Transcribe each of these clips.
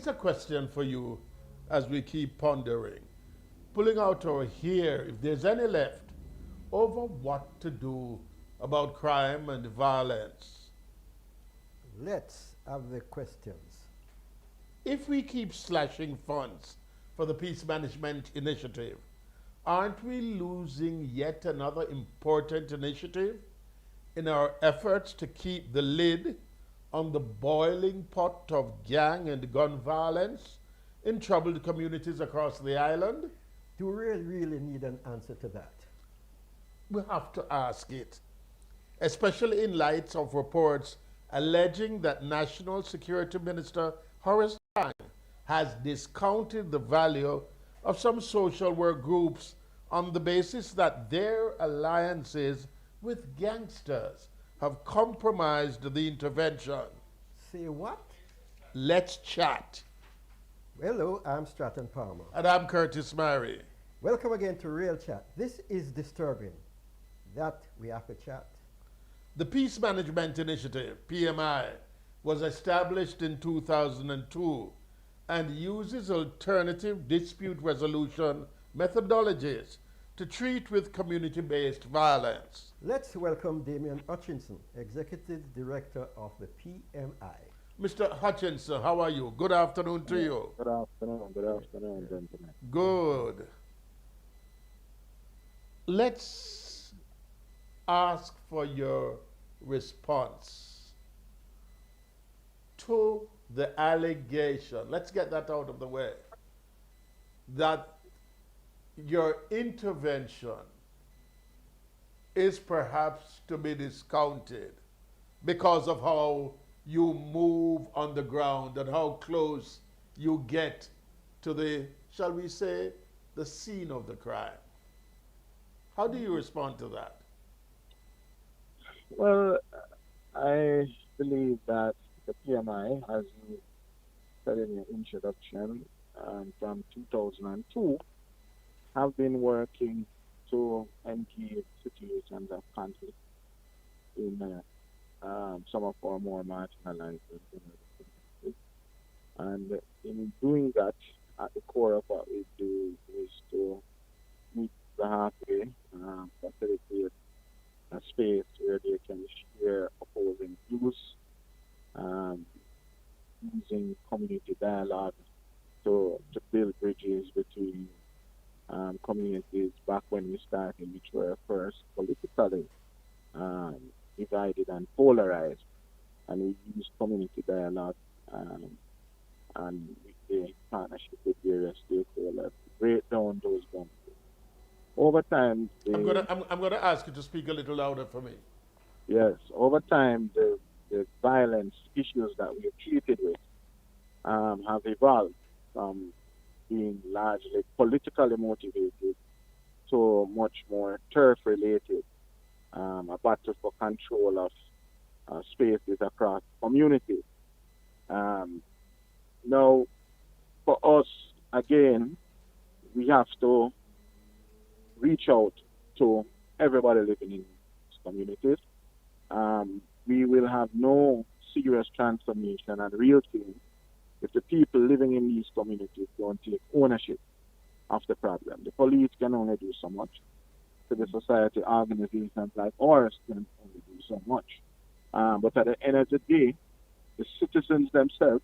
Here's a question for you as we keep pondering, pulling out our hair, if there's any left, over what to do about crime and violence. Let's have the questions. If we keep slashing funds for the Peace Management Initiative, aren't we losing yet another important initiative in our efforts to keep the lid on the boiling pot of gang and gun violence in troubled communities across the island? Do we really need an answer to that? We have to ask it, especially in light of reports alleging that National Security Minister Horace Tang has discounted the value of some social work groups on the basis that their alliances with gangsters have compromised the intervention. Say what? Let's chat. Hello, I'm Stratton Palmer. And I'm Curtis Myrie. Welcome again to Real Chat. This is disturbing. That we have to chat. The Peace Management Initiative, PMI, was established in 2002 and uses alternative dispute resolution methodologies to treat with community-based violence. Let's welcome Damian Hutchinson, Executive Director of the PMI. Mr. Hutchinson, how are you? Good afternoon to you. Good afternoon, gentlemen. Good. Let's ask for your response to the allegation. Let's get that out of the way. That your intervention is perhaps to be discounted because of how you move on the ground and how close you get to the, shall we say, the scene of the crime. How do you respond to that? Well, I believe that the PMI, as you said in your introduction, from 2002, have been working to engage situations of conflict in some of our more marginalized communities. And in doing that, at the core of what we do is to meet the halfway, facilitate a space where they can share opposing views, using community dialogue to build bridges between communities back when we started, which were first politically divided and polarized. And we use community dialogue and with the partnership with various stakeholders to break down those boundaries. Over time, I'm gonna ask you to speak a little louder for me. yes, over time, the violence issues that we are treated with have evolved from being largely politically motivated to much more turf-related, a battle for control of spaces across communities. Now, for us, again, we have to reach out to everybody living in these communities. We will have no serious transformation and real change if the people living in these communities don't take ownership of the problem. The police can only do so much. Civil society organizations like ours can only do so much. But at the end of the day, the citizens themselves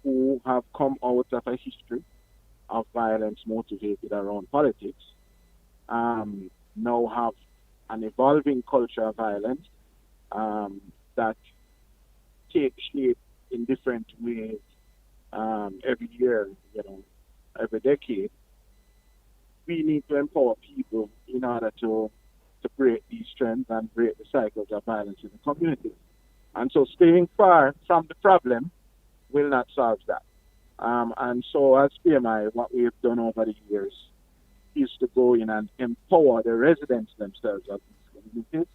who have come out of a history of violence motivated around politics now have an evolving culture of violence that takes shape in different ways every year, every decade. We need to empower people in order to break these trends and break the cycles of violence in the community. And so staying far from the problem will not solve that. And so as PMI, what we have done over the years is to go in and empower the residents themselves of these communities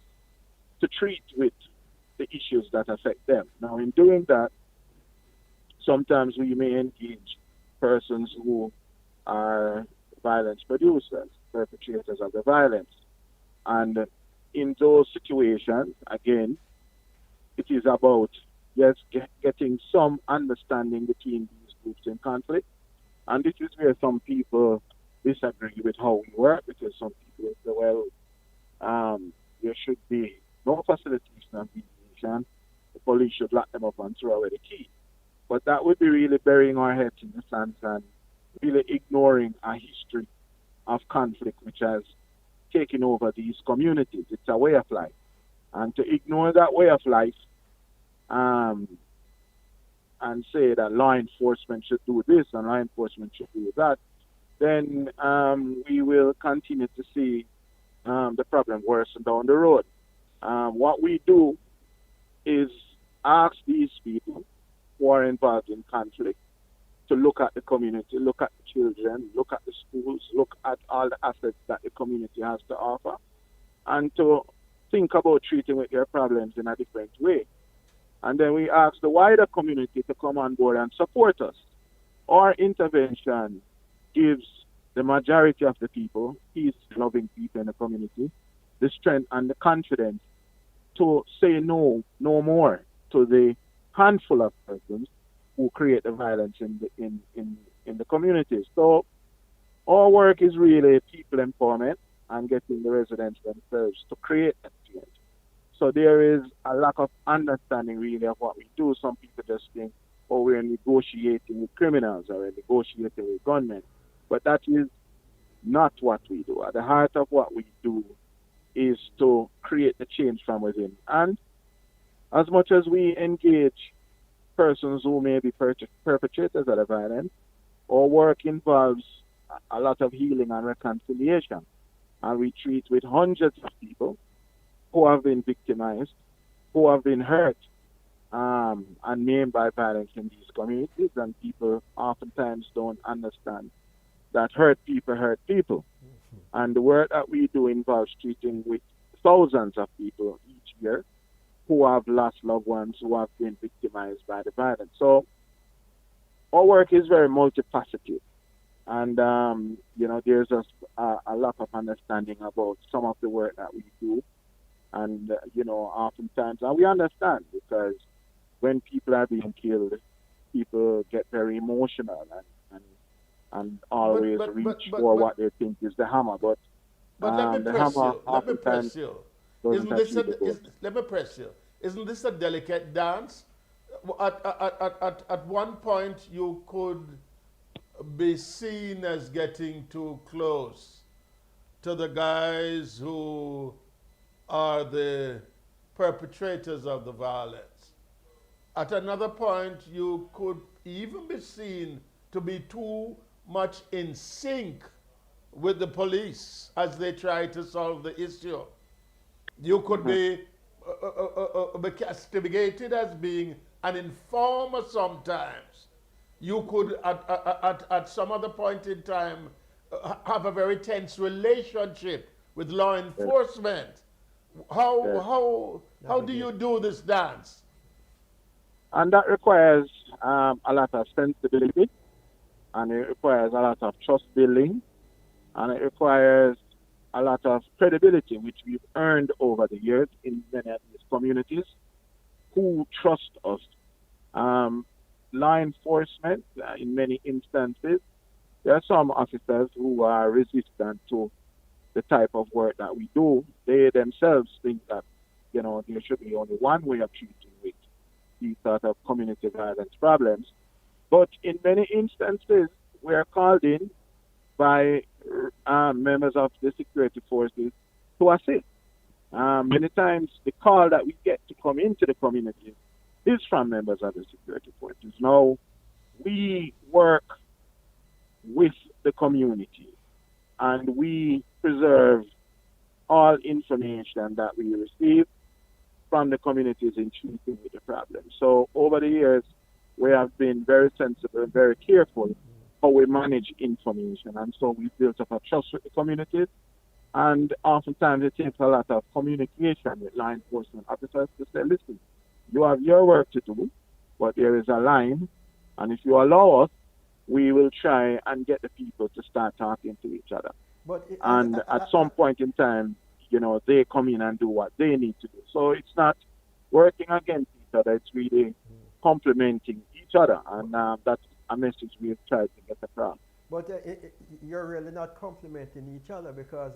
to treat with the issues that affect them. Now, in doing that, sometimes we may engage persons who are violence producers, perpetrators of the violence. And in those situations, again, it is about, yes, getting some understanding between these groups in conflict. And this is where some people disagree with how we work, because some people say, well, there should be no facilitation of mediation. The police should lock them up and throw away the key. But that would be really burying our heads in the sand and really ignoring a history of conflict which has taken over these communities. It's a way of life. And to ignore that way of life um, and say that law enforcement should do this and law enforcement should do that, then we will continue to see the problem worsen down the road. What we do is ask these people who are involved in conflict to look at the community, look at the children, look at the schools, look at all the assets that the community has to offer, and to think about treating with their problems in a different way. And then we ask the wider community to come on board and support us. Our intervention gives the majority of the people, peace-loving people in the community, the strength and the confidence to say no more to the handful of persons who create the violence in the communities. So our work is really people empowerment and getting the residents themselves to create that change. So there is a lack of understanding really of what we do. Some people just think, oh, we're negotiating with criminals or we're negotiating with gunmen. But that is not what we do. At the heart of what we do is to create the change from within. And as much as we engage persons who may be perpetrators of the violence, our work involves a lot of healing and reconciliation. And we treat with hundreds of people who have been victimized, who have been hurt and maimed by violence in these communities. And people oftentimes don't understand that hurt people hurt people. And the work that we do involves treating with thousands of people each year who have lost loved ones, who have been victimized by the violence. So our work is very multifaceted. And, there's just a lack of understanding about some of the work that we do. And, oftentimes, and we understand, because when people are being killed, people get very emotional and always reach for what they think is the hammer. But let me the press hammer you. Let me oftentimes press you. doesn't achieve the goal. Let me press you. Isn't this a delicate dance? At one point, you could be seen as getting too close to the guys who are the perpetrators of the violence. At another point, you could even be seen to be too much in sync with the police as they try to solve the issue. You could be castigated as being an informer sometimes. You could, at some other point in time, have a very tense relationship with law enforcement. How do you do this dance? And that requires a lot of sensibility, and it requires a lot of trust building, and it requires a lot of credibility, which we've earned over the years in many of these communities who trust us. Law enforcement, in many instances, there are some officers who are resistant to the type of work that we do. They themselves think that, there should be only one way of treating with these sort of community violence problems. But in many instances, we are called in by members of the security forces to assist. Many times the call that we get to come into the community is from members of the security forces. Now, we work with the community and we preserve all information that we receive from the communities in treating with the problem. So over the years, we have been very sensible and very careful how we manage information. And so we've built up a trust with the communities. And oftentimes it takes a lot of communication with law enforcement officers to say, listen, you have your work to do, but there is a line. And if you allow us, we will try and get the people to start talking to each other. And at some point in time, they come in and do what they need to do. So it's not working against each other. It's really complementing each other. And that's a message we've tried to get across. But you're really not complementing each other because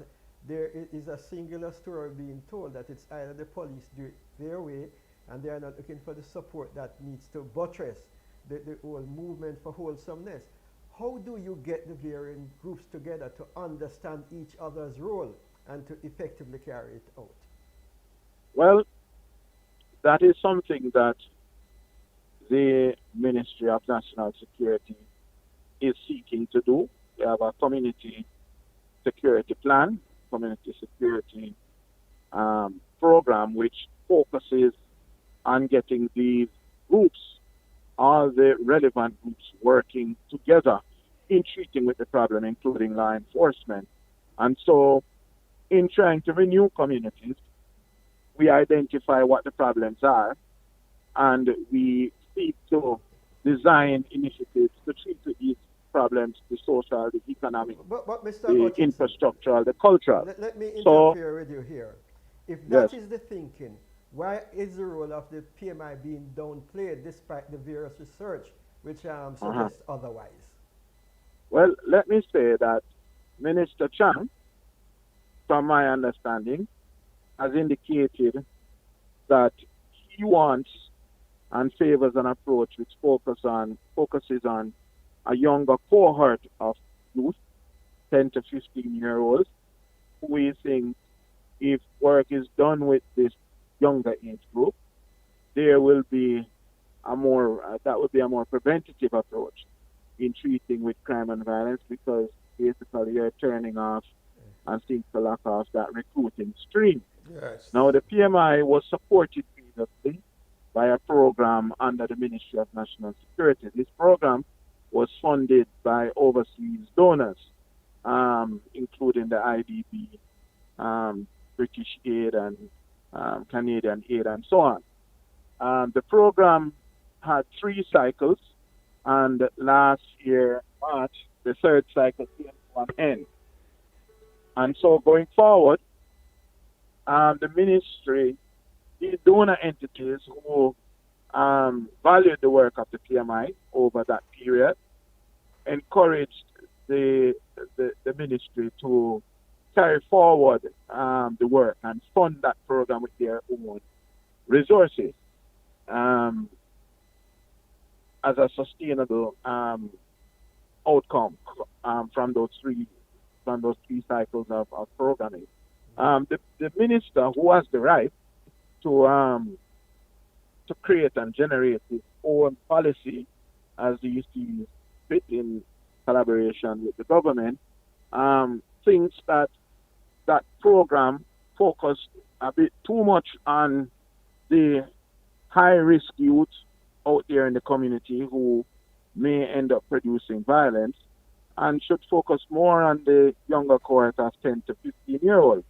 there is a singular story being told that it's either the police do it their way and they are not looking for the support that needs to buttress the whole movement for wholesomeness. How do you get the varying groups together to understand each other's role and to effectively carry it out? Well, that is something that the Ministry of National Security is seeking to do. We have a community security plan, community security program, which focuses on getting these groups, all the relevant groups, working together in treating with the problem, including law enforcement. And so, in trying to renew communities, we identify what the problems are, and we seek to design initiatives to treat these problems, the social, the economic, But Mr. the Hutchinson, infrastructural, the cultural. let me So, interfere with you here. If yes. that is the thinking, why is the role of the PMI being downplayed despite the various research which suggests otherwise? Well, let me say that Minister Chang, from my understanding, has indicated that he wants and favors an approach which focuses on a younger cohort of youth, 10 to 15-year-olds, who we think if work is done with this younger age group, there will be that would be a more preventative approach in treating with crime and violence, because basically you're turning off and seems to lock off that recruiting stream. Yes. Now, the PMI was supported previously by a program under the Ministry of National Security. This program was funded by overseas donors, including the IDB, British Aid, and Canadian Aid, and so on. The program had 3 cycles, and last year, March, the 3rd cycle came to an end. And so going forward, the ministry, the donor entities who valued the work of the PMI over that period, encouraged the ministry to carry forward the work and fund that program with their own resources as a sustainable outcome from those three cycles of programming. The minister, who has the right to create and generate his own policy as he sees fit in collaboration with the government, thinks that that program focused a bit too much on the high-risk youth out there in the community who may end up producing violence, and should focus more on the younger cohort of 10 to 15-year-olds.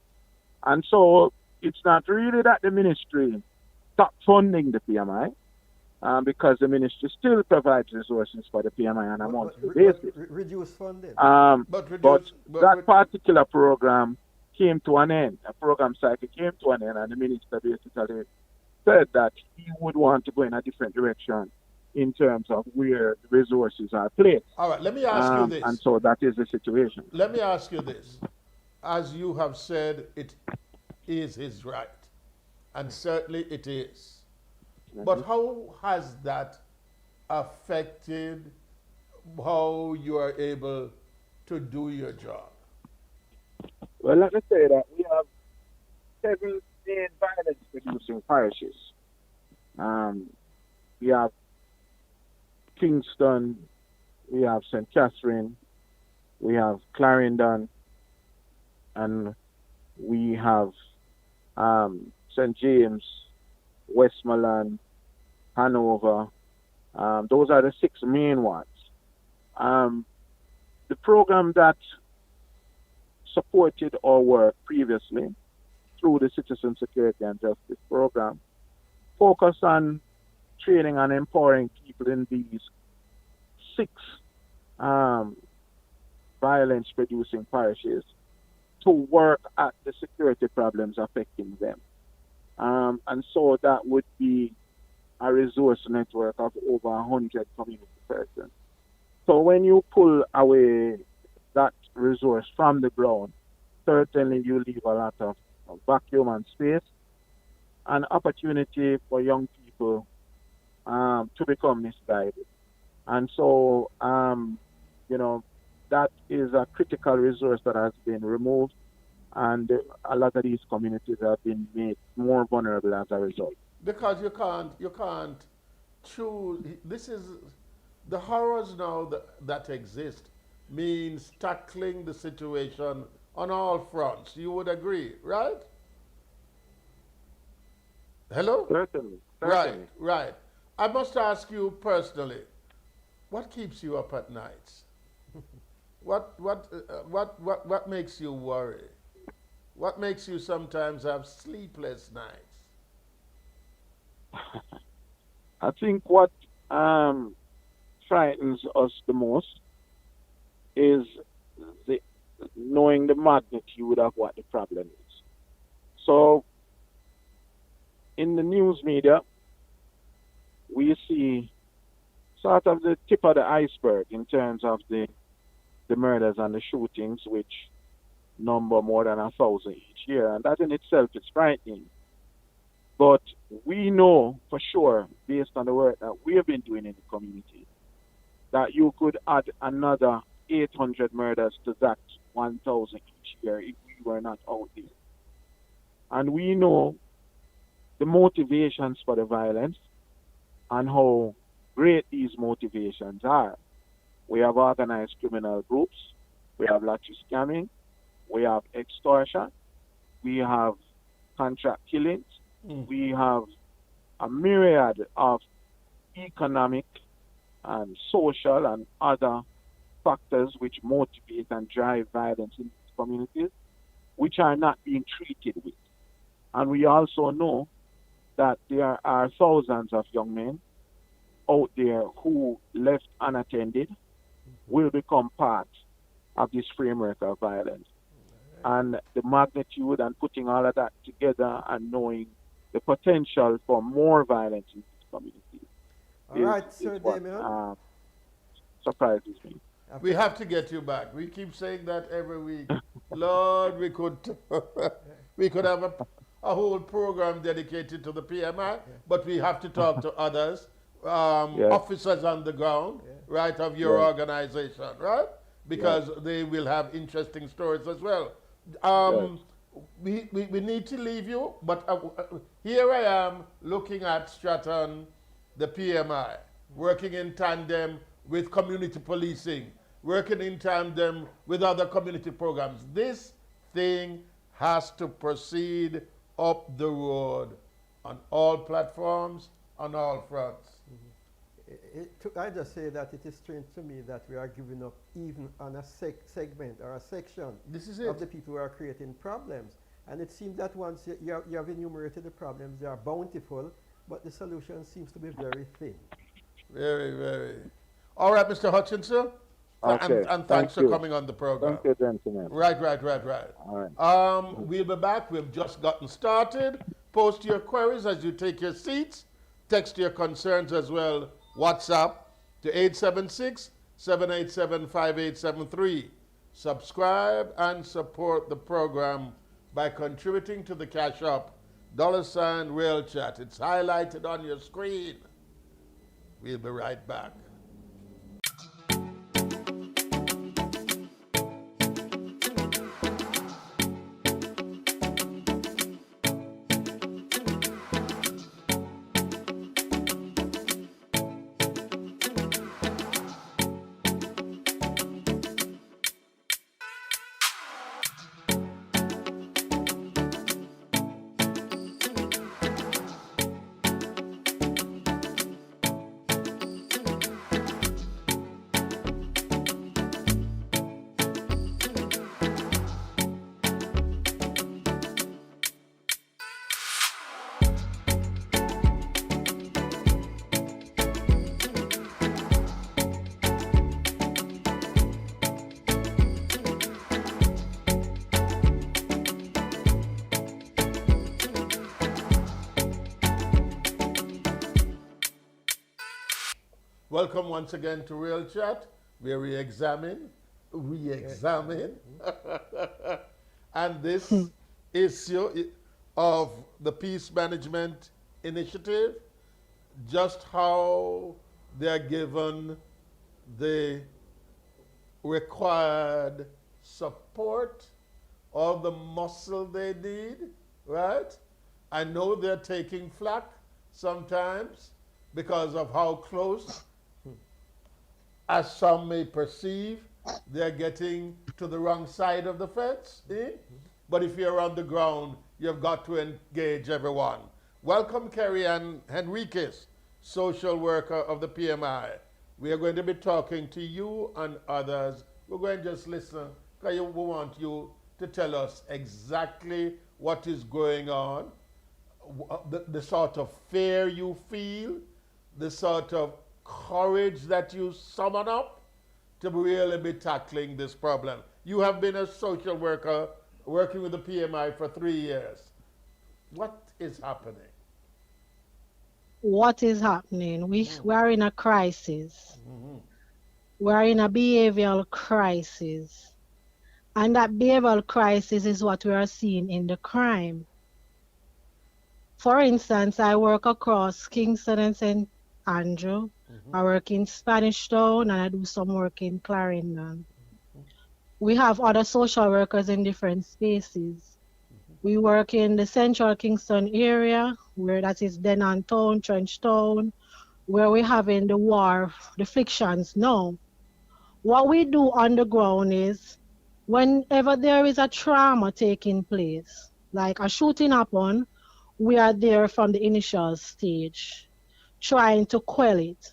And so it's not really that the ministry stopped funding the PMI, because the ministry still provides resources for the PMI on a monthly basis. Reduce funding. But that particular program came to an end. A program cycle came to an end, and the minister basically said that he would want to go in a different direction in terms of where the resources are placed. All right, let me ask you this. And so that is the situation. Let me ask you this. As you have said, it is his right, and certainly it is. But how has that affected how you are able to do your job? Well, let me say that we have 7 main violence-producing parishes. We have Kingston, we have St. Catherine, we have Clarendon, and we have St. James, Westmoreland, Hanover. Those are the 6 main ones. The program that supported our work previously through the Citizen Security and Justice Program focused on training and empowering people in these 6 violence-producing parishes to work at the security problems affecting them. And so that would be a resource network of over 100 community persons So when you pull away that resource from the ground, certainly you leave a lot of vacuum and space and opportunity for young people to become misguided. And so, you know, that is a critical resource that has been removed, and a lot of these communities have been made more vulnerable as a result. Because you can't choose. This is the horrors now that exist means tackling the situation on all fronts. You would agree, right? Hello? Certainly, Right, certainly. right. I must ask you personally, what keeps you up at nights? What makes you worry? What makes you sometimes have sleepless nights? I think what um, frightens us the most is the knowing the magnitude of what the problem is. So in the news media, we see sort of the tip of the iceberg in terms of the murders and the shootings, which number more than 1,000 each year, and that in itself is frightening. But we know for sure, based on the work that we have been doing in the community, that you could add another 800 murders to that 1,000 each year if we were not out there. And we know the motivations for the violence and how great these motivations are. We have organized criminal groups, we have lottery scamming, we have extortion, we have contract killings, Mm. we have a myriad of economic and social and other factors which motivate and drive violence in these communities, which are not being treated with. And we also know that there are thousands of young men out there who, left unattended, will become part of this framework of violence. And the magnitude and putting all of that together and knowing the potential for more violence in these communities All right, is Sir what Damien. surprises me. We have to get you back. We keep saying that every week. Lord, we could we could have a whole program dedicated to the PMI, but we have to talk to others, Yes, officers on the ground, Yeah. right, of your yes, organization, right? yes, Because they will have interesting stories as well. yes, Um, we need to leave you, but here I am looking at Stratton, the PMI, working in tandem with community policing, working in tandem with other community programs. This thing has to proceed up the road on all platforms, on all fronts. I just say that it is strange to me that we are giving up even on a segment or a section This is of the it. people who are creating problems. And it seems that once you have enumerated the problems, they are bountiful, but the solution seems to be very thin. Very, very. All right, Mr. Hutchinson, okay. and Thank thanks for you. coming on the program. Thank you, gentlemen. Right, right, right, right. All right. We'll be back. We've just gotten started. Post your queries as you take your seats. Text your concerns as well. WhatsApp to 876-787-5873. Subscribe and support the program by contributing to the Cash App $ Real Chat. It's highlighted on your screen. We'll be right back. Welcome once again to Real Chat. we re-examine, re-examine, Mhm. and this issue of the peace management initiative, just how they're given the required support, all the muscle they need, right? I know they're taking flack sometimes because of how close, as some may perceive, they're getting to the wrong side of the fence. Eh? But if you're on the ground, you've got to engage everyone. Welcome, Carrie Ann Henriquez, social worker of the PMI. We are going to be talking to you and others. We're going to just listen because we want you to tell us exactly what is going on, the sort of fear you feel, the sort of courage that you summon up to really be tackling this problem. You have been a social worker working with the PMI for 3 years. What is happening? What is happening? We are in a crisis. We are in a behavioral crisis. And that behavioral crisis is what we are seeing in the crime. For instance, I work across Kingston and St. Andrew. I work in Spanish Town and I do some work in Clarendon. We have other social workers in different spaces. We work in the central Kingston area, where that is Denon Town, Trench Town, where we're having the war, the frictions now. What we do on the ground is whenever there is a trauma taking place, like a shooting happen, we are there from the initial stage, trying to quell it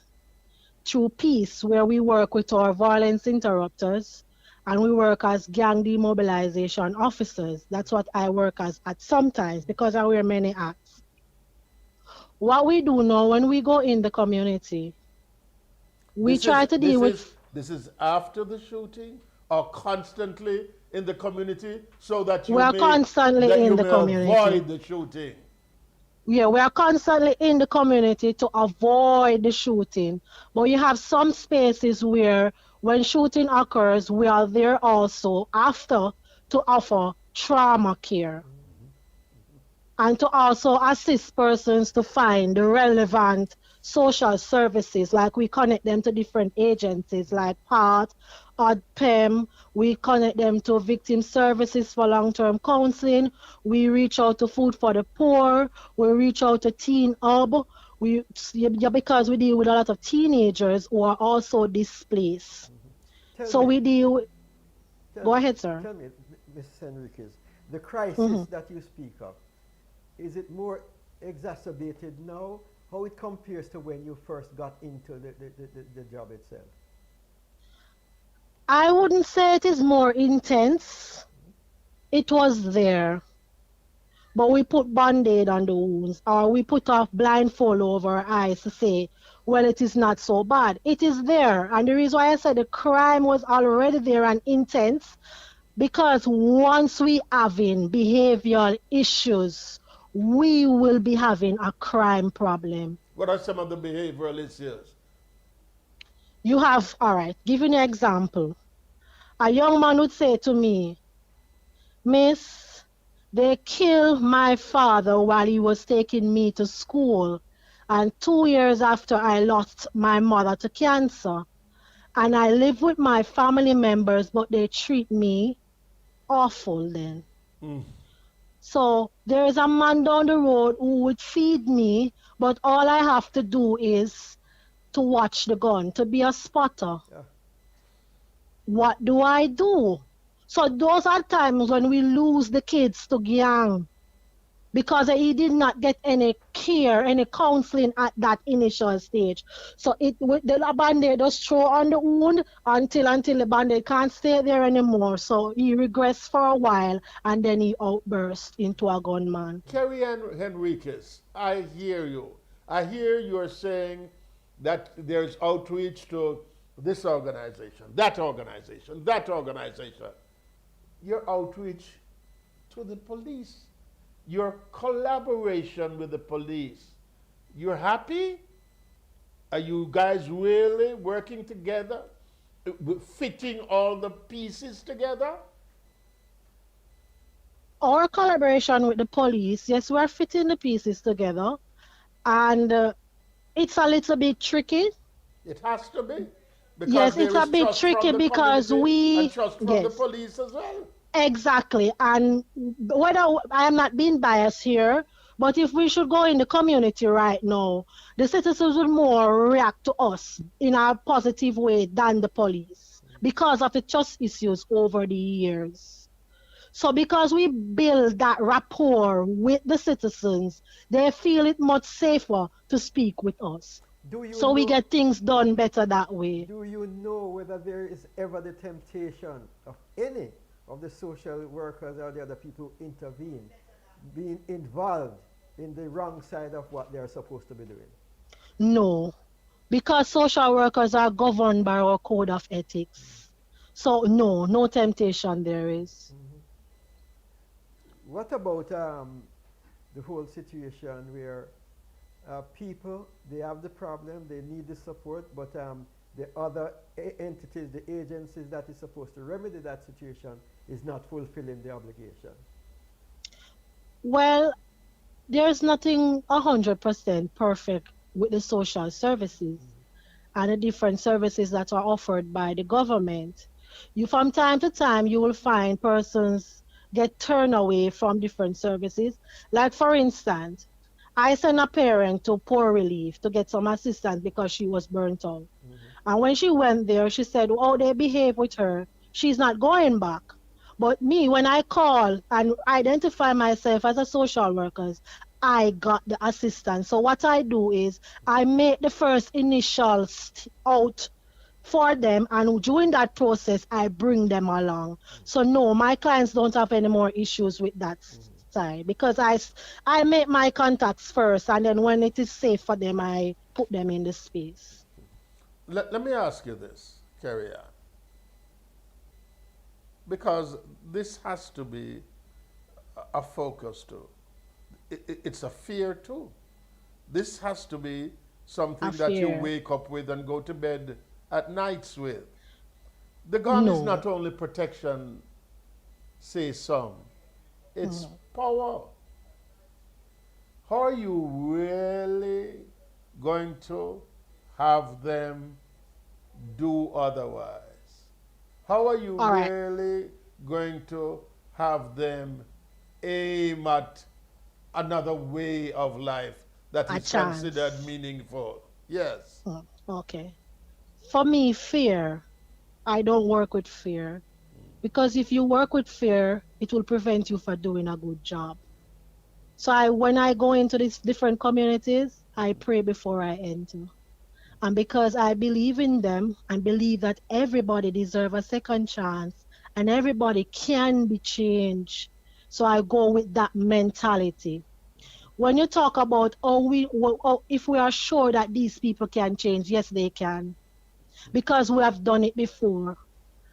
through peace, where we work with our violence interrupters and we work as gang demobilization officers. That's what I work as at sometimes because I wear many hats. What we do now when we go in the community, we This try is to this deal is with, this is after the shooting or constantly in the community so we are constantly that in you the may community. avoid the shooting. Yeah, we are constantly in the community to avoid the shooting. But you have some spaces where when shooting occurs, we are there also after to offer trauma care and to also assist persons to find the relevant social services. Like we connect them to different agencies like PART, PEM. We connect them to victim services for long-term counseling. We reach out to Food for the Poor. We reach out to Teen Hub. Yeah, because we deal with a lot of teenagers who are also displaced. Tell So me, we deal with, tell, go ahead, sir. tell me, Mrs. Enriquez, the crisis Mhm. that you speak of, is it more exacerbated now? How it compares to when you first got into the job itself? I wouldn't say it is more intense. It was there. But we put band-aid on the wounds, or we put off blindfold over our eyes to say, well, it is not so bad. It is there. And the reason why I said the crime was already there and intense, because once we having behavioral issues, we will be having a crime problem. What are some of the behavioral issues? You have, all right, giving an example. A young man would say to me, Miss, they killed my father while he was taking me to school. And 2 years after I lost my mother to cancer. And I live with my family members, but they treat me awful then. So there is a man down the road who would feed me, but all I have to do is to watch the gun, to be a spotter. Yeah. What do I do? So those are times when we lose the kids to gang because he did not get any care, any counseling at that initial stage. So it with the band-aid just throw on the wound until the band-aid can't stay there anymore. So he regressed for a while and then he outburst into a gunman. Carrie Ann Henriquez, I hear you. I hear you're saying that there's outreach to this organization, that organization, that organization. Your outreach to the police, your collaboration with the police. You're happy? Are you guys really working together fitting all the pieces together? Our collaboration with the police, yes, we're fitting the pieces together, and it's a little bit tricky. It has to be. Because Yes, it's there a is bit trust from tricky the because community and we, trust from the yes, police as well. exactly. And whether I am not being biased here, but if we should go in the community right now, the citizens would more react to us in a positive way than the police because of the trust issues over the years. So because we build that rapport with the citizens, they feel it much safer to speak with us. Do you So we know? get things done better that way. Do you know whether there is ever the temptation of any of the social workers or the other people who intervene being involved in the wrong side of what they're supposed to be doing? No, because social workers are governed by our code of ethics. So no, no temptation there is. What about the whole situation where people, they have the problem, they need the support, but the other entities, the agencies that is supposed to remedy that situation is not fulfilling the obligation? Well, there's nothing 100% perfect with the social services and the different services that are offered by the government. You from time to time you will find persons get turned away from different services. Like for instance, I sent a parent to Poor Relief to get some assistance because she was burnt out. And when she went there, she said, oh, they behave with her. She's not going back. But me, when I call and identify myself as a social worker, I got the assistance. So what I do is I make the first initial out for them, and during that process, I bring them along. So no, my clients don't have any more issues with that side because I make my contacts first, and then when it is safe for them, I put them in the space. Let me ask you this, Carrie Ann, because this has to be a focus too. It's a fear too. This has to be A something that you fear. wake up with and go to bed at nights with. The gun is No. not only protection, say some, it's power. How are you really going to have them do otherwise? How are you All right. really going to have them aim at another way of life that A is considered chance. meaningful? Yes. Okay. For me, fear. I don't work with fear because if you work with fear, it will prevent you from doing a good job. So when I go into these different communities, I pray before I enter. And because I believe in them and believe that everybody deserves a second chance and everybody can be changed. So I go with that mentality. When you talk about if we are sure that these people can change, yes, they can, because we have done it before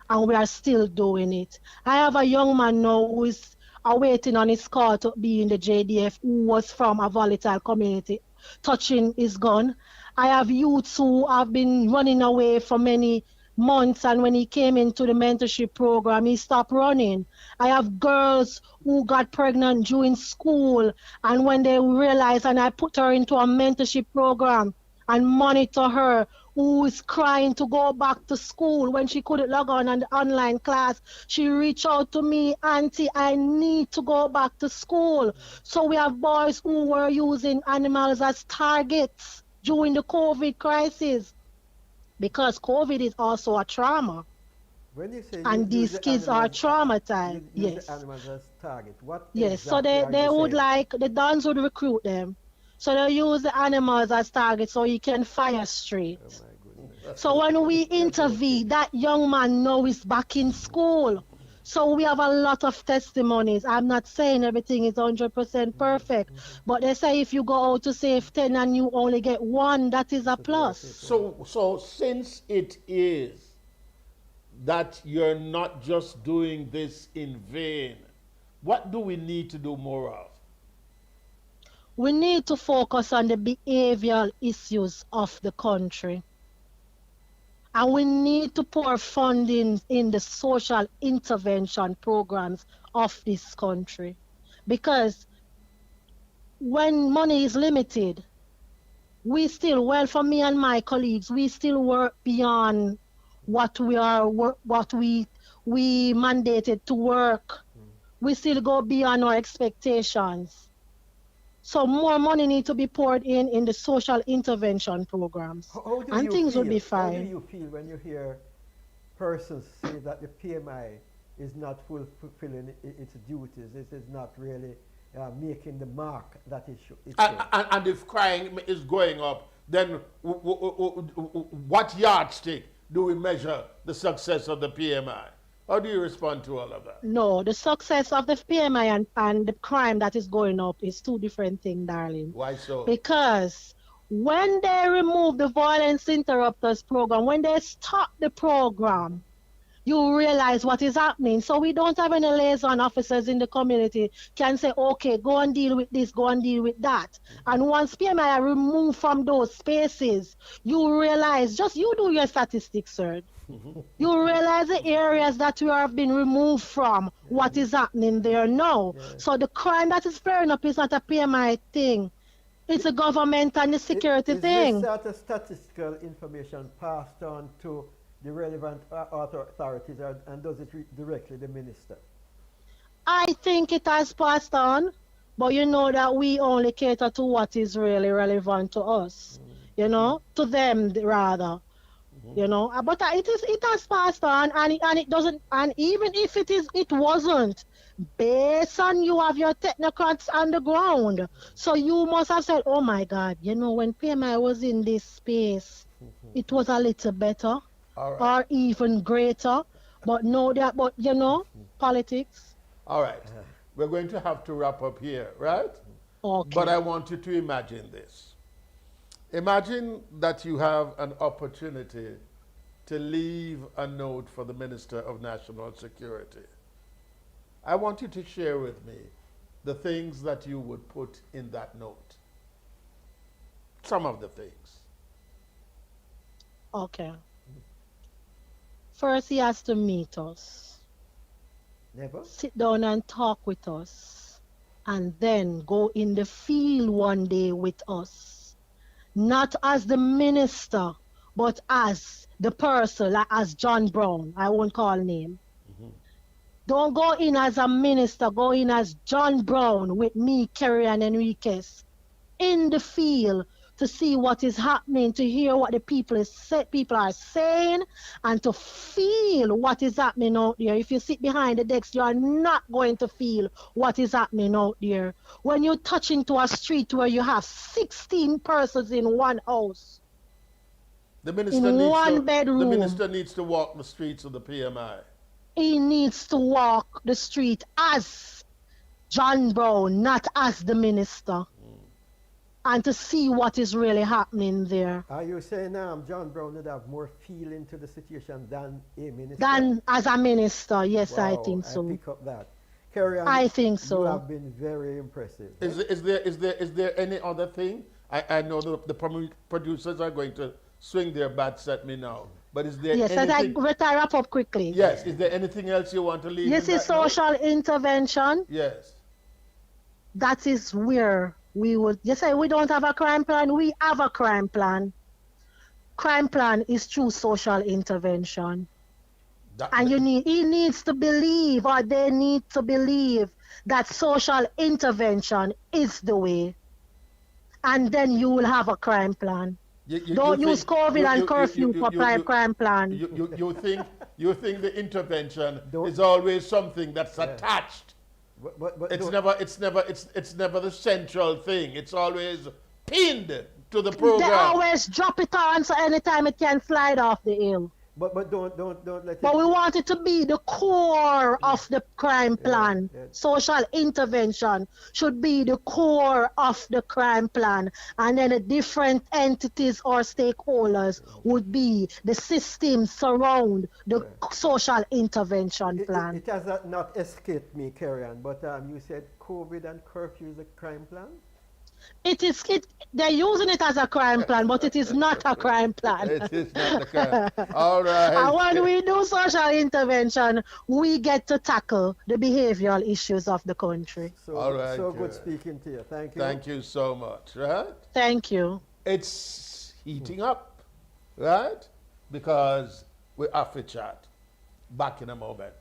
and we are still doing it. I have a young man now who is awaiting on his call to be in the JDF who was from a volatile community touching his gun. I have youths who have been running away for many months, and when he came into the mentorship program, he stopped running. I have girls who got pregnant during school, and when they realized, and I put her into a mentorship program and monitor her, who is crying to go back to school when she couldn't log on the online class. She reached out to me, Auntie, I need to go back to school. So we have boys who were using animals as targets during the COVID crisis because COVID is also a trauma. When you say And use these the kids are animals, traumatized. use the Yes. animals as target, what Yes. So exactly are they you would saying? like, the dons would recruit them. So they use the animals as targets so you can fire straight. Oh my goodness. So when we You're joking. intervene, that young man now is back in school. So we have a lot of testimonies. I'm not saying everything is 100% perfect, but they say if you go out to save 10 and you only get one, that is a This is worth it. plus. So since it is that you're not just doing this in vain, what do we need to do more of? We need to focus on the behavioral issues of the country. And we need to pour funding in the social intervention programs of this country. Because when money is limited, we still, well, for me and my colleagues, we still work beyond what we mandated to work. We still go beyond our expectations. So more money needs to be poured in the social intervention programs, How do and you things will feel? be How do fine. you feel when you hear persons say that the PMI is not fulfilling its duties? It is not really making the mark that it should. And if crime is going up, then what yardstick do we measure the success of the PMI? How do you respond to all of that? No, the success of the PMI and the crime that is going up is two different things, darling. Why so? Because when they remove the violence interrupters program, when they stop the program, you realize what is happening. So we don't have any liaison officers in the community can say, okay, go and deal with this, go and deal with that. And once PMI are removed from those spaces, you realize, just you do your statistics, sir. You realize the areas that you have been removed from, what is happening there now. So the crime that is flaring up is not a PMI thing. It's a government and the security thing. Is this statistical information passed on to the relevant authorities, and does it directly the minister? I think it has passed on, but you know that we only cater to what is really relevant to us, you know, to them rather, you know. But it has passed on, and it doesn't, and even if it wasn't, based on you have your technocrats on the ground, so you must have said, oh my God, you know, when PMI was in this space, it was a little better. All right. Or even greater, but no, but you know, politics. All right. We're going to have to wrap up here, right? Okay. But I want you to imagine this. Imagine that you have an opportunity to leave a note for the Minister of National Security. I want you to share with me the things that you would put in that note. Some of the things. Okay. First, he has to meet us. Never? Sit down and talk with us. And then go in the field one day with us. Not as the minister, but as the person, like as John Brown. I won't call name. Don't go in as a minister, go in as John Brown with me, Kerry and Enriquez. In the field to see what is happening, to hear what the people are saying, and to feel what is happening out there. If you sit behind the desk, you are not going to feel what is happening out there. When you touch into a street where you have 16 persons in one house, The minister in needs one to, bedroom. The minister needs to walk the streets of the PMI. He needs to walk the street as John Brown, not as the minister. And to see what is really happening there. Are you saying John Brown would have more feeling to the situation than a minister? Than as a minister, yes, wow, I think so. I pick up that. Carry on. I think so. You have been very impressive. Is there any other thing? I know the producers are going to swing their bats at me now. But is there yes, anything? Yes, I wrap up quickly. Yes, is there anything else you want to leave? Yes, is social intervention. Yes. That is where we would just say we don't have a crime plan. We have a crime plan. Crime plan is through social intervention. And he needs to believe, or they need to believe, that social intervention is the way. And then you will have a crime plan. Don't use COVID and curfew for crime plan. You think the intervention is always something that's attached. But it's never the central thing. It's always pinned to the program. They always drop it on so anytime it can slide off the hill. But don't let it. But we want it to be the core of the crime plan. Social intervention should be the core of the crime plan. And then the different entities or stakeholders would be the system surround the social intervention plan. It has not escaped me, Carrion, but you said COVID and curfew is a crime plan? They're using it as a crime plan, but it is not a crime plan. It is not the crime. All And when right. we do social intervention, we get to tackle the behavioral issues of the country. All So, right, so good good. speaking to you. Thank you. Thank you so much, right? Thank you. It's heating up, right? Because we're off the chat. Back in a moment.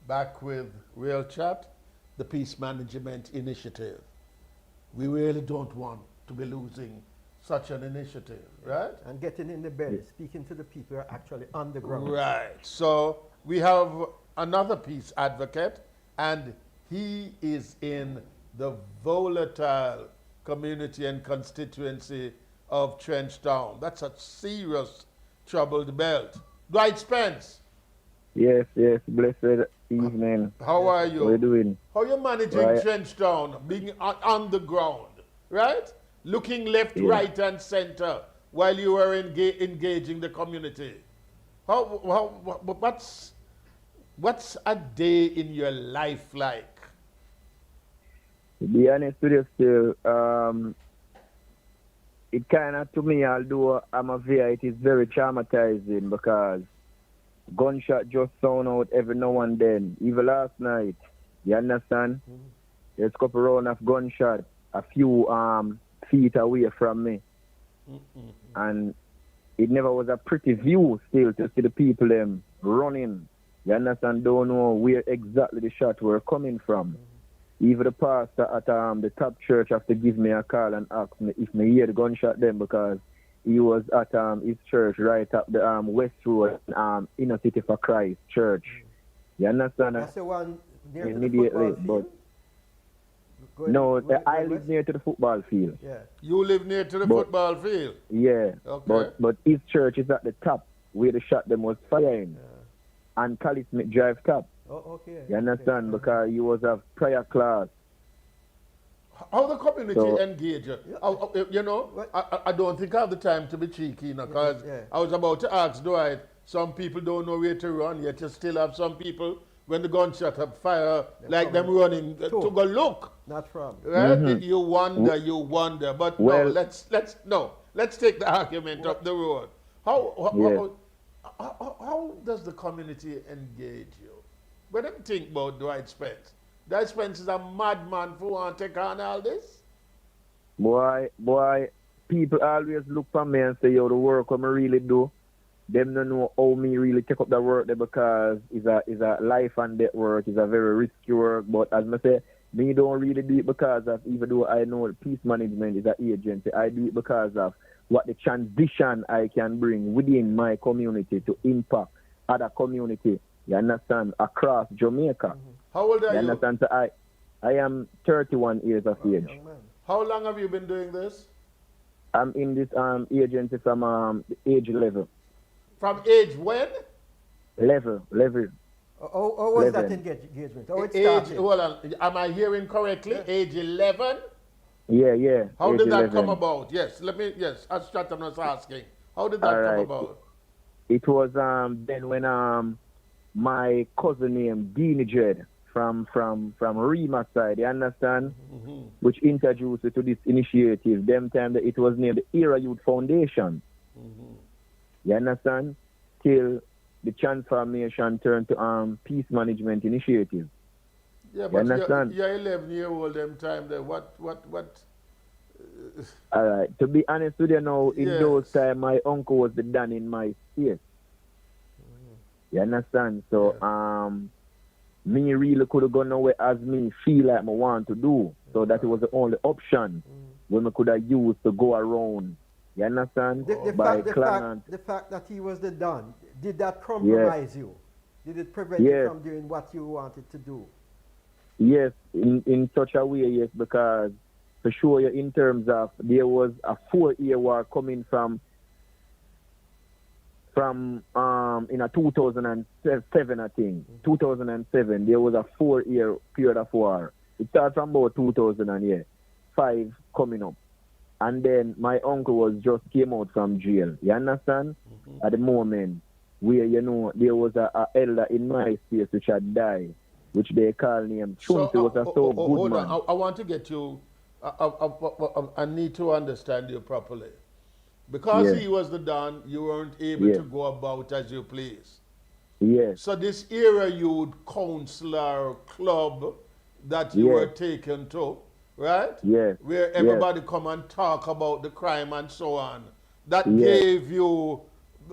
Back with Real Chat, the Peace Management Initiative. We really don't want to be losing such an initiative, right? And getting in the bed, speaking to the people who are actually on the ground. Right. So we have another peace advocate, and he is in the volatile community and constituency of Trenchtown. That's a serious troubled belt. Dwight Prince, Yes, blessed evening. how are you? How are you doing? How you managing Right. Trenchtown, being on the ground, right? Looking left, Yeah. right, and center while you were engaging the community. What's a day in your life like? To be honest with you still, it kind of, to me, although I'm a VI, it is very traumatizing because gunshot just sound out every now and then. Even last night, you understand? There's a couple round of gunshot a few feet away from me. And it never was a pretty view still to see the people them running. You understand? Don't know where exactly the shot were coming from. Even the pastor at the top church have to give me a call and ask me if me hear the gunshot then, because he was at his church right up the West Road, Inner City for Christ Church. You understand? That's the one near to the Immediately, football field? No, Going I live west? near to the football field. Yeah. You live near to the But- football field. Yeah, Okay. but his church is at the top where the shot them was firing, and Cali Smith drive top. Oh, okay. You understand? Okay. Because he was a prayer class. How the community So- engage you? You know, What? I don't think I have the time to be cheeky, because Yeah. I was about to ask Dwight, some people don't know where to run, yet you still have some people, when the gunshot have fire, like them running to Two. go look. Not from. Right? You wonder. But Well- no, let's take the argument up the road. How does the community engage you? What do you think about Dwight Prince? Dwight Prince is a madman who want to take on all this? Boy, people always look for me and say, yo, the work what I really do, them don't know how me really take up the work there, because it's a life and death work, it's a very risky work. But as I say, me don't really do it because of, even though I know peace management is an agency, I do it because of what the transition I can bring within my community to impact other community, you understand, across Jamaica. How old are You you? understand? So I am 31 years of age. Young man. How long have you been doing this? I'm in this agency from the age level. From age when? Level. Oh, was that 11. engagement? Oh, it Age, started. hold on, am I hearing correctly? Age 11? Yeah. How age did that 11. come about? Yes, as Stratham was asking. How did that All come right. about? It was then when my cousin named Deanie Jed from Rima side, you understand? Which introduced you to this initiative. Them time that it was named the Era Youth Foundation. You understand? Till the transformation turned to Peace Management Initiative. Yeah, You but understand? you're 11-year-old them time there. What? All right. To be honest with you now, in Yes. those times, my uncle was the Dan in my state. You understand? So, me really could have gone nowhere as me feel like I want to do. So that was the only option when I could have used to go around. You understand? The fact that he was the Don, did that compromise you? Did it prevent you from doing what you wanted to do? Yes, in such a way, yes, because for sure, in terms of there was a 4-year war coming from in a 2007, I think. 2007, there was a 4-year period of war. It started from about 2005 coming up. And then my uncle was just came out from jail. You understand? At the moment where, there was a elder in my space which had died, which they call him Chunti, was a so good hold man. on. I want to get you, I need to understand you properly. Because he was the Don, you weren't able to go about as you please. Yes. So this Era Youth Counselor Club that you were taken to, right? Yes. Where everybody come and talk about the crime and so on. That gave you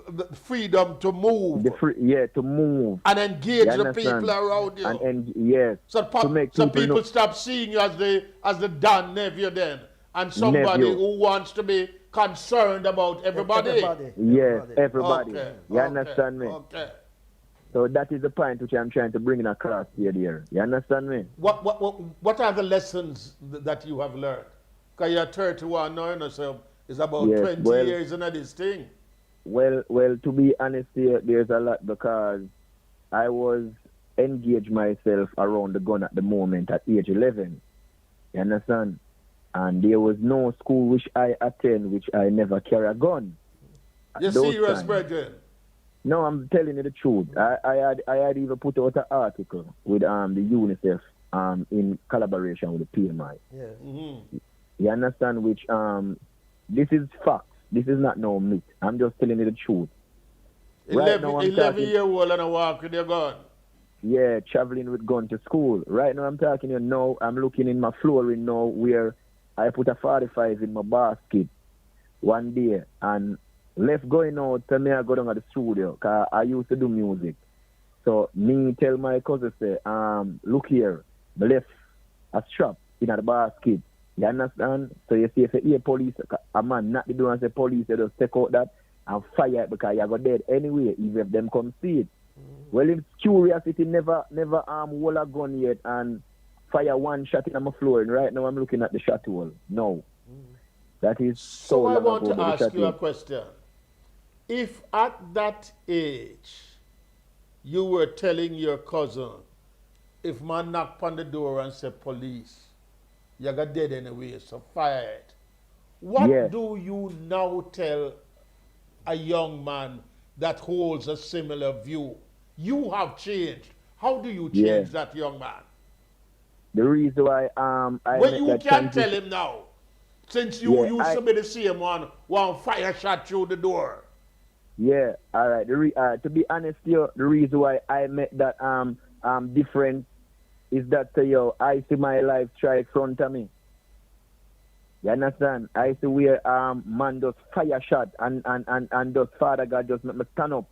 the freedom to move. To move. And engage the people around you. So people stop seeing you as the Don nephew then. And somebody who wants to be concerned about everybody. Yes, everybody. Okay. You understand me? Okay. So that is the point which I'm trying to bring across here, dear. You understand me? What are the lessons that you have learned? Because you're 31 now, so it's about 20 years into this thing. Well, to be honest here, there's a lot because I was engaged myself around the gun at the moment at age 11. You understand? And there was no school which I attend which I never carry a gun. You're serious, brethren? No, I'm telling you the truth. I had even put out an article with the UNICEF in collaboration with the PMI. Yes. You understand? Which this is facts. This is not no myth. I'm just telling you the truth. 11-year-old and a walk with your gun. Yeah, traveling with gun to school. Right now I'm talking to you now. I'm looking in my flooring now where I put a 45 in my basket one day and left going out to me I go down at the studio because I used to do music. So me tell my cousin say, look here, I left a strap in the basket. You understand? So you see if you hear police, a man not the door and say police, you just take out that and fire it because you go dead anyway, even if them come see it. Well, if curiosity never hold a gun yet and fire one shot in my floor, and right now I'm looking at the shot hole. No. That is so I want to ask you a question. If at that age you were telling your cousin, if man knock on the door and say police, you got dead anyway, so fire it. What do you now tell a young man that holds a similar view? You have changed. How do you change that young man? The reason why you can't tell him now, since you used to be the same one fire shot through the door. Yeah, all right. To be honest, the reason why I make that difference is that I see my life try in front of me. You understand? I see where man does fire shot and does Father God just make me stand up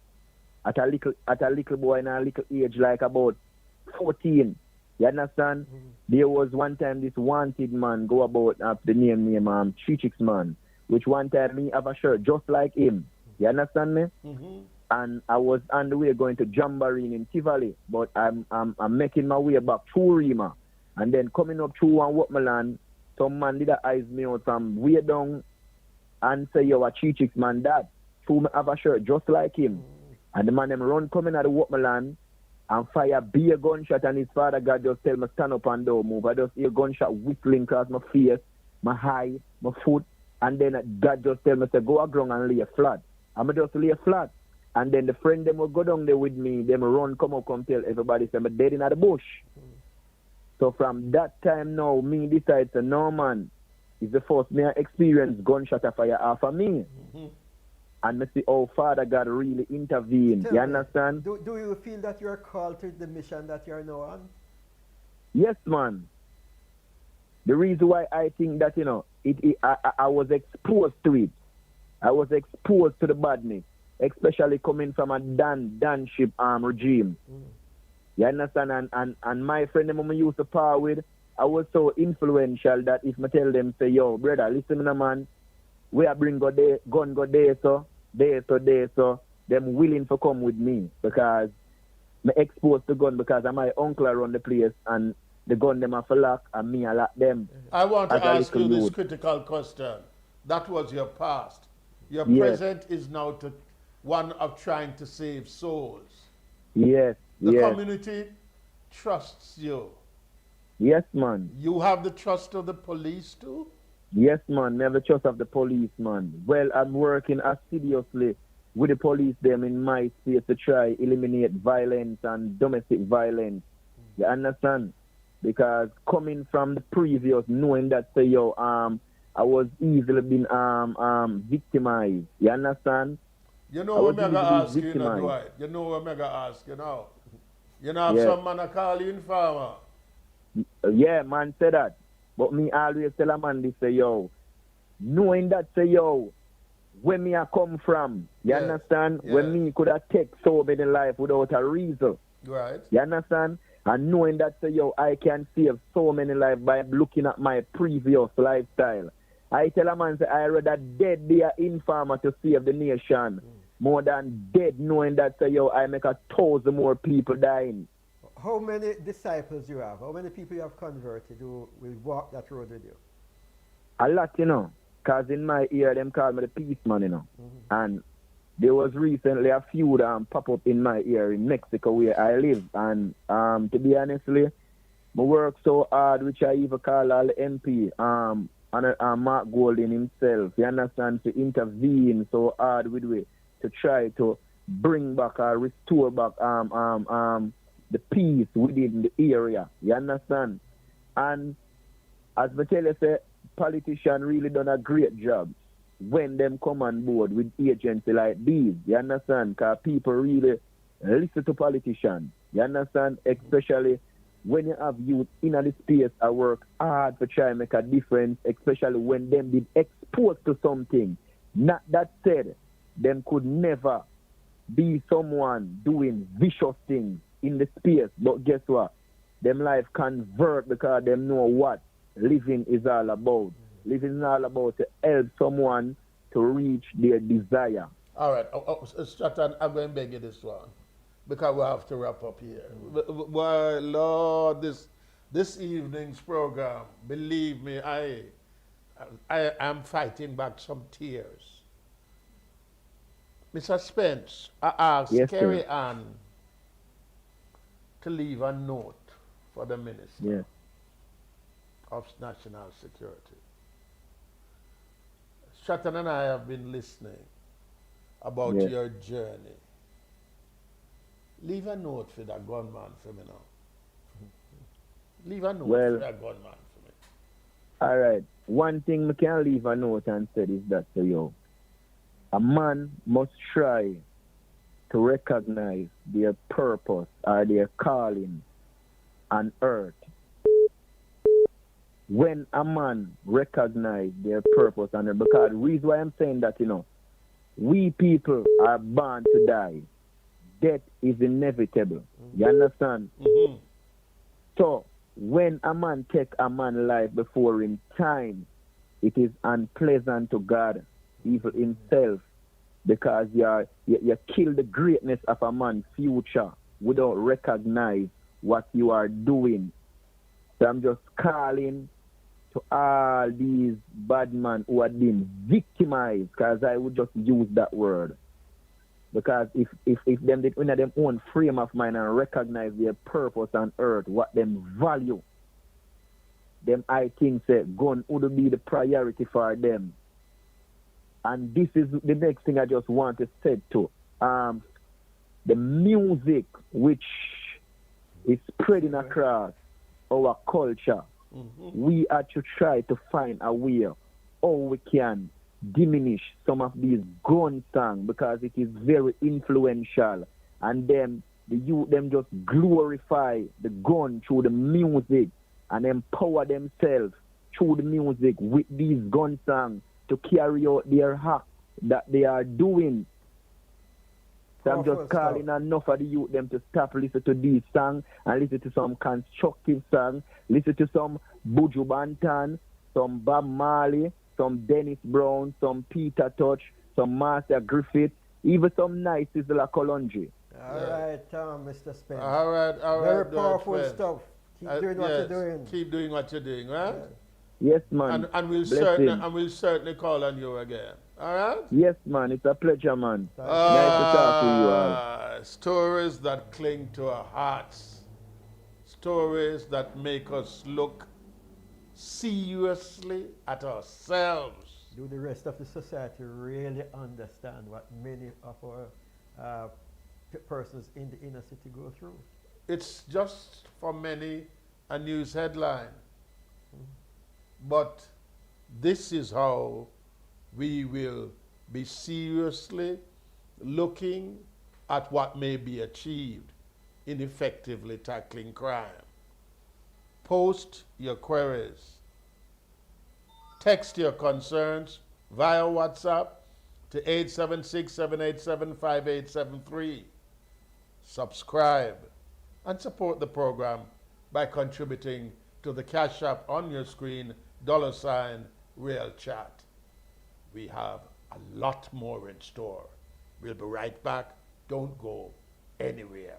at a little boy in a little age like about 14. You understand? There was one time this wanted man go about the name Chichix man, which one time me have a shirt just like him. You understand me? And I was on the way going to Jamboree in Tivoli, but I'm making my way back through Rima. And then coming up through one Whatmoland, some man did eyes me out from way down and say, yo, a Chichix man dad. So me have a shirt just like him. And the man them run coming at the Whatmoland and fire beer gunshot, and his father God just tell me stand up and don't move. I just hear gunshot whistling across my face, my eye, my foot, and then God just tell me say go ground and lay flat. I'm just lay flat. And then the friend them will go down there with me, them run come up come tell everybody say I'm dead in the bush. So from that time now, me decide to no man, it's the first me I experience gunshot fire off of me. And me see how Father God really intervene. Tell You me, understand? do you feel that you're called to the mission that you're now on? Yes, man. The reason why I think that, I was exposed to it. I was exposed to the badness, especially coming from a danship regime. You understand? And my friend them I used to power with, I was so influential that if I tell them, say, yo, brother, listen to man, we are bring gun go there, so, them willing to come with me because me exposed to gun because I'm my uncle around the place and the gun them have a lock and me I lock them. I want to ask you this youth. critical question. That was your past. Your Yes. present is now one of trying to save souls. Yes, The yes. community trusts you. Yes, man. You have the trust of the police too? Yes, man. Never trust of the police, man. Well, I'm working assiduously with the police them in my state to try eliminate violence and domestic violence. You understand? Because coming from the previous, knowing that say yo, I was easily been victimized. You understand? You know what I'm gonna ask you, Dwight. You know what I'm gonna ask, You know have some man a call you informer. Yeah, man say that. But me always tell a man this say yo, knowing that say yo, where me I come from, you understand? Yeah. When me could have take so many life without a reason. Right. You understand? And knowing that say yo, I can save so many lives by looking at my previous lifestyle. I tell a man say I rather dead be an informer to save the nation more than dead knowing that say yo, I make 1,000 more people dying. How many disciples you have? How many people you have converted who will walk that road with you? A lot, because in my ear, them call me the peace man, And there was recently a few that pop up in my ear in Mexico where I live. And to be honestly, I work so hard, which I even call all the MP, and Mark Golden himself, you understand, to intervene so hard with me to try to bring back or restore back the peace within the area. You understand? And as I tell you, say, politicians really done a great job when them come on board with agency like these. You understand? Because people really listen to politicians. You understand? Especially when you have youth in the space I work hard to try and make a difference, especially when them been exposed to something. Not that said, them could never be someone doing vicious things in the space. But guess what? Them life convert because them know what living is all about. Living is all about to help someone to reach their desire. All right. Stratton, I'm going to beg you this one because we have to wrap up here. Well, Lord, this evening's program, believe me, I am fighting back some tears. Mr. Spence, I asked Kerry Ann to leave a note for the Minister of National Security. Stratton and I have been listening about your journey. Leave a note for that gunman for me now. Leave a note for that gunman for me. All right. One thing we can leave a note and say is that to you. A man must try to recognize their purpose or their calling on earth. When a man recognize their purpose on earth, because the reason why I'm saying that, we people are born to die. Death is inevitable. You understand? So, when a man take a man's life before him time, it is unpleasant to God, even himself, because you kill the greatness of a man's future without recognize what you are doing. So I'm just calling to all these bad men who are being victimized, because I would just use that word. Because if them did in their own frame of mind and recognize their purpose on earth, what them value, them I think say gun would be the priority for them. And this is the next thing I just want to say to the music which is spreading across our culture, we are to try to find a way how we can diminish some of these gun songs because it is very influential. And then the youth them just glorify the gun through the music and empower themselves through the music with these gun songs to carry out their act that they are doing. So I'm just calling enough of the youth them to stop listen to these songs and listen to some constructive songs, listen to some Buju Banton, some Bob Marley, some Dennis Brown, some Peter Touch, some Master Griffith, even some nice Sizzla Kalonji. All right, Mr. Spence. All right. Very powerful stuff. Keep doing what you're doing. Keep doing what you're doing, right? Yes, man. And we'll certainly call on you again. All right? Yes, man. It's a pleasure, man. Nice to talk to you all. Stories that cling to our hearts. Stories that make us look seriously at ourselves. Do the rest of the society really understand what many of our persons in the inner city go through? It's just for many a news headline. But this is how we will be seriously looking at what may be achieved in effectively tackling crime. Post your queries. Text your concerns via WhatsApp to 876-787-5873. Subscribe and support the program by contributing to the Cash App on your screen, $Real Chat. We have a lot more in store. We'll be right back. Don't go anywhere.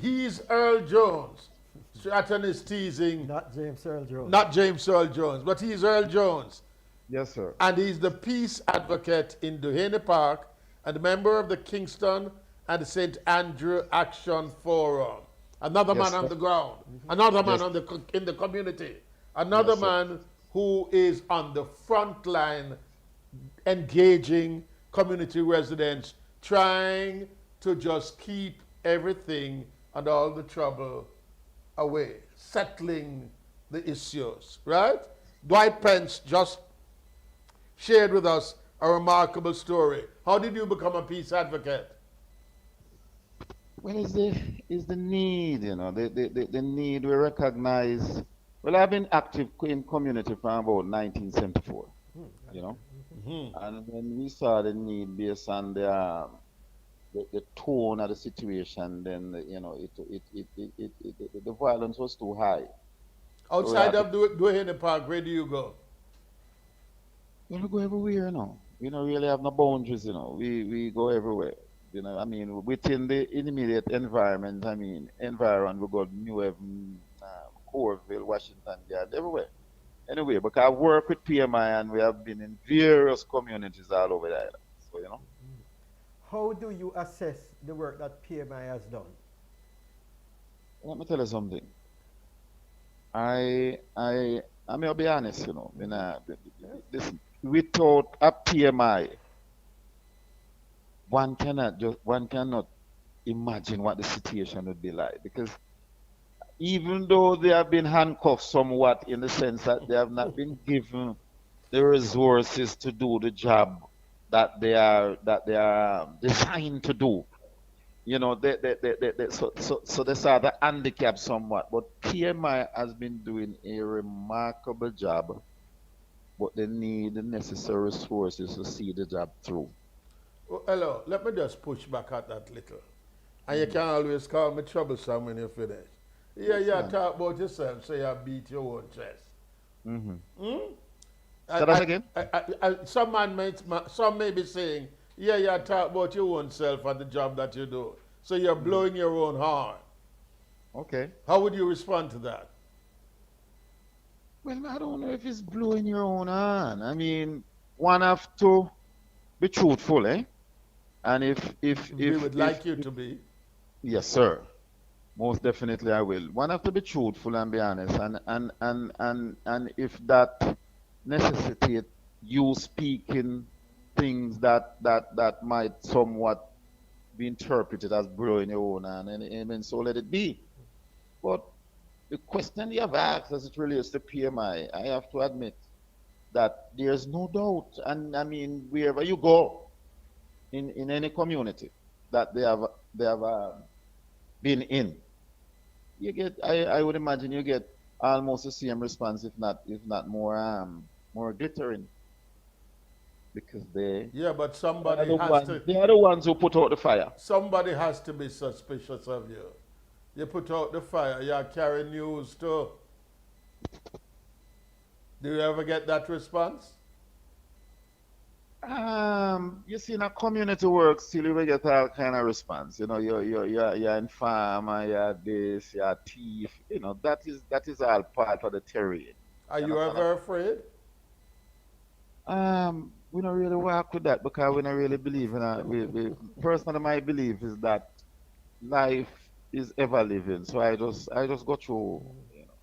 He's Earl Jones. Stratton is teasing. Not James Earl Jones. Not James Earl Jones, but he's Earl Jones. Yes, sir. And he's the peace advocate in Duhaney Park and a member of the Kingston and St. Andrew Action Forum. Another man on the ground. Another man in the community. Another man who is on the front line engaging community residents, trying to just keep everything and all the trouble away, settling the issues, right? Dwight Prince just shared with us a remarkable story. How did you become a peace advocate? Well, it's the need, you know, the need we recognize. Well, I've been active in community from about 1974, you know, and when we saw the need based on the tone of the situation, then you know the violence was too high. Outside of Duhaney Park, where do you go? Well, we go everywhere, you know. We don't really have no boundaries, you know. We go everywhere. You know, I mean, within the immediate environment, we go to New Haven, Corville, Washington, Yard, everywhere. Anyway, because I work with PMI and we have been in various communities all over the island. So, you know. How do you assess the work that PMI has done? Let me tell you something. I may be honest, you know. Listen, without a PMI, one cannot imagine what the situation would be like, because even though they have been handcuffed somewhat in the sense that they have not been given the resources to do the job that they are designed to do. You know, so they saw the handicap somewhat. But PMI has been doing a remarkable job, but they need the necessary resources to see the job through. Oh, hello, let me just push back at that little. And you can always call me troublesome when you finish. Yeah, Yes, yeah, man. talk about yourself, so you beat your own chest. Mm-hmm. Hmm? Say that again? Some some may be saying, yeah, yeah, talk about your own self and the job that you do. So you're blowing your own horn. Okay. How would you respond to that? Well, I don't know if it's blowing your own hand. I mean, one have to be truthful, eh? And We would like you to be. yes, sir. Most definitely I will. One have to be truthful and be honest. And if that necessitate you speaking things that might somewhat be interpreted as blowing your own hand, and so let it be. But the question you have asked as it relates to PMI, I have to admit that there's no doubt. And I mean, wherever you go in any community that they have been in, you get I would imagine you get almost the same response, if not more glittering, because Yeah, but they are the ones who put out the fire. somebody has to be suspicious of you. You put out the fire, you carry news too. Do you ever get that response? You see, in a community work, still you will get all kind of response. You know, you're in farmer, you're this, you're thief. You know, that is all part of the terrain. Are You you understand? ever afraid? We don't really work with that because we don't really believe in that. Personally, my belief is that life is ever living. So I just go through. You know,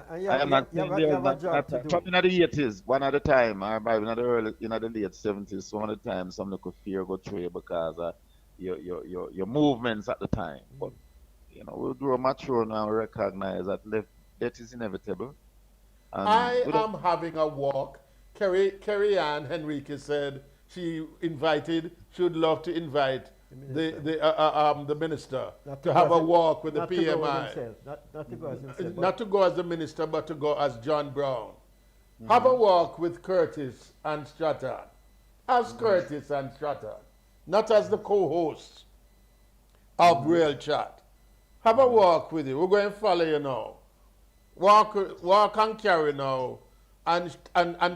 And you I have, am not saying you there is have a not, job not to from do. in the 80s, one at a time, or by in the late 70s, some of the time some little fear go through you because your movements at the time. But you know, we grow mature now and recognize that death is inevitable. And I we don't am having a walk. Carrie Ann Henrique said she would love to invite The minister. the minister Not to to go have as a him, walk with the not to go with PMI. himself. Not to go as himself. Not But to go as the minister, but to go as John Brown. Have a Mhm. walk with Curtis and Stratton. As Curtis and Stratton, not as the co-hosts of Mhm. Real Chat. Have a walk with you. We're going to follow you now. Walk and carry now, and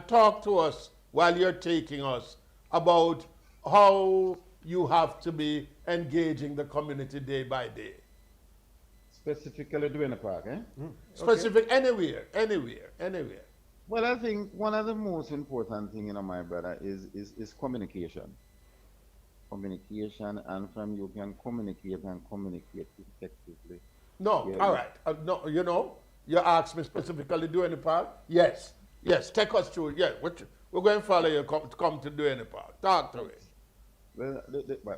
talk to us while you're taking us about how you have to be engaging the community day by day. Specifically doing the park, eh? okay. Specific anywhere. Well, I think one of the most important thing, my brother, is communication. Communication, and from you can communicate effectively. No, Yeah, all right. No, you asked me specifically do any part. Yes, yes. Take us through. Yeah, we're going to follow you come to do any part. Talk to me. well,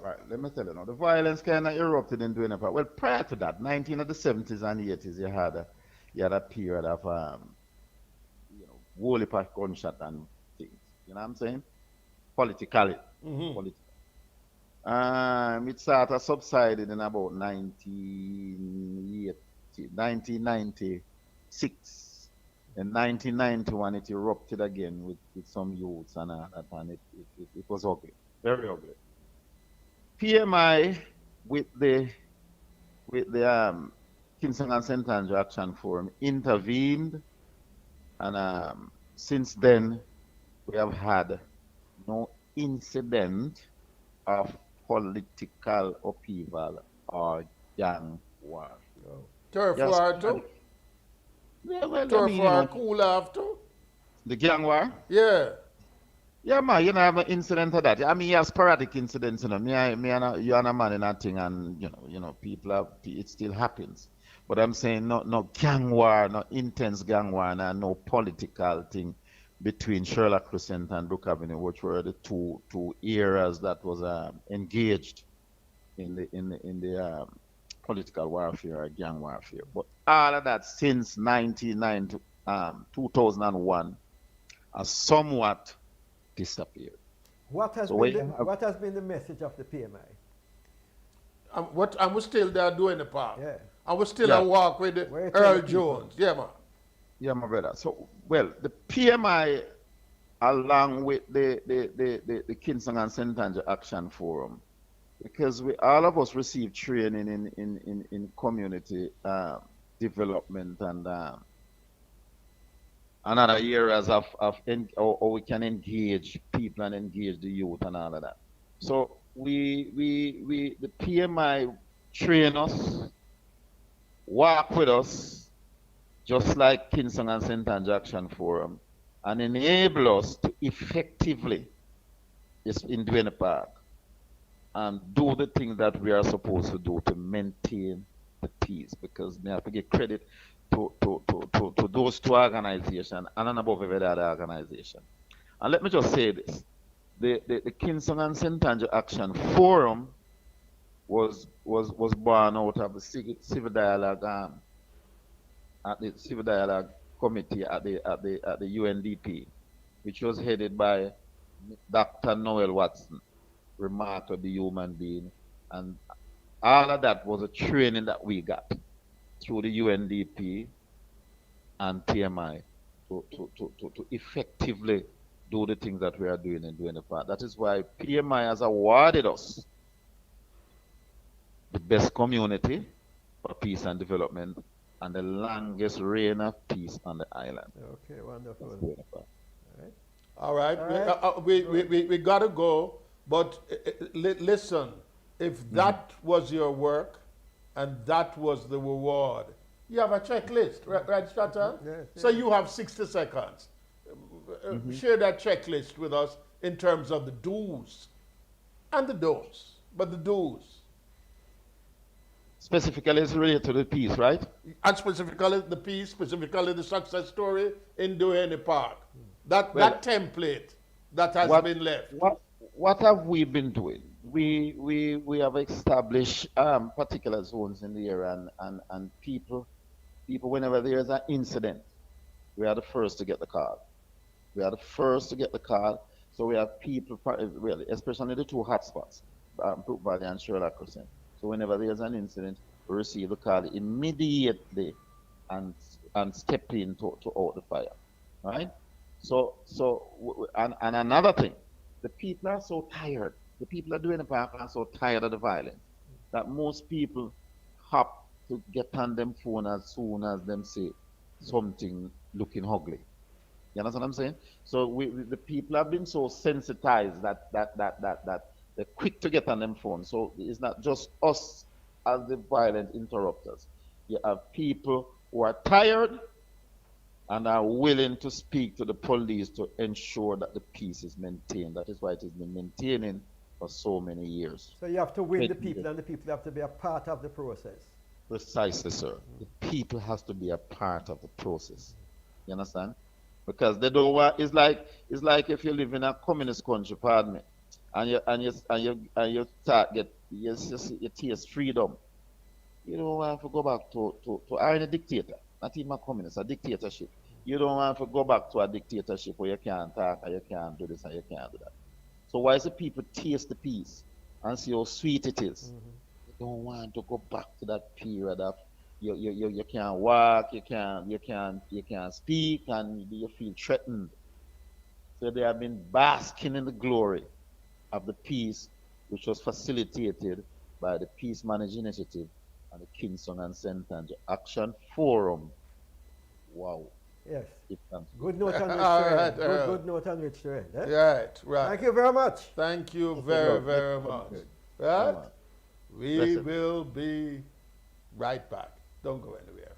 right, let me tell you now. The violence kind of erupted in doing part. Well, prior to that, 19 of the 70s and 80s, you had a period of whole heap of gunshot and things. You know what I'm saying? Politically, Mm-hmm. politically. It started subsided in about 1996. In 1991, it erupted again with some youths and all that, and it was ugly, very ugly. PMI with the Kingston and St. Andrew Action Forum intervened, and since then we have had no incident of political upheaval or gang war. Oh. Turf Yes, war too. sporadic. Yeah, well, I Turf mean, war cool after. the gang war. Yeah. Yeah, man, I have an incident of that. I mean, you have sporadic incidents, Me and you and a man in a thing, and people it still happens. But I'm saying no gang war, no intense gang war, and no political thing between Sherlock Crescent and Brook Avenue, which were the two areas that was engaged in the political warfare or gang warfare. But all of that since 2001 has somewhat disappeared. So we have, what has been the message of the PMI? And we're still there doing the part. Yeah. And we're still yeah, at walk with the Where you tell Earl the people? Jones. Yeah, man. yeah, my brother. So, well, the PMI, along with the Kingston and St. Andrew Action Forum, because we all of us receive training in community development and other areas how we can engage people and engage the youth and all of that. So the PMI train us, walk with us, just like Kingston and St. Andrew Action Forum, and enable us to effectively, in Dwayne Park, and do the things that we are supposed to do to maintain the peace. Because we have to give credit to those two organizations and above every other organization. And let me just say this. The Kingston and St. Andrew Action Forum was born out of the civil dialogue at the civil dialogue committee at the UNDP, which was headed by Dr. Noel Watson, remarkable human being, and all of that was a training that we got through the UNDP and PMI to effectively do the things that we are doing and doing the part. That is why PMI has awarded us the best community for peace and development and the longest reign of peace on the island. Okay, wonderful. That's doing the part. All right. All right. We got to go. But listen, if that was your work and that was the reward, you have a checklist, right, Stratton? Yes, So yes. you have 60 seconds. Share that checklist with us in terms of the do's and the don'ts, but the do's. Specifically, it's related to the peace, right? And specifically the piece, specifically the success story in Duhaney Park. That template that has been left. What have we been doing? We have established particular zones in the area, and people whenever there is an incident, we are the first to get the call. We are the first to get the call. So we have people, really, especially the two hotspots, Brook Valley and Sherlock Crescent. So whenever there's an incident, we receive the call immediately and step in to out the fire, right? And another thing, the people are so tired. The people that are doing the park are so tired of the violence that most people hop to get on them phone as soon as them see something looking ugly. You understand what I'm saying? So the people have been so sensitized that they're quick to get on them phone. So it's not just us as the violent interrupters. You have people who are tired and are willing to speak to the police to ensure that the peace is maintained. That is why it has been maintaining for so many years. So you have to win the 20 people, years. and the people have to be a part of the process. Precisely, sir. The people has to be a part of the process. You understand? Because they don't want. It's like if you live in a communist country, pardon me, and you start you taste freedom. You don't want to go back to a dictator, not even a communist, a dictatorship. You don't want to go back to a dictatorship where you can't talk, or you can't do this, and you can't do that. So why is the people taste the peace and see how sweet it is? You don't want to go back to that period of you can't walk, you can't speak, and you feel threatened. So they have been basking in the glory of the peace, which was facilitated by the Peace Managed Initiative and the Kingston and St. Andrew Action Forum. Wow. Yes. It comes. Good note on which All to end. right, Good note on which to end. Eh? Right. Thank you very much. Thank you very, very much. Right? Come on. We Listen. will be right back. Don't go anywhere.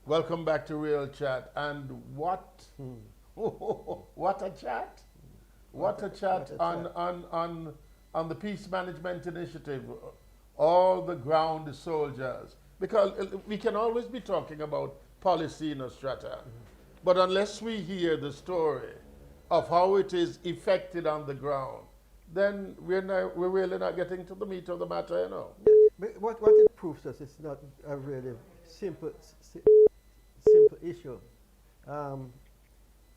Welcome back to Real Chat. And what, Hmm. what a chat! What a What chat a on, chat. on the Peace Management Initiative. All the ground soldiers. Because we can always be talking about policy in Australia. But unless we hear the story of how it is effected on the ground, then we're really not getting to the meat of the matter, you know. Yeah. But what it proves us, it's not a really simple, simple issue. Um,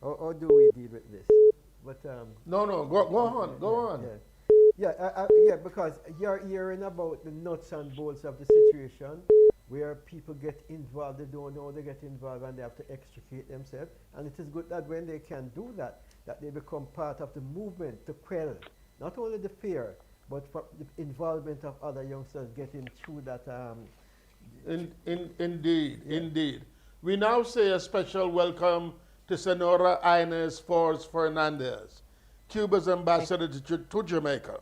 or do we deal with this? But No, no, go on, go on. yeah. Yeah, because you're hearing about the nuts and bolts of the situation where people get involved, they don't know they get involved and they have to extricate themselves. And it is good that when they can do that, that they become part of the movement to quell not only the fear, but for the involvement of other youngsters getting through that. Indeed, Yeah. indeed. We now say a special welcome to Senora Inez Force Fernandez, Cuba's ambassador to Jamaica.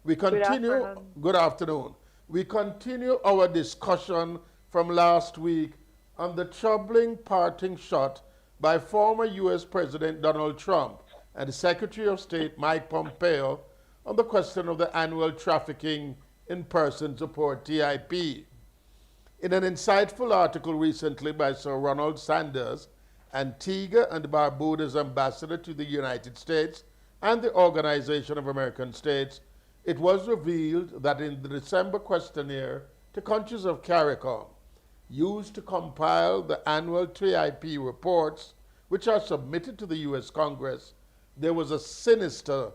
We Good continue, afternoon. good afternoon. We continue our discussion from last week on the troubling parting shot by former U.S. President Donald Trump and Secretary of State Mike Pompeo on the question of the annual Trafficking in Persons Report, TIP. In an insightful article recently by Sir Ronald Sanders, Antigua and Barbuda's ambassador to the United States and the Organization of American States, it was revealed that in the December questionnaire to countries of CARICOM, used to compile the annual TIP reports, which are submitted to the U.S. Congress, there was a sinister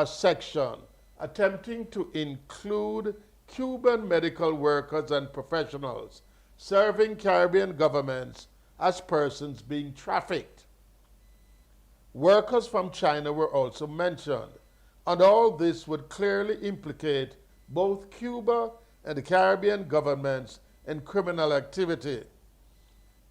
section attempting to include Cuban medical workers and professionals serving Caribbean governments as persons being trafficked. Workers from China were also mentioned, and all this would clearly implicate both Cuba and the Caribbean governments in criminal activity.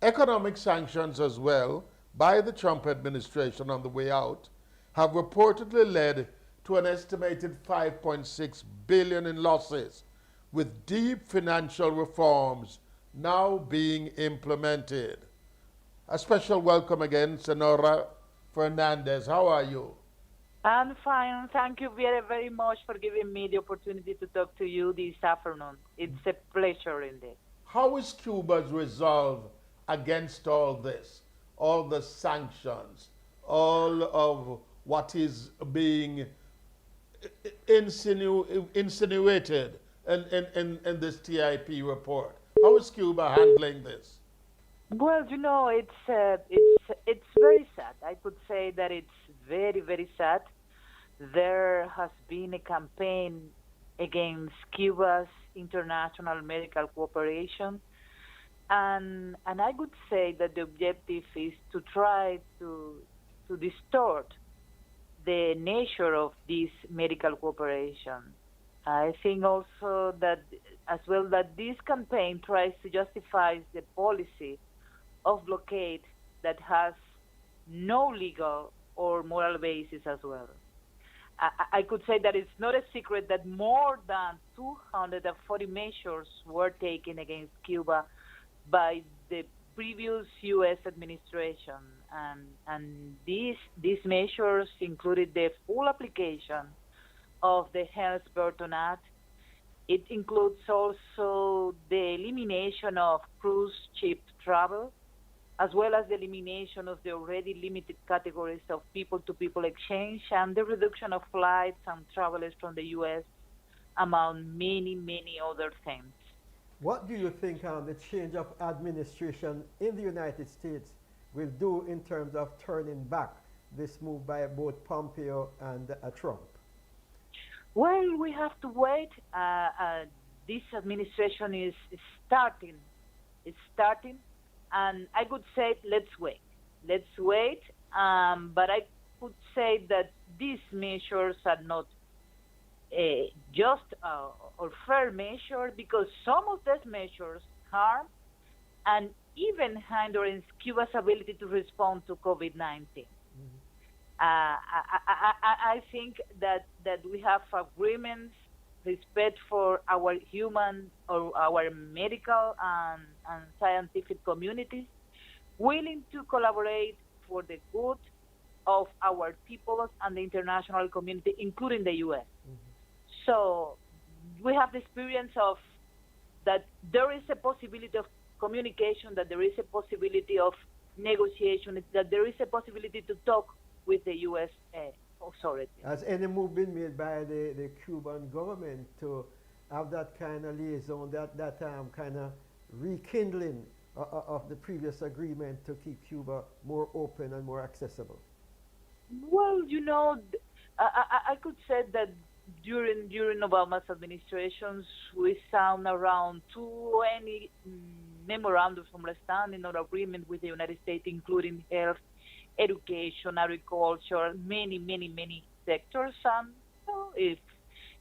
Economic sanctions as well by the Trump administration on the way out have reportedly led to an estimated 5.6 billion in losses, with deep financial reforms now being implemented. A special welcome again, Senora Fernandez. How are you? I'm fine. Thank you very, very much for giving me the opportunity to talk to you this afternoon. It's a pleasure indeed. How is Cuba's resolve against all this, all the sanctions, all of what is being insinuated in this TIP report? How is Cuba handling this? Well, it's very sad. I could say that it's very, very sad. There has been a campaign against Cuba's international medical cooperation, and I would say that the objective is to try to distort the nature of this medical cooperation. I think also that as well that this campaign tries to justify the policy of blockade that has no legal or moral basis as well. I could say that it's not a secret that more than 240 measures were taken against Cuba by the previous U.S. administration, and these measures included the full application of the Helms-Burton Act. It includes also the elimination of cruise ship travel, as well as the elimination of the already limited categories of people-to-people exchange and the reduction of flights and travelers from the U.S., among many, many other things. What do you think the change of administration in the United States will do in terms of turning back this move by both Pompeo and Trump? Well, we have to wait. This administration is starting. It's starting, and I would say let's wait. Let's wait. But I could say that these measures are not just or fair measure because some of these measures harm and even hindering Cuba's ability to respond to COVID-19. I think that we have agreements, respect for our human or our medical and scientific communities willing to collaborate for the good of our peoples and the international community, including the U.S. So we have the experience of that there is a possibility of communication, that there is a possibility of negotiation, that there is a possibility to talk with the U.S. Authorities. Has any move been made by the Cuban government to have that kind of liaison, that kind of rekindling of the previous agreement to keep Cuba more open and more accessible? Well, I could say that during Obama's administrations, we signed around 20 memorandums of understanding or agreement with the United States, including health, education, agriculture, many sectors. And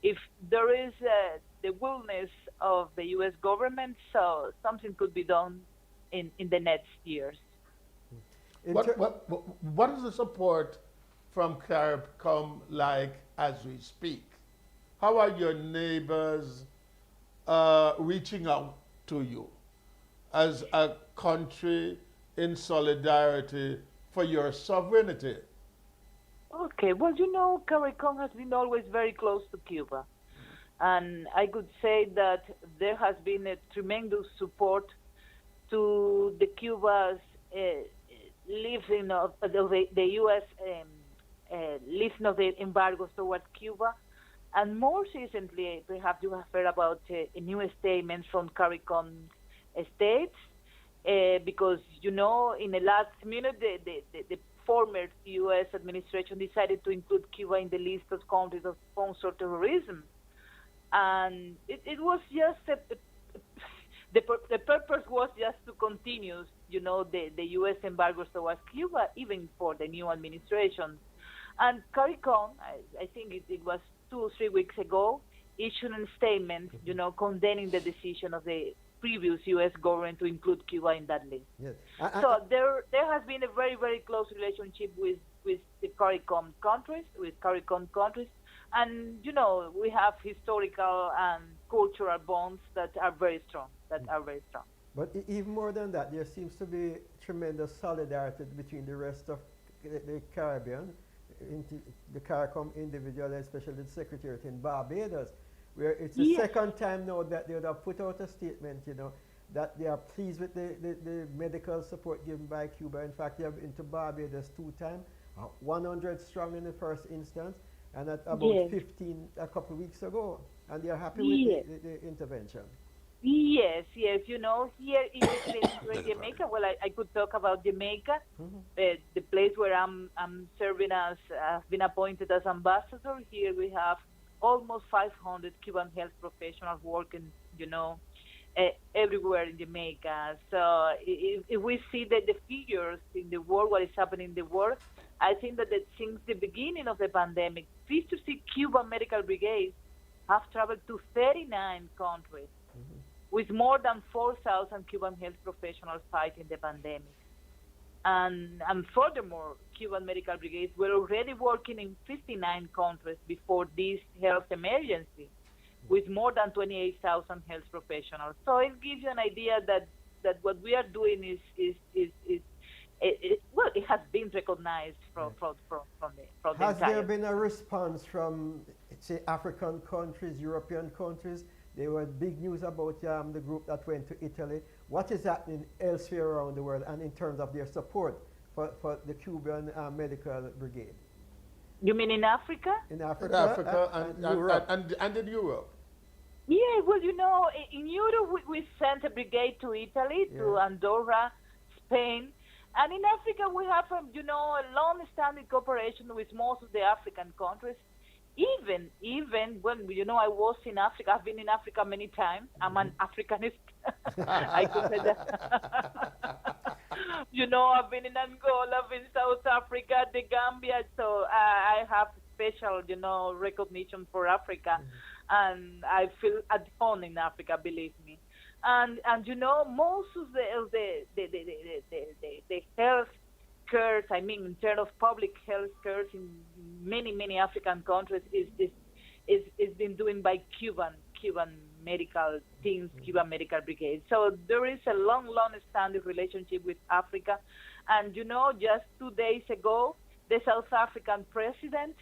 if there is the willingness of the U.S. government, so something could be done in the next years. What is the support from CARICOM like as we speak? How are your neighbors reaching out to you as a country in solidarity for your sovereignty? Okay, well, CARICOM has been always very close to Cuba. And I could say that there has been a tremendous support to the Cuba's lifting of the U.S. Lifting of the embargoes towards Cuba. And more recently, perhaps you have heard about a new statement from CARICOM states, because, in the last minute, the former U.S. administration decided to include Cuba in the list of countries that sponsor terrorism. And it was just, the purpose was just to continue, the U.S. embargoes towards Cuba, even for the new administration. And CARICOM, I think it was 2 or 3 weeks ago, issued a statement, condemning the decision of the previous U.S. government to include Cuba in that list. Yes. So there has been a very, very close relationship with the CARICOM countries, and we have historical and cultural bonds that are very strong. But even more than that, there seems to be tremendous solidarity between the rest of the Caribbean, the CARICOM individual, especially the Secretariat in Barbados, where it's the second time now that they would have put out a statement, that they are pleased with the medical support given by Cuba. In fact, they have been to Barbados 2 times, 100 strong in the first instance, and at about 15 a couple of weeks ago, and they are happy with the intervention. Yes. Here in Jamaica, well, I could talk about Jamaica, the place where I'm serving as, I've been appointed as ambassador. Here we have almost 500 Cuban health professionals working, everywhere in Jamaica. So if we see that the figures in the world, what is happening in the world, I think that since the beginning of the pandemic, 56 Cuban medical brigades have traveled to 39 countries, with more than 4,000 Cuban health professionals fighting the pandemic. And furthermore, Cuban medical brigades were already working in 59 countries before this health emergency, with more than 28,000 health professionals. So it gives you an idea that what we are doing it has been recognized from the Has entire. there been a response from, say, African countries, European countries? There was big news about the group that went to Italy. What is happening elsewhere around the world, and in terms of their support for the Cuban medical brigade? You mean in Africa? In Africa, and Europe. And in Europe. Yeah, well, in Europe we sent a brigade to Italy, to Andorra, Spain. And in Africa we have, a long-standing cooperation with most of the African countries. Even when, I was in Africa, I've been in Africa many times. I'm an Africanist. I could say that. I've been in Angola, I've been in South Africa, the Gambia, so I have special, recognition for Africa. And I feel at home in Africa, believe me. And most of the health cares, I mean, in terms of public health cares in many African countries is been doing by Cuban medical teams, Cuban Medical Brigade. So there is a long, long-standing relationship with Africa. And just 2 days ago, the South African president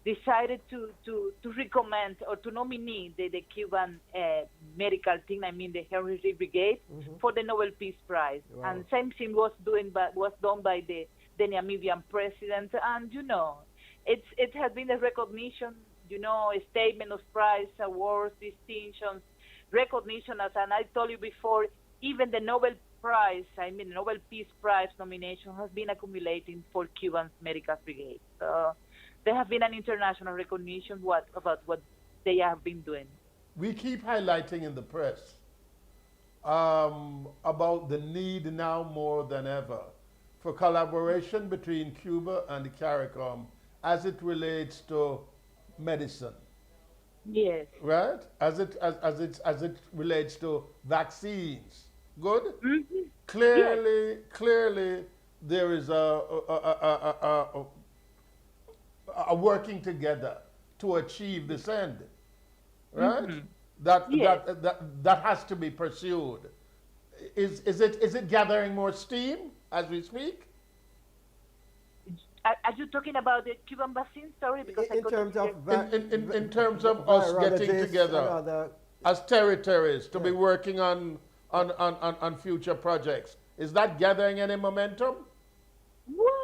decided to recommend or to nominate the Cuban medical team, I mean the Henry Brigade, for the Nobel Peace Prize. Wow. And same thing was done by the Namibian president. And it has been a recognition, a statement of prize, awards, distinctions, recognition. And I told you before, even the Nobel Prize, I mean the Nobel Peace Prize nomination has been accumulating for Cuban Medical Brigade. So there have been an international recognition about what they have been doing. We keep highlighting in the press about the need now more than ever for collaboration between Cuba and the CARICOM as it relates to medicine, Yes. right? As it relates to vaccines. Good. Mm-hmm. Yes. Clearly, there is a working together to achieve this end, right? Mm-hmm. That, Yes. that has to be pursued. Is it gathering more steam as we speak? Are you talking about the Cuban vaccine? Sorry, because I In couldn't terms of hear. In terms of us getting virologists together and other, as territories to be Yeah. working on future projects, is that gathering any momentum? Well,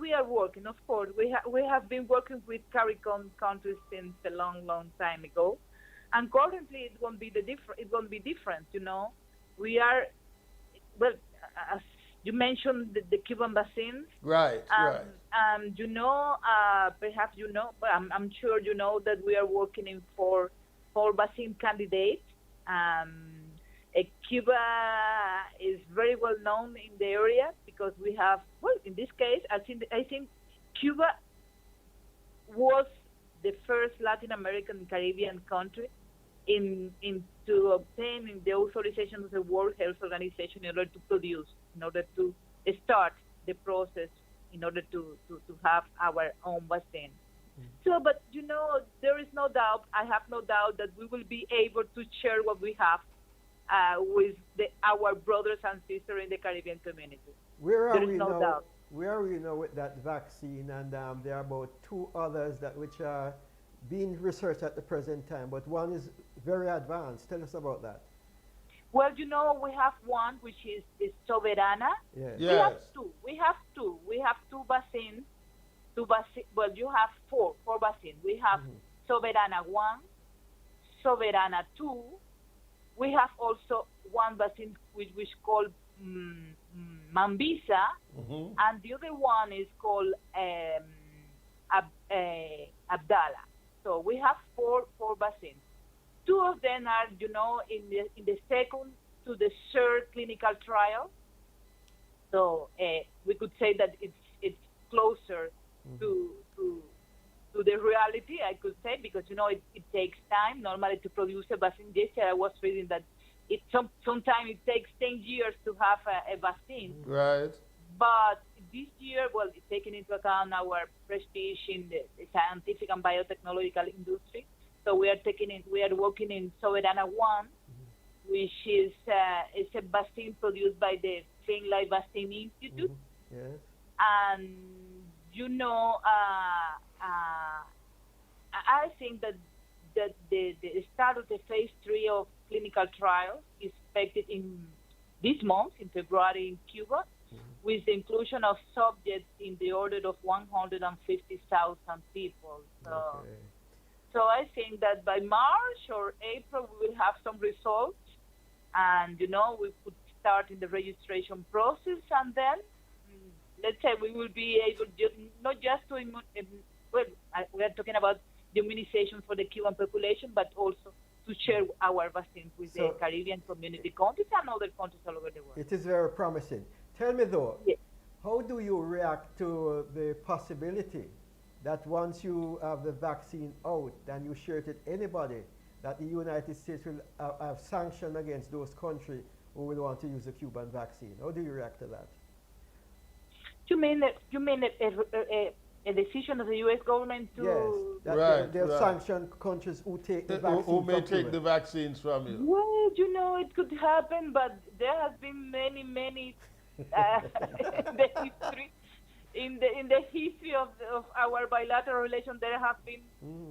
we are working, of course. We have been working with CARICOM countries since a long, long time ago, and currently it's going to be It's going to be different. We are, well, as you mentioned, the Cuban vaccines. Right, right. Perhaps but I'm sure that we are working in four vaccine candidates. Cuba is very well known in the area because we have, well, in this case, I think Cuba was the first Latin American Caribbean country to obtain the authorization of the World Health Organization in order to produce, in order to start the process, in order to have our own vaccine. So, but there is no doubt, I have no doubt that we will be able to share what we have with our brothers and sisters in the Caribbean community. where are There is we no now? doubt. Where are we now with that vaccine? And there are about two others which are being researched at the present time, but one is very advanced. Tell us about that. Well, we have one which is Soberana. Yes. Yeah. We have two vaccines. Well, you have four vaccines. We have Soberana 1, Soberana 2. We have also one vaccine which is called Mambisa, and the other one is called Abdala. So we have four vaccines. Two of them are, in the second to the third clinical trial. So we could say that it's closer to the reality, I could say, because it takes time normally to produce a vaccine. Yesterday I was reading that sometimes it takes 10 years to have a vaccine. Right. But this year, well, taking into account our prestige in the scientific and biotechnological industry, so we are working in Soberana 1, which is a vaccine produced by the Finlay Vaccine Institute. Yes. And I think that the start of the phase 3 of clinical trials is expected in this month, in February, in Cuba, with the inclusion of subjects in the order of 150,000 people. So I think that by March or April we will have some results, and we could start in the registration process, and then let's say we will be able not just to we are talking about the immunization for the Cuban population, but also to share our vaccines with the Caribbean community countries and other countries all over the world. It is very promising. Tell me though, Yes. how do you react to the possibility that once you have the vaccine out and you share it with anybody, that the United States will have sanctions against those countries who will want to use the Cuban vaccine? How do you react to that? You mean a decision of the U.S. government Yes, to. that Right, they'll right. sanction countries who take the Who vaccine may from take Cuba. the vaccines from you? Well, it could happen, but there has been many uh, in the history of our bilateral relation. There have been Mm.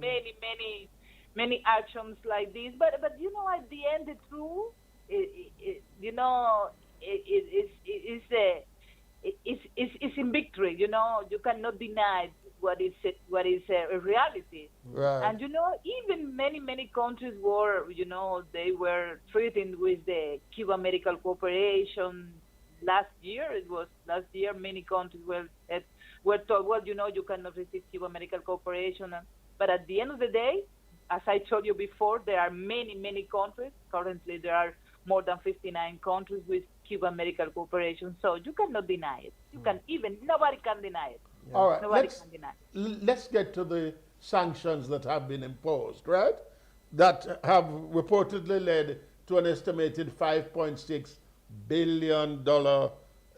many actions like this. But at the end, the truth, is is in victory. You cannot deny what is a reality. Right. And even many countries were, they were threatened with the Cuba Medical Corporation last year. It was last year. Many countries were told, well, you cannot receive Cuba Medical Corporation. But at the end of the day, as I told you before, there are many countries. Currently, there are more than 59 countries with Cuba Medical Corporation. So you cannot deny it. Nobody can deny it. Yeah. All right. Nobody can deny it. Let's get to the sanctions that have been imposed, right? That have reportedly led to an estimated $5.6 billion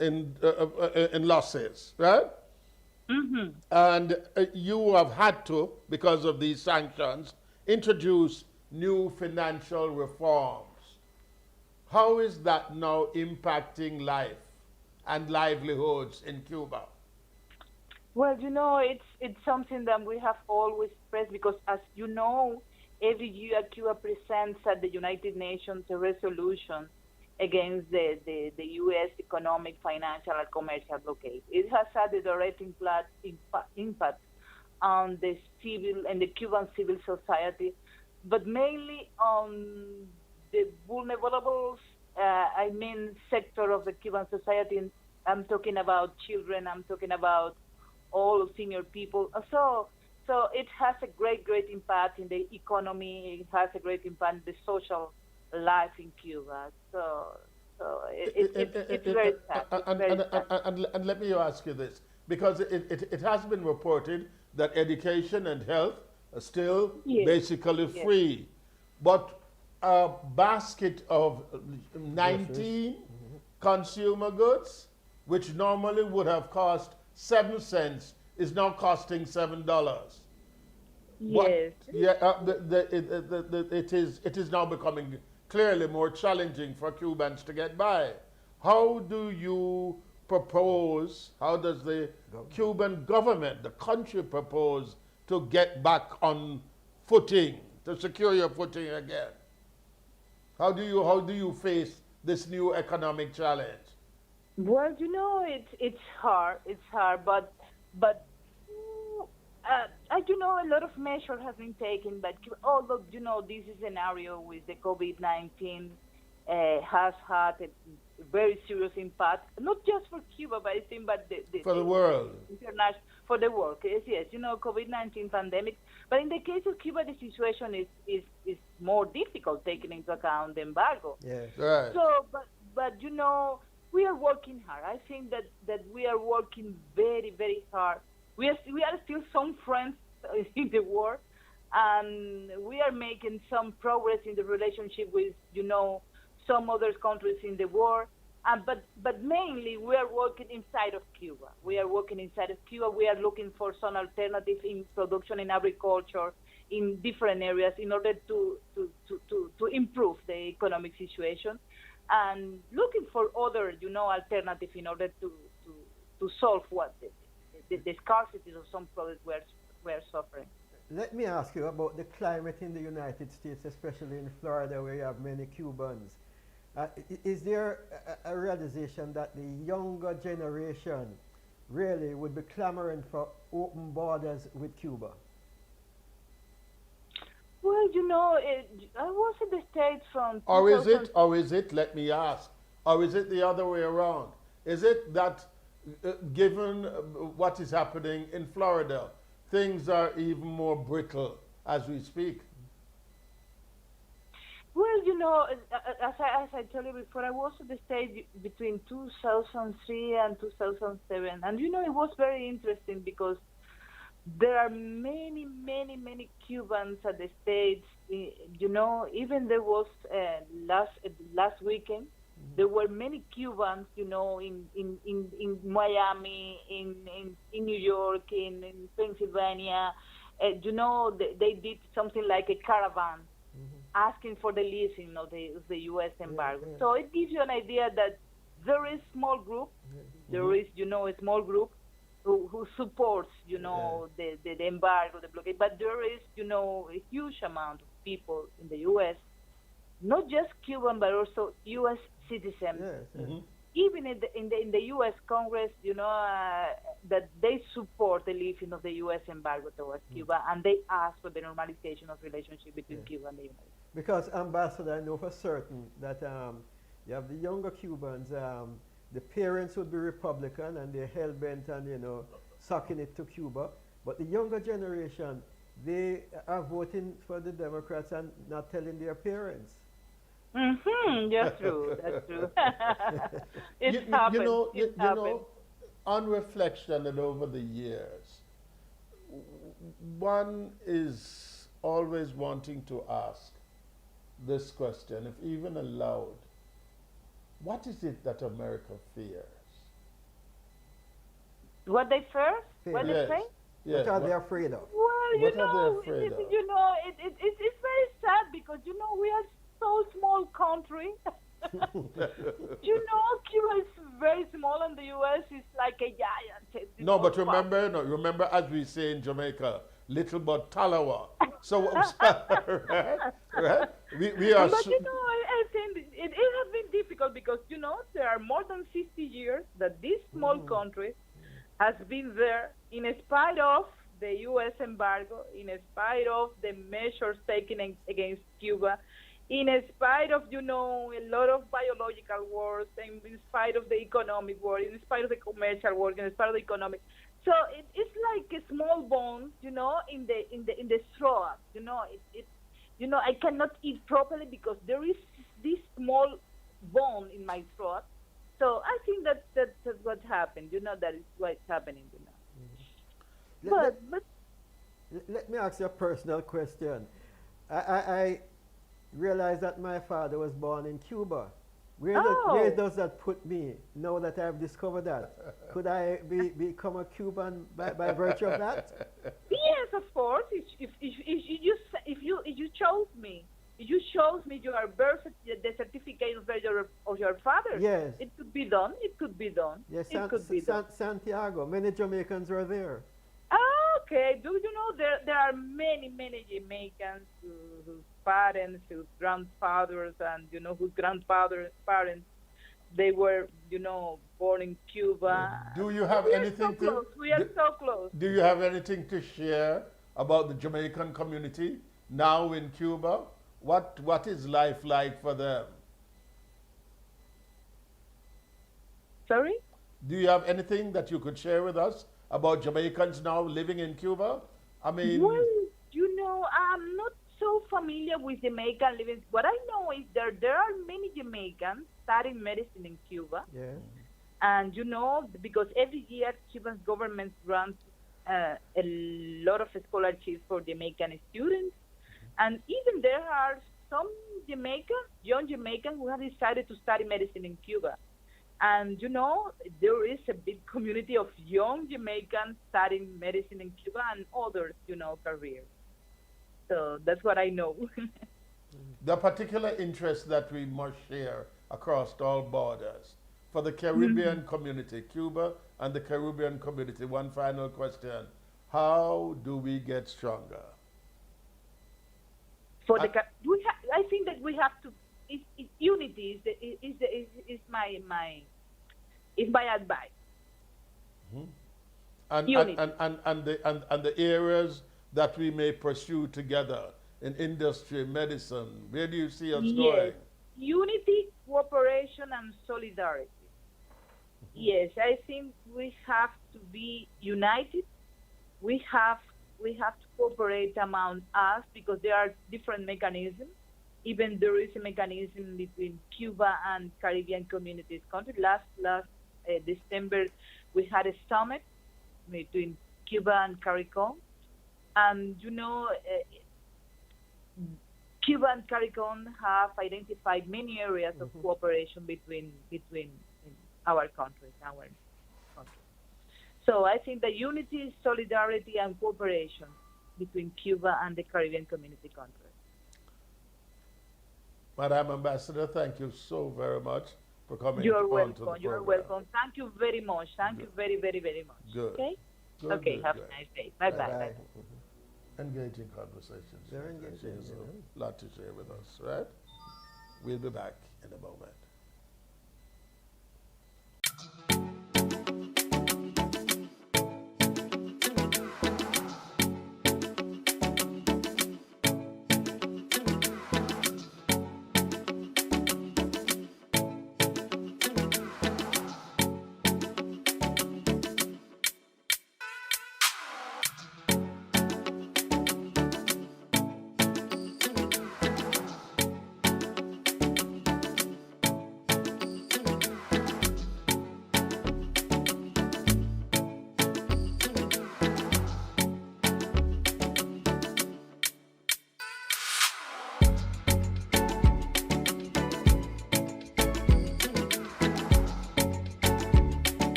in losses, right? Hmm. And you have had to, because of these sanctions, introduce new financial reforms. How is that now impacting life and livelihoods in Cuba? Well, it's something that we have always pressed because, as you know, every year Cuba presents at the United Nations a resolution against the U.S. economic, financial, and commercial blockade. It has had a direct impact on the civil and the Cuban civil society, but mainly on the vulnerable, sector of the Cuban society. I'm talking about children. I'm talking about all senior people. So it has a great impact in the economy. It has a great impact in the social life in Cuba. So it's very sad. It's And, very and, sad. and let me ask you this, because it has been reported that education and health are still Yes, basically yes, free. But a basket of Groceries. 19 consumer goods, which normally would have cost 7 cents, is now costing $7. What? yes. Yeah, it is now becoming clearly more challenging for Cubans to get by. How do you propose? How does the Cuban government, the country, propose to get back on footing, to secure your footing again? How do you face this new economic challenge? Well, it's hard. It's hard, but a lot of measures have been taken. But although this scenario with the COVID-19 has had a very serious impact, not just for Cuba, but I think, but For the world. international for the world. Yes, COVID-19 pandemic. But in the case of Cuba, the situation is more difficult, taking into account the embargo. Yes. Right. So, but we are working hard. I think that we are working very hard. We are still some friends in the war, and we are making some progress in the relationship with some other countries in the war. But mainly we are working inside of Cuba. We are working inside of Cuba. We are looking for some alternative in production in agriculture in different areas in order to improve the economic situation, and looking for other alternative in order to solve what the scarcity of some products we're suffering. Let me ask you about the climate in the United States, especially in Florida, where you have many Cubans. Is there a realization that the younger generation really would be clamoring for open borders with Cuba? Well, I was in the States from Or is 2000. it, or is it, let me ask, or is it the other way around? Is it that given what is happening in Florida, things are even more brittle as we speak? Well, as I told you before, I was in the States between 2003 and 2007, and it was very interesting because there are many Cubans at the States. Even there was last weekend There were many Cubans, in Miami, in New York, in Pennsylvania. They did something like a caravan asking for the leasing of the U.S. embargo. yeah, So it gives you an idea that there is small group, there is, a small group who supports, yeah. the embargo, the blockade, but there is, a huge amount of people in the U.S., not just Cuban, but also U.S. citizens, Yes, yes. even in the U.S. Congress, that they support the lifting of the U.S. embargo towards Cuba, and they ask for the normalization of relationship between Yeah. Cuba and the United States. Because, Ambassador, I know for certain that you have the younger Cubans, the parents would be Republican and they're hell bent on, sucking it to Cuba. But the younger generation, they are voting for the Democrats and not telling their parents. That's true. That's true. It You, you, you happens. know, It you, you happens. know, on reflection and over the years, one is always wanting to ask this question, if even aloud, what is it that America fears? What they first? What Fear. they Yes, say? yes. What are they afraid of? Well, What are they afraid of? it's very sad because we are so small country. Cuba is very small, and the U.S. is like a giant. No, but remember, no, remember, as we say in Jamaica, little but talawa. So, right, right? We are. But I think it has been difficult because there are more than 50 years that this small country has been there in spite of the U.S. embargo, in spite of the measures taken against Cuba, in spite of a lot of biological wars, and in spite of the economic war, in spite of the commercial war, in spite of the economic. So it's like a small bone, in the throat. I cannot eat properly because there is this small bone in my throat. So I think that's what happened. That is what's happening. Let, let, But let me ask you a personal question. I realize that my father was born in Cuba. Where oh does that put me now that I've discovered that? Could I become a Cuban by virtue of that? yes, of course. If you chose me, if you chose me your the certificate of your father, Yes. it could be done. It could be done. Yes, It could be done. Santiago. Many Jamaicans were there. Okay. Do you know there are many Jamaicans whose parents, whose grandfathers, and whose grandfathers' parents, they were born in Cuba. Do you have We are so anything to? close. We are Do, so close. do you have anything to share about the Jamaican community now in Cuba? What is life like for them? Sorry. Do you have anything that you could share with us about Jamaicans now living in Cuba? I mean, Well, I'm not so familiar with Jamaican living. What I know is there are many Jamaicans studying medicine in Cuba, Yes. and because every year Cuban government grants a lot of scholarships for Jamaican students, and even there are some young Jamaicans who have decided to study medicine in Cuba. And there is a big community of young Jamaicans studying medicine in Cuba and others, careers. So that's what I know. the particular interest that we must share across all borders for the Caribbean community, Cuba and the Caribbean community. One final question: how do we get stronger? For I, I think that we have to. Unity is my advice. Unity. and the areas that we may pursue together in industry, medicine. Where do you see us Yes, going? unity, cooperation, and solidarity. Yes, I think we have to be united. We have to cooperate among us because there are different mechanisms. Even there is a mechanism between Cuba and Caribbean communities country. Last December, we had a summit between Cuba and CARICOM, and Cuba and CARICOM have identified many areas of cooperation between our countries, So I think that unity, solidarity, and cooperation between Cuba and the Caribbean community countries. Madam Ambassador, thank you so very much for coming You're on to the welcome. You're program. welcome. Thank you very much. Thank you very, very, very much. Good. Okay? Good, Okay, good, have good. a nice day. Bye-bye. Bye. Engaging conversations. Very And engaging, she has you know. a lot to share with us, right? We'll be back in a moment.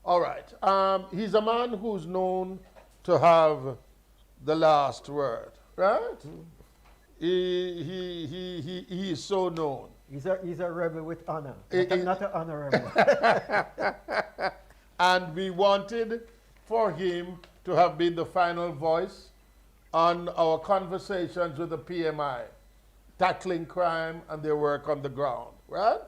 All right. He's a man who's known to have the last word, right? He is so known. He's a rebel with honor, He- he- not an honorable. And we wanted for him to have been the final voice on our conversations with the PMI, tackling crime and their work on the ground, right?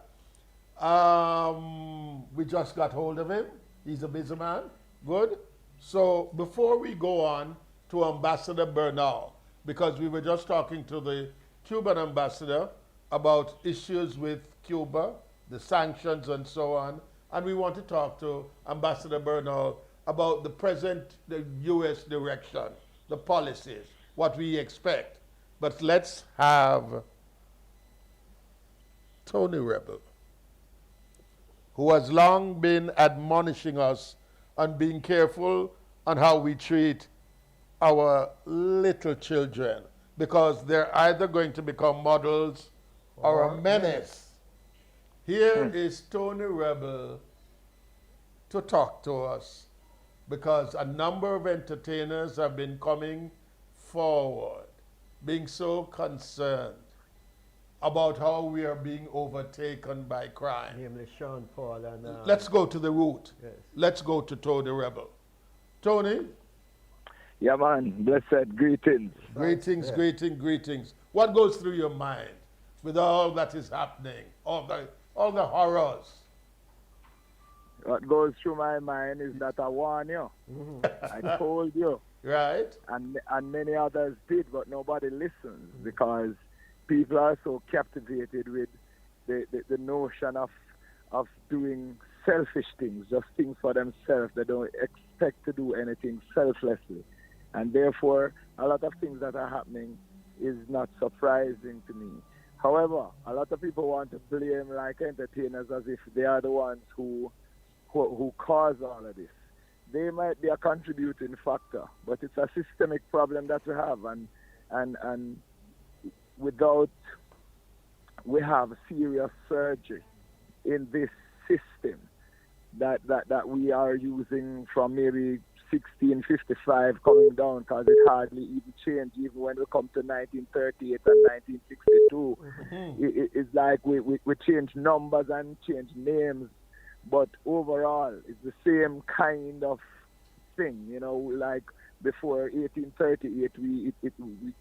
We just got hold of him. He's a busy man. Good. So before we go on to Ambassador Bernal, because we were just talking to the Cuban ambassador about issues with Cuba, the sanctions and so on, and we want to talk to Ambassador Bernal about the U.S. direction, the policies, what we expect. But let's have Tony Rebel, who has long been admonishing us on being careful on how we treat our little children, because they're either going to become models or a menace. Here is Tony Rebel to talk to us, because a number of entertainers have been coming forward, being so concerned about how we are being overtaken by crime. Namely Sean Paul and... Let's go to the root. Yes. Let's go to Tony Rebel. Tony? Yeah, man. Blessed greetings. Greetings, Yeah. greetings. What goes through your mind with all that is happening, all the horrors? What goes through my mind is that I warn you. I told you. Right? And many others did, but nobody listens because people are so captivated with the notion of doing selfish things, just things for themselves. They don't expect to do anything selflessly. And therefore, a lot of things that are happening is not surprising to me. However, a lot of people want to blame like entertainers as if they are the ones who cause all of this. They might be a contributing factor, but it's a systemic problem that we have, and without we have serious surgery in this system that we are using from maybe 1655 coming down, because it hardly even changed even when we come to 1938 and 1962. It's like we change numbers and change names, but overall it's the same kind of thing, like before 1838 we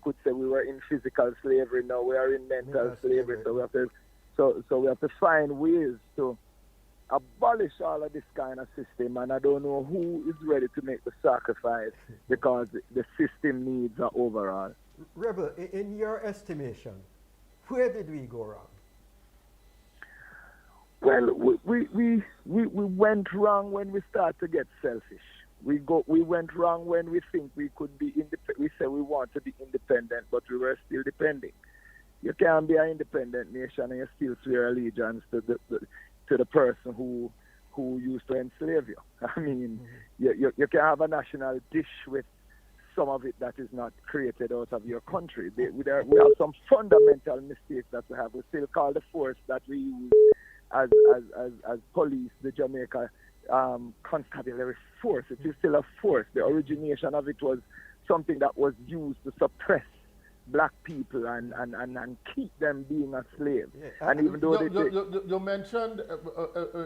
could say we were in physical slavery. Now we are in mental slavery. So we have to find ways to abolish all of this kind of system, and I don't know who is ready to make the sacrifice because the system needs are overall. Rebel, in your estimation, where did we go wrong? Well, we went wrong when we start to get selfish. We went wrong when we think we could be independent. We say we want to be independent, but we were still depending. You can't be an independent nation and you still swear allegiance to the person wwho used to enslave you. I mean, you can have a national dish with some of it that is not created out of your country. We have some fundamental mistakes that we have. We still call the force that we use as police the Jamaica constabulary force. It is still a force. The origination of it was something that was used to suppress black people and keep them being a slave. Yeah. And even though you mentioned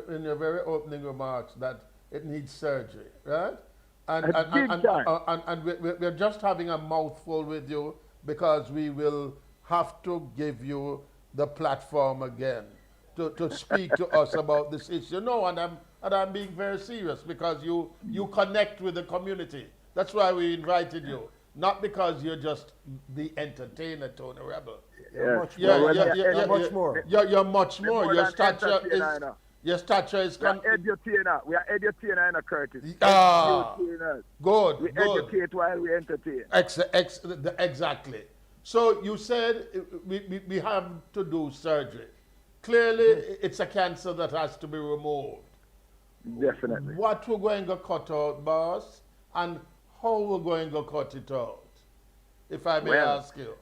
in your very opening remarks that it needs surgery, right? And we're just having a mouthful with you because we will have to give you the platform again to speak to us about this issue. No, and I'm being very serious because you connect with the community. That's why we invited you. Not because you're just the entertainer, Tony Rebel. You're much more. You're much more. Your stature is. We are edutainer. We are edutainer and a Curtis. Good. We educate while we entertain. Exactly. So you said we have to do surgery. Clearly, it's a cancer that has to be removed. Definitely. What we're going to cut out, boss, and how we're going to cut it out, if I may ask you.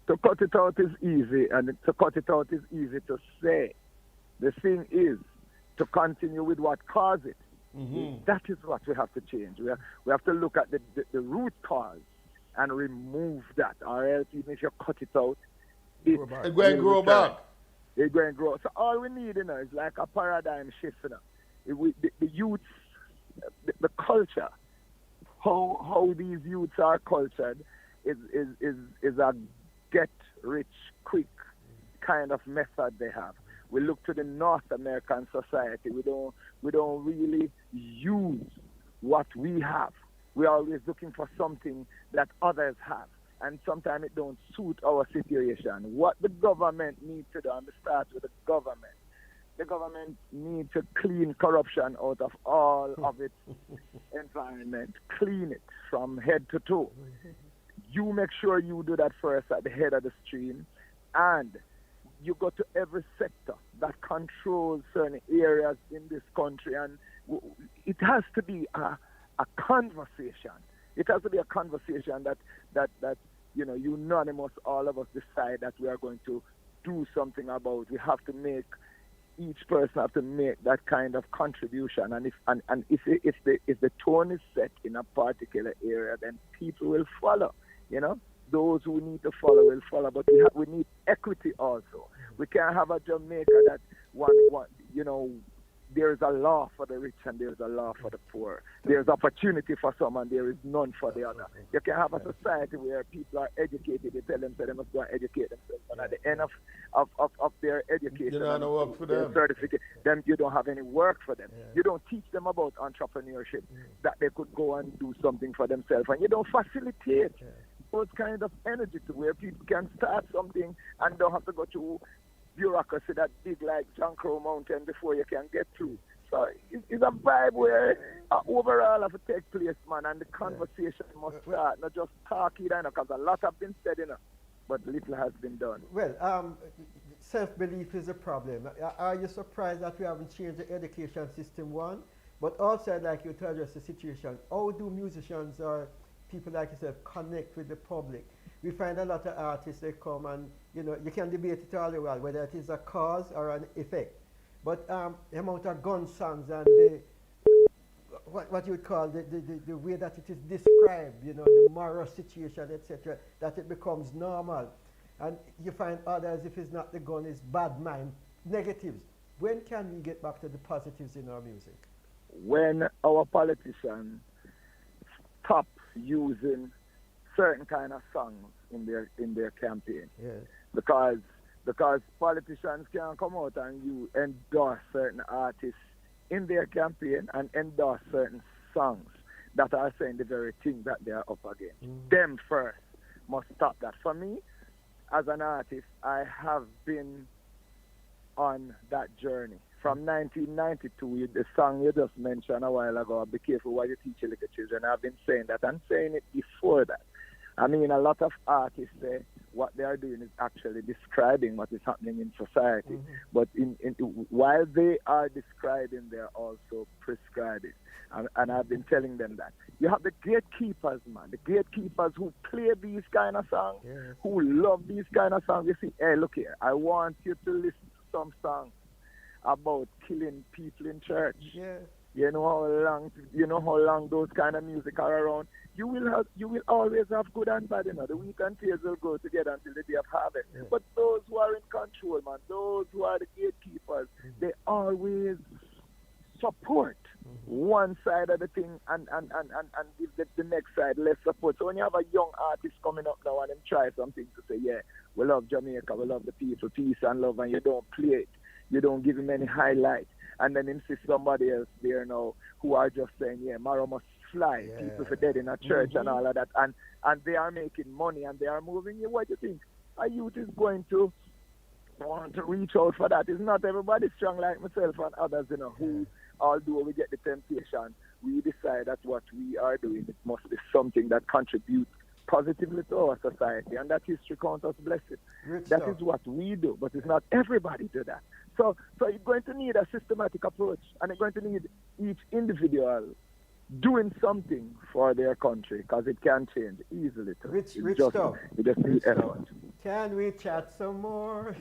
To cut it out is easy, and to cut it out is easy to say. The thing is to continue with what caused it. That is what we have to change. We have to look at the root cause and remove that, or else even if you cut it out, it Grow back. It's going to will grow return. back. It's going to grow. So all we need, is like a paradigm shift. The youth, the culture, how these youths are cultured is a get rich quick kind of method they have. We look to the North American society. We don't really use what we have. We're always looking for something that others have, and sometimes it don't suit our situation. What the government needs to do, and it starts with the government. The government needs to clean corruption out of all of its environment, clean it from head to toe. You make sure you do that first at the head of the stream, and you go to every sector that controls certain areas in this country, and it has to be a conversation. It has to be a conversation that unanimous, all of us decide that we are going to do something about. We have to make, each person have to make that kind of contribution, and if the tone is set in a particular area, then people will follow. Those who need to follow will follow, but we need equity also. We can't have a Jamaica that there's a law for the rich and there's a law for the poor. There's opportunity for some and there is none for the other. You can have a society where people are educated. You tell them that they must go and educate themselves, and at the end of their education, You don't have to work for them. certificate, then you don't have any work for them. You don't teach them about entrepreneurship, that they could go and do something for themselves, and you don't facilitate those kind of energy to where people can start something and don't have to go to bureaucracy that big like John Crow Mountain before you can get through. So it's a vibe where overall have to take place, man, and the conversation must start, not just talk either, because a lot have been said, but little has been done. Well, self-belief is a problem. Are you surprised that we haven't changed the education system, one? But also, I'd like you to address the situation. How do musicians or people like yourself connect with the public? We find a lot of artists, they come and, you can debate it all the while, whether it is a cause or an effect. But the amount of gun songs and what you would call the way that it is described, the moral situation, etc., that it becomes normal. And you find others, if it's not the gun, it's bad mind, negatives. When can we get back to the positives in our music? When our politicians stop using certain kind of songs in their campaign, because politicians can come out and you endorse certain artists in their campaign and endorse certain songs that are saying the very thing that they are up against. Them first must stop that. For me, as an artist, I have been on that journey. From 1992, the song you just mentioned a while ago, Be Careful What You Teach Your Little Children, I've been saying that and saying it before that. I mean, a lot of artists say what they are doing is actually describing what is happening in society. But while they are describing, they are also prescribing. And I've been telling them that. You have the gatekeepers, man. The gatekeepers who play these kind of songs, who love these kind of songs. You see, hey, look here, I want you to listen to some songs about killing people in church. You know how long those kind of music are around. You will always have good and bad, The wheat and tares will go together until the day of harvest. But those who are in control, man, those who are the gatekeepers, they always support one side of the thing and give the next side less support. So when you have a young artist coming up now and them try something to say, yeah, we love Jamaica, we love the people, peace and love, and you don't play it, you don't give him any highlight, and then insist somebody else there now who are just saying, yeah, Maro must fly, people for dead in a church and all of that, and they are making money and they are moving you. What do you think? A youth is going to want to reach out for that? It's not everybody strong like myself and others, who, although we get the temptation, we decide that what we are doing, it must be something that contributes positively to our society, and that history counts us blessed. That is what we do, but it's not everybody do that. So you're going to need a systematic approach, and you're going to need each individual doing something for their country, because it can change easily. Rich You just need effort. Can we chat some more?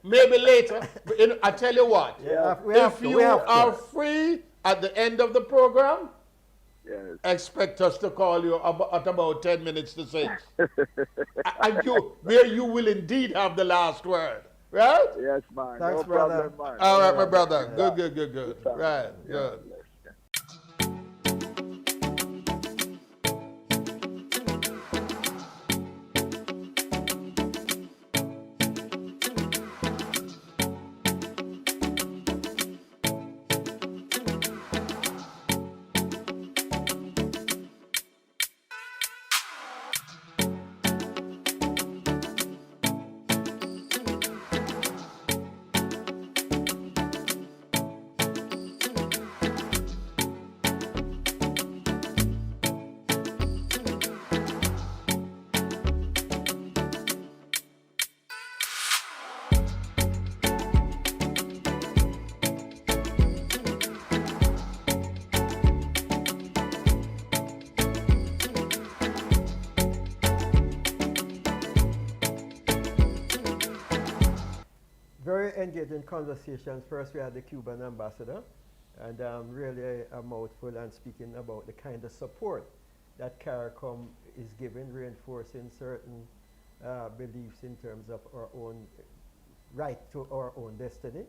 Maybe later. But I tell you what, Yeah, we have if to. you We have are to. free at the end of the program, Yes. expect us to call you at about 10 minutes to 6. And where you will indeed have the last word. Right? Yes, man. Thanks, No brother. problem, man. All No right, my problem. brother. Good Good, talk. good, good, good. Good talk, Right, man. Yeah, good. bless. Yeah. Very engaging conversations. First, we had the Cuban ambassador, and really a mouthful and speaking about the kind of support that CARICOM is giving, reinforcing certain beliefs in terms of our own right to our own destiny,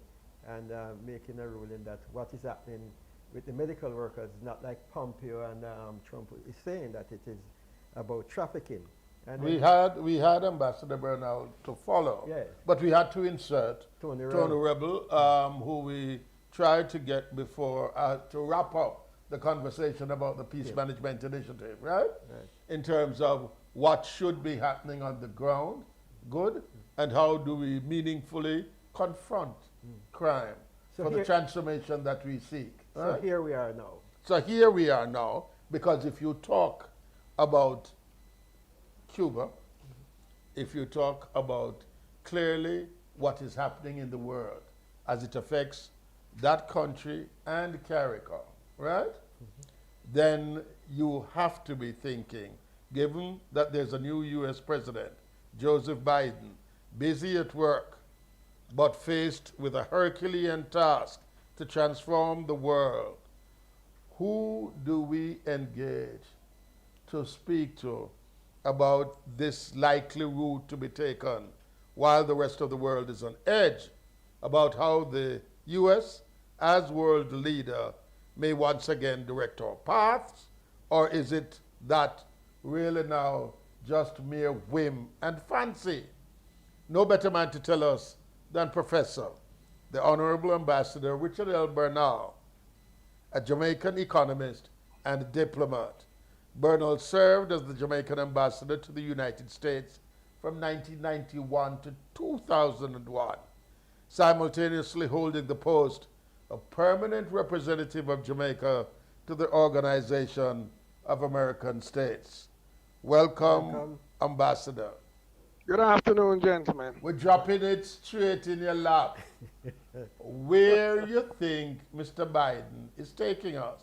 and making a ruling that what is happening with the medical workers is not like Pompeo and Trump is saying, that it is about trafficking. And We had Ambassador Bernal to follow, Yes. but we had to insert Tony Tony Rebel. Rebel, who we tried to get before to wrap up the conversation about the Peace Yeah. Management Initiative, right? Right. In terms of what should be happening on the ground, good, and how do we meaningfully confront crime So for the here- transformation that we seek. So Right? here we are now. So here we are now, because if you talk about Cuba, if you talk about clearly what is happening in the world as it affects that country and CARICOM, right? Then you have to be thinking, given that there's a new US president, Joseph Biden, busy at work, but faced with a Herculean task to transform the world, who do we engage to speak to about this likely route to be taken while the rest of the world is on edge about how the US, as world leader, may once again direct our paths? Or is it that really now just mere whim and fancy? No better man to tell us than Professor, the Honorable Ambassador Richard L. Bernal, a Jamaican economist and diplomat. Bernal served as the Jamaican ambassador to the United States from 1991 to 2001, simultaneously holding the post of permanent representative of Jamaica to the Organization of American States. Welcome, Welcome. Ambassador. Good afternoon, gentlemen. We're dropping it straight in your lap. Where you think Mr. Biden is taking us?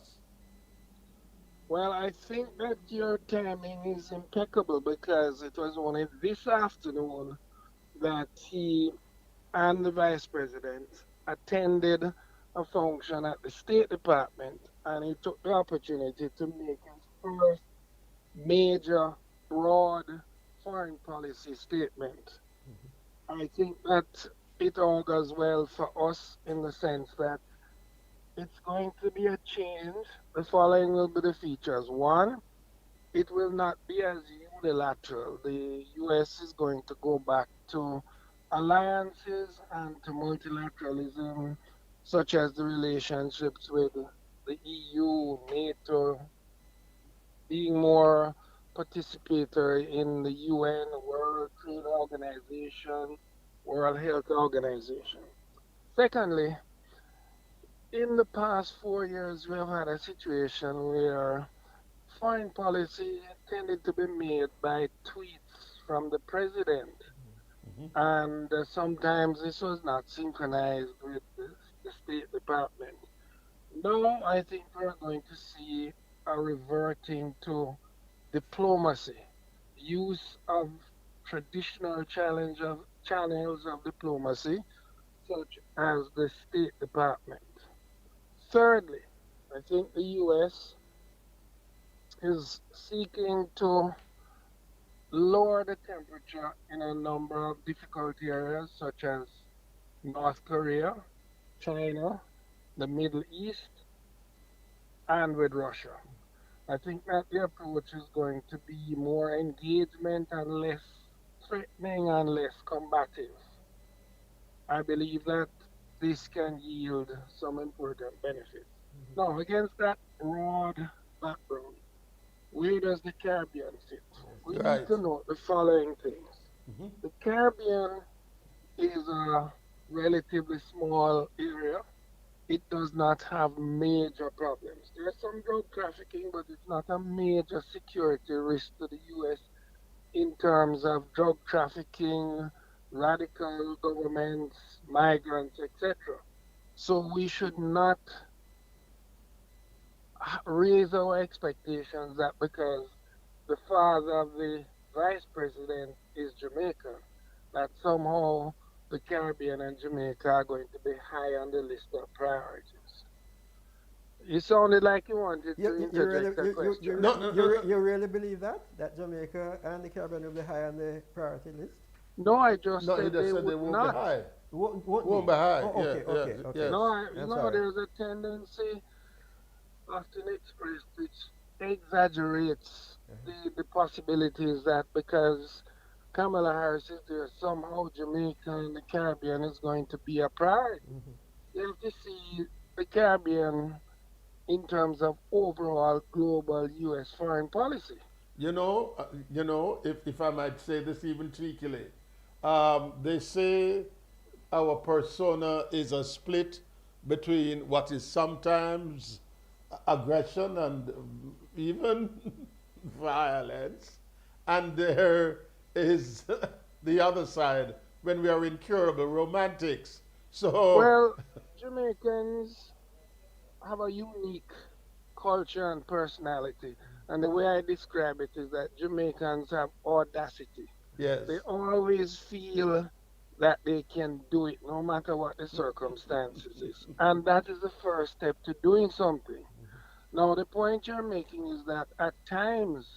Well, I think that your timing is impeccable because it was only this afternoon that he and the vice president attended a function at the State Department, and he took the opportunity to make his first major, broad foreign policy statement. I think that it augurs well for us in the sense that it's going to be a change. The following will be the features. One, it will not be as unilateral. The US is going to go back to alliances and to multilateralism, such as the relationships with the EU, NATO, being more participatory in the UN, World Trade Organization, World Health Organization. Secondly, in the past 4 years, we have had a situation where foreign policy tended to be made by tweets from the president. And sometimes this was not synchronized with the State Department. Now, I think we're going to see a reverting to diplomacy, use of traditional channels of diplomacy, such as the State Department. Thirdly, I think the U.S. is seeking to lower the temperature in a number of difficult areas, such as North Korea, China, the Middle East, and with Russia. I think that the approach is going to be more engagement and less threatening and less combative. I believe that this can yield some important benefits. Now, against that broad background, where does the Caribbean sit? We need Right. to note the following things. The Caribbean is a relatively small area. It does not have major problems. There's some drug trafficking, but it's not a major security risk to the US in terms of drug trafficking, radical governments, migrants, etc. So we should not raise our expectations that because the father of the vice president is Jamaican, that somehow the Caribbean and Jamaica are going to be high on the list of priorities. You sounded like you wanted to You really interject a question. No, no, no, no. you really believe that Jamaica and the Caribbean will be high on the priority list? No, I just No, he said just they said they would won't be not. high. Won't Won't be? be high. Oh, Yeah, okay, yeah, okay, okay. yes. No, I'm sorry. there's a tendency often expressed which exaggerates the possibilities that because Kamala Harris is there, somehow Jamaica and the Caribbean is going to be a priority. Mhm. You have to see the Caribbean in terms of overall global U.S. foreign policy. If I might say this even cheekily, they say our persona is a split between what is sometimes aggression and even violence, and there is the other side when we are incurable romantics. So, Well, Jamaicans have a unique culture and personality. And the way I describe it is that Jamaicans have audacity. They yes. always feel that they can do it no matter what the circumstances is. And that is the first step to doing something. Now, the point you're making is that at times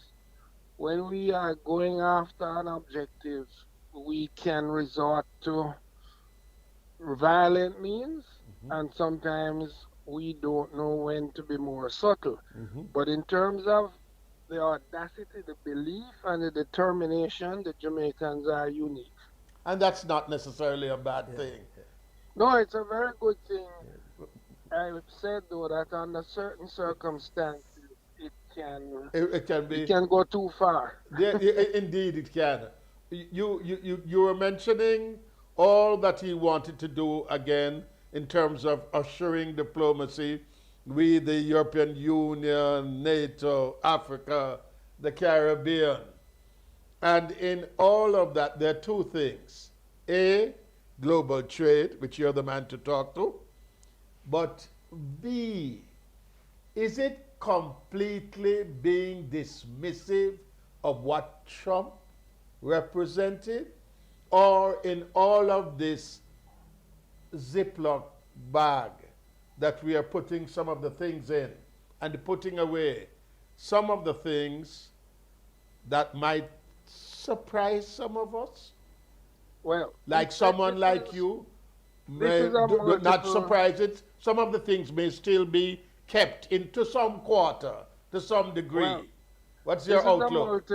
when we are going after an objective, we can resort to violent means, and sometimes we don't know when to be more subtle. But in terms of the audacity, the belief, and the determination, the Jamaicans are unique. And that's not necessarily a bad Yeah, thing. yeah, No, it's a very good thing. yeah. I've said though that under certain circumstances, it can It can it be. can go too far. Indeed, it can. You were mentioning all that he wanted to do again in terms of ushering diplomacy with the European Union, NATO, Africa, the Caribbean. And in all of that, there are two things. A, global trade, which you're the man to talk to. But B, is it completely being dismissive of what Trump represented? Or in all of this Ziploc bag that we are putting some of the things in and putting away some of the things that might surprise some of us? Well, Like someone this like is you this may is a not multiple surprise it. Some of the things may still be kept into some quarter, to some well degree. What's this your is a outlook?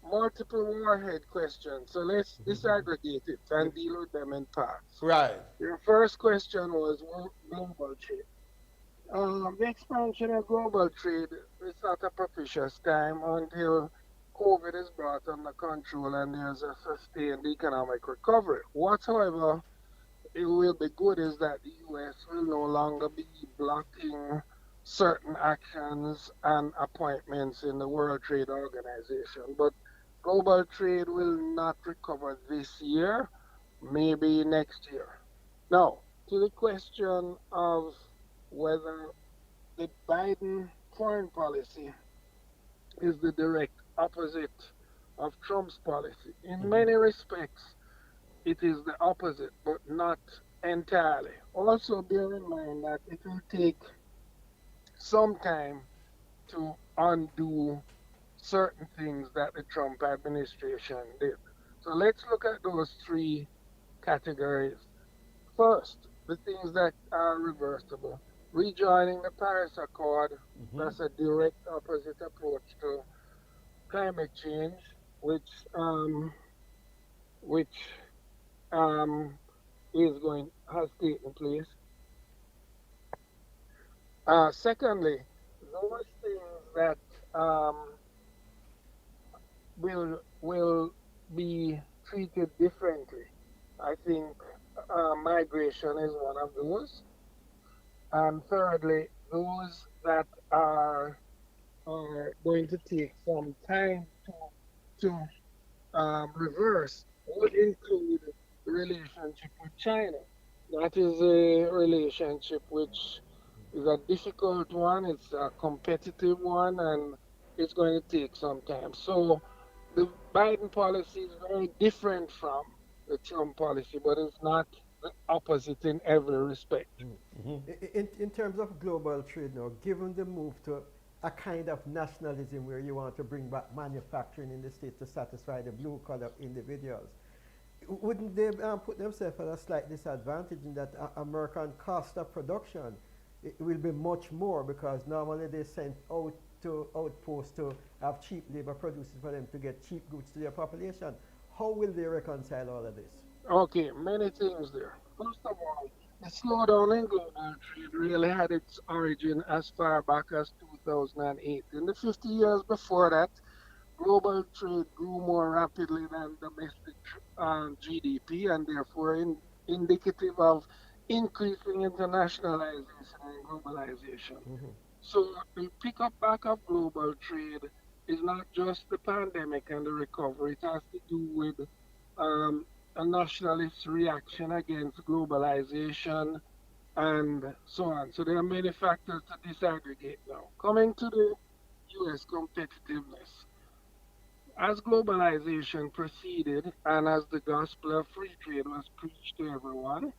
multiple warhead question. So let's disaggregate it and deal with them in parts. Right. Your first question was global trade. The expansion of global trade is not a propitious time until COVID is brought under control and there's a sustained economic recovery. What, however, it will be good is that the US will no longer be blocking certain actions and appointments in the World Trade Organization. But global trade will not recover this year, maybe next year. Now, to the question of whether the Biden foreign policy is the direct opposite of Trump's policy. In Mm-hmm. many respects, it is the opposite, but not entirely. Also, bear in mind that it will take some time to undo certain things that the Trump administration did. So let's look at those three categories. First, the things that are reversible. Rejoining the Paris Accord, Mm-hmm. that's a direct opposite approach to climate change, which um, which is going has taken place. Secondly, those things that um, will be treated differently. I think migration is one of those, and thirdly, those that are going to take some time to reverse would include the relationship with China. That is a relationship which is a difficult one, it's a competitive one, and it's going to take some time. So the Biden policy is very different from the Trump policy, but it's not the opposite in every respect. Mm-hmm. In terms of global trade now, given the move to a kind of nationalism where you want to bring back manufacturing in the state to satisfy the blue collar individuals, wouldn't they put themselves at a slight disadvantage in that American cost of production it will be much more because normally they send out to outposts to have cheap labor producers for them to get cheap goods to their population. How will they reconcile all of this? Okay, many things there. First of all, the slowdown in global trade really had its origin as far back as 2008. In the 50 years before that, global trade grew more rapidly than domestic GDP and therefore indicative of increasing internationalization and globalization. Mm-hmm. So the pickup back of global trade is not just the pandemic and the recovery. It has to do with um, a nationalist reaction against globalization and so on. So there are many factors to disaggregate now. Coming to the US competitiveness. As globalization proceeded and as the gospel of free trade was preached to everyone,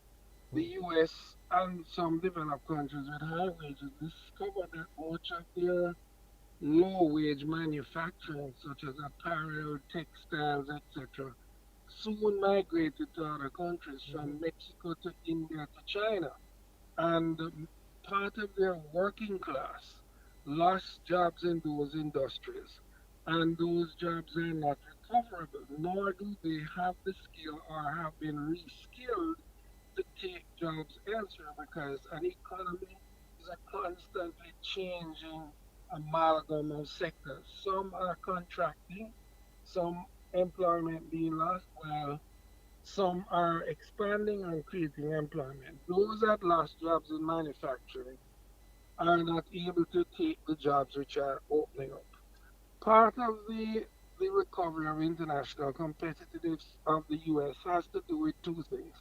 the US and some developed countries with high wages discovered that much of their low wage manufacturing, such as apparel, textiles, etc., soon migrated to other countries Mm-hmm. from Mexico to India to China. And part of their working class lost jobs in those industries. And those jobs are not recoverable, nor do they have the skill or have been reskilled to take jobs elsewhere because an economy is a constantly changing amalgam of sectors. Some are contracting, some employment being lost, while some are expanding and creating employment. Those that lost jobs in manufacturing are not able to take the jobs which are opening up. Part of the recovery of international competitiveness of the US has to do with two things: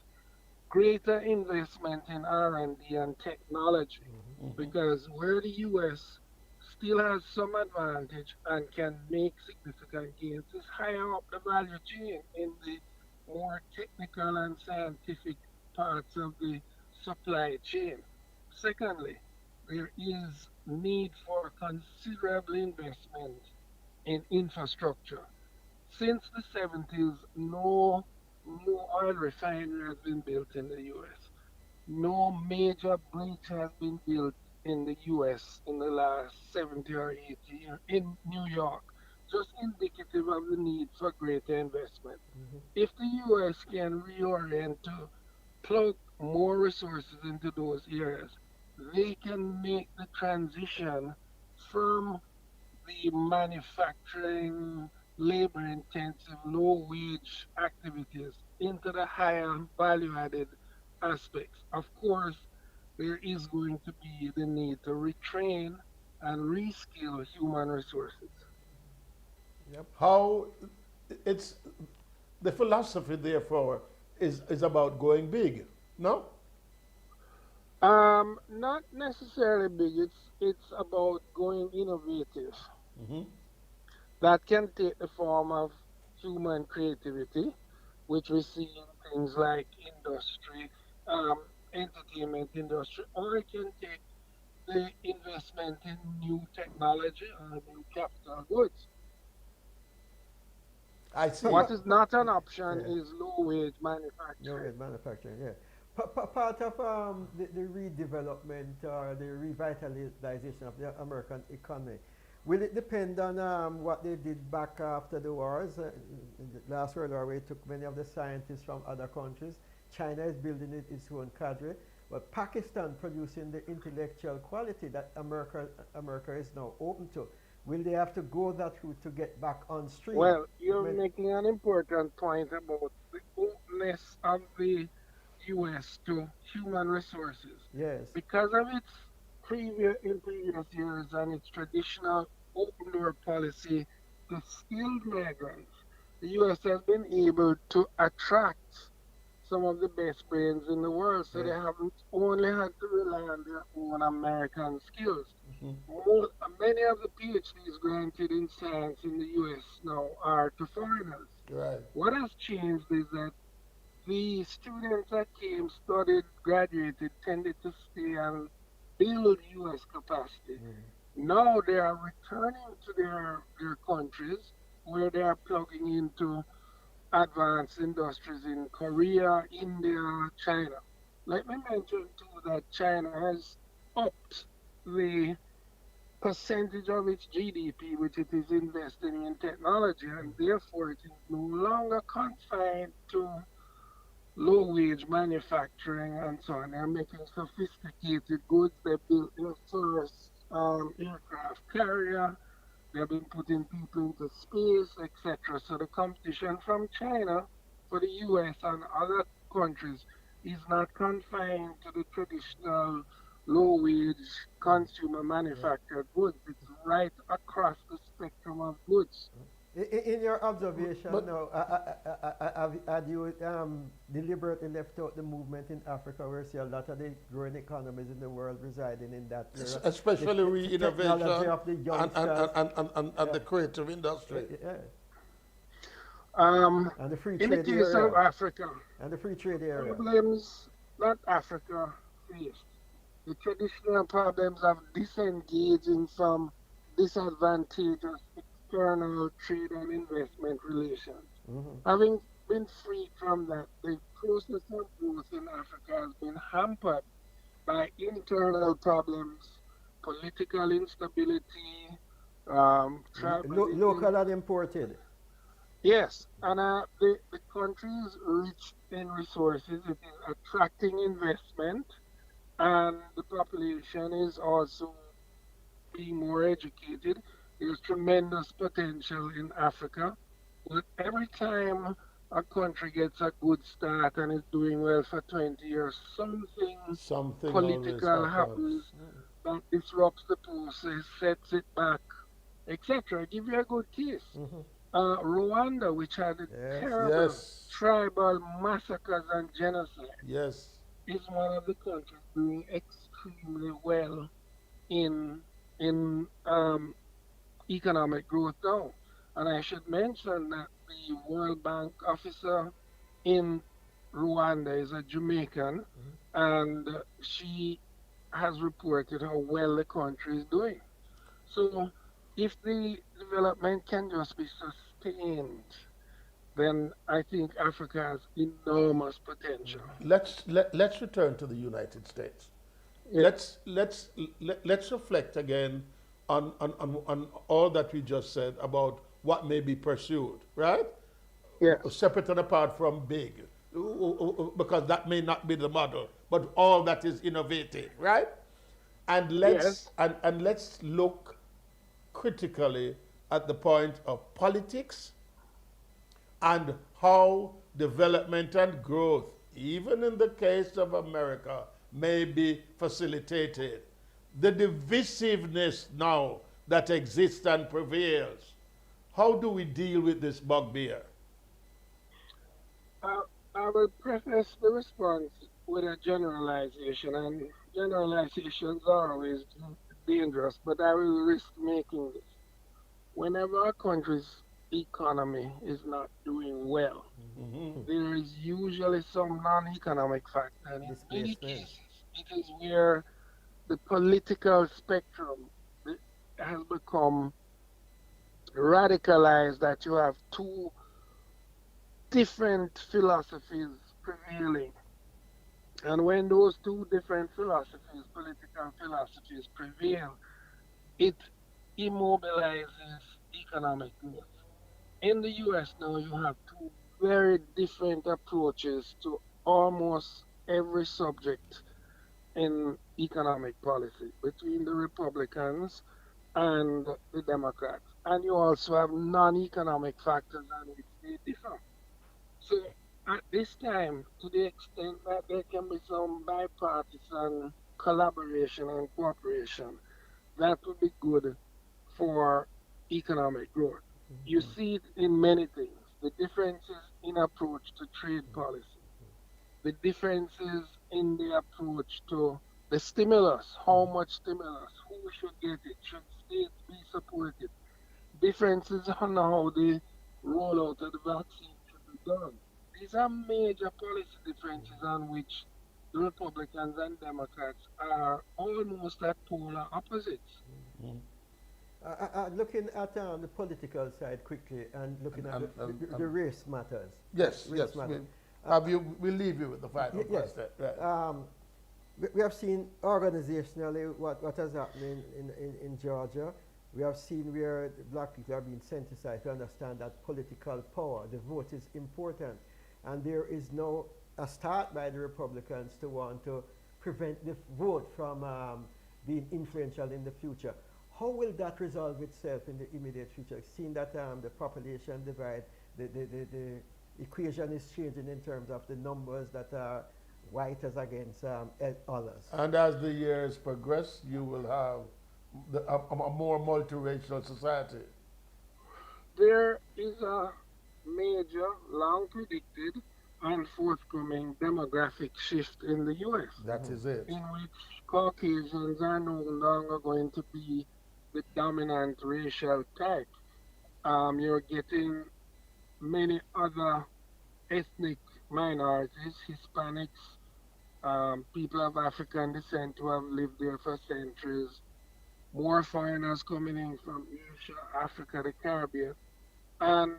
greater investment in R&D and technology, Mm-hmm. because where the US still has some advantage and can make significant gains is higher up the value chain in the more technical and scientific parts of the supply chain. Secondly, there is need for considerable investment in infrastructure. Since the 70s, no new oil refinery has been built in the US. No major bridge has been built in the US in the last 70 or 80 years in New York, just indicative of the need for greater investment. Mm-hmm. If the US can reorient to plug more resources into those areas, they can make the transition from the manufacturing, labor intensive, low wage activities into the higher value added aspects. Of course, there is going to be the need to retrain and reskill human resources. Yep. How it's the philosophy, therefore, is about going big. No? Not necessarily big. It's about going innovative. Mm-hmm. That can take the form of human creativity, which we see in things like industry, um, entertainment industry, or it can take the investment in new technology or new capital goods. I Pa- see. What pa- is not an option yeah. is low wage No, manufacturing. with manufacturing, yeah. Part of the redevelopment or the revitalization of the American economy, will it depend on what they did back after the wars? In the last World War, where it took many of the scientists from other countries. China is building its own cadre, but Pakistan producing the intellectual quality that America is now open to. Will they have to go that route to get back on stream? Well, you're making an important point about the openness of the US to human resources. Yes. Because of its previous years and its traditional open door policy to skilled migrants, the US has been able to attract some of the best brains in the world, so they Yes. haven't only had to rely on their own American skills. Mhm. Many of the PhDs granted in science in the US now are to foreigners. Right. What has changed is that the students that came, studied, graduated, tended to stay and build US capacity. Mm. Now they are returning to their countries where they are plugging into advanced industries in Korea, India, China. Let me mention too that China has upped the percentage of its GDP which it is investing in technology, and therefore it is no longer confined to low wage manufacturing and so on. They're making sophisticated goods. They built their first aircraft carrier. They've been putting people into space, etc. So the competition from China for the US and other countries is not confined to the traditional low wage consumer Yeah. manufactured goods. It's right across the spectrum of goods. In your observation But now, had you deliberately left out the movement in Africa where you see a lot of the growing economies in the world residing in that area? especially Technology re-innovation of the and, and, youngsters, and yeah, the creative industry. yeah, Um, and the free in the trade case of area, Africa, and the free trade area. problems that Africa faced, the traditional problems of disengaging from disadvantageous external trade and investment relations. Hmm. Having been freed from that, the process of growth in Africa has been hampered by internal problems, political instability, tribalism. Local and imported. Yes, and the country is rich in resources. It is attracting investment, and the population is also being more educated. There's tremendous potential in Africa. But every time a country gets a good start and is doing well for 20 years, something Something always political happens. happens that disrupts the process, sets it back, etc. I'll give you a good case. Hmm. Rwanda, which had Yes. terrible Yes, tribal massacres and genocide, yes. is one of the countries doing extremely well in in economic growth now. And I should mention that the World Bank officer in Rwanda is a Jamaican, and she has reported how well the country is doing. So, if the development can just be sustained, then I think Africa has enormous potential. Let's return to the United States. Yeah. Let's reflect again on all that we just said about what may be pursued, right? Yes. Separate and apart from big, because that may not be the model, but all that is innovative, right? And Yes. let's look critically at the point of politics and how development and growth, even in the case of America, may be facilitated. The divisiveness now that exists and prevails. How do we deal with this bugbear? I, I will preface the response with a generalization, and generalizations are always dangerous, but I will risk making this. Whenever a country economy is not doing well. Mm-hmm. There is usually some non-economic factor, and in many Displacement. cases, it is where the political spectrum has become radicalized, that you have two different philosophies prevailing. And when those two different philosophies, political philosophies, prevail, it immobilizes economic growth. In the US now, you have two very different approaches to almost every subject in economic policy between the Republicans and the Democrats. And you also have non economic factors on which they differ. So at this time, to the extent that there can be some bipartisan collaboration and cooperation, that would be good for economic growth. You see it in many things. The differences in approach to trade policy, the differences in the approach to the stimulus, how much stimulus, who should get it, should states be supported, differences on how the rollout of the vaccine should be done. These are major policy differences on which the Republicans and Democrats are almost at polar opposites. Looking at the political side quickly and looking at the And race matters. yes, Race yes. matters. We'll leave you with the final Yes. question. Right. We have seen organizationally what has happened in Georgia. We have seen where the black people are being sensitized to understand that political power, the vote is important. And there is no a start by the Republicans to want to prevent the vote from being influential in the future. How will that resolve itself in the immediate future? Seeing that the population divide, the equation is changing in terms of the numbers that are white as against others. And as the years progress, you will have a more multiracial society. There is a major, long predicted, and forthcoming demographic shift in the US, That is it. in which Caucasians are no longer going to be the dominant racial type. You're getting many other ethnic minorities, Hispanics, people of African descent who have lived there for centuries, more foreigners coming in from Asia, Africa, the Caribbean. And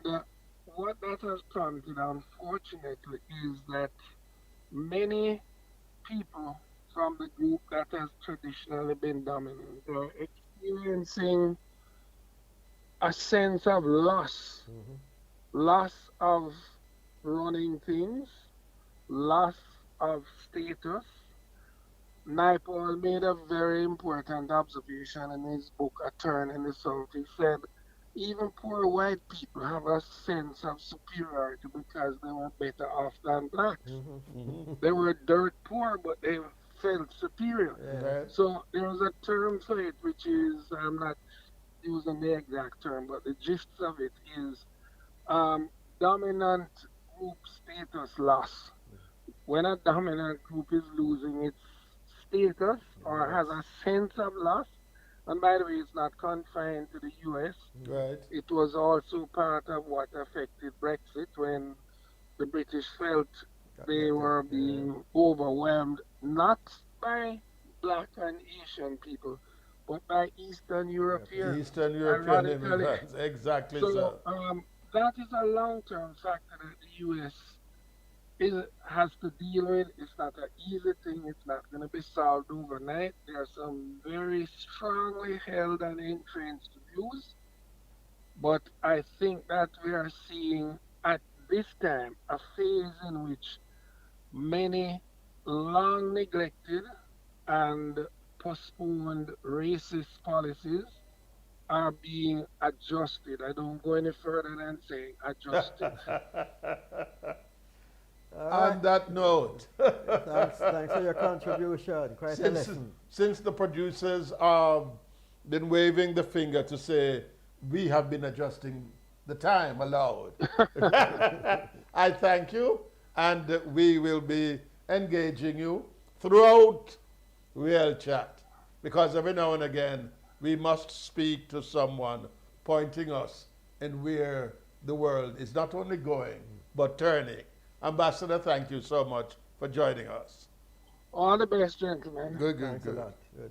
what that has prompted, unfortunately, is that many people from the group that has traditionally been dominant are experiencing a sense of loss, loss of running things, loss of status. Naipaul made a very important observation in his book, A Turn in the South. He said, even poor white people have a sense of superiority because they were better off than blacks. They were dirt poor, but they felt superior. Right. So there's a term for it, which is, I'm not using the exact term, but the gist of it is um, dominant group status loss. When a dominant group is losing its status or has a sense of loss, and by the way, it's not confined to the US, Right. it was also part of what affected Brexit when the British felt they were being overwhelmed not by black and Asian people, but by Eastern Europeans. Eastern European Ironically, immigrants. Exactly so so. that is a long-term factor that the U.S. Has to deal with. It's not an easy thing. It's not going to be solved overnight. There are some very strongly held and entrenched views, but I think that we are seeing at this time a phase in which many long neglected and postponed racist policies are being adjusted. I don't go any further than saying adjusted. All On right. that note, Thanks for your contribution. Quite a since, lesson. since the producers have been waving the finger to say we have been adjusting the time allowed, I thank you, and we will be engaging you throughout Real Chat, because every now and again we must speak to someone pointing us in where the world is not only going, but turning. Ambassador, thank you so much for joining us. All the best, gentlemen. Good, good, Thanks a good. lot. Good.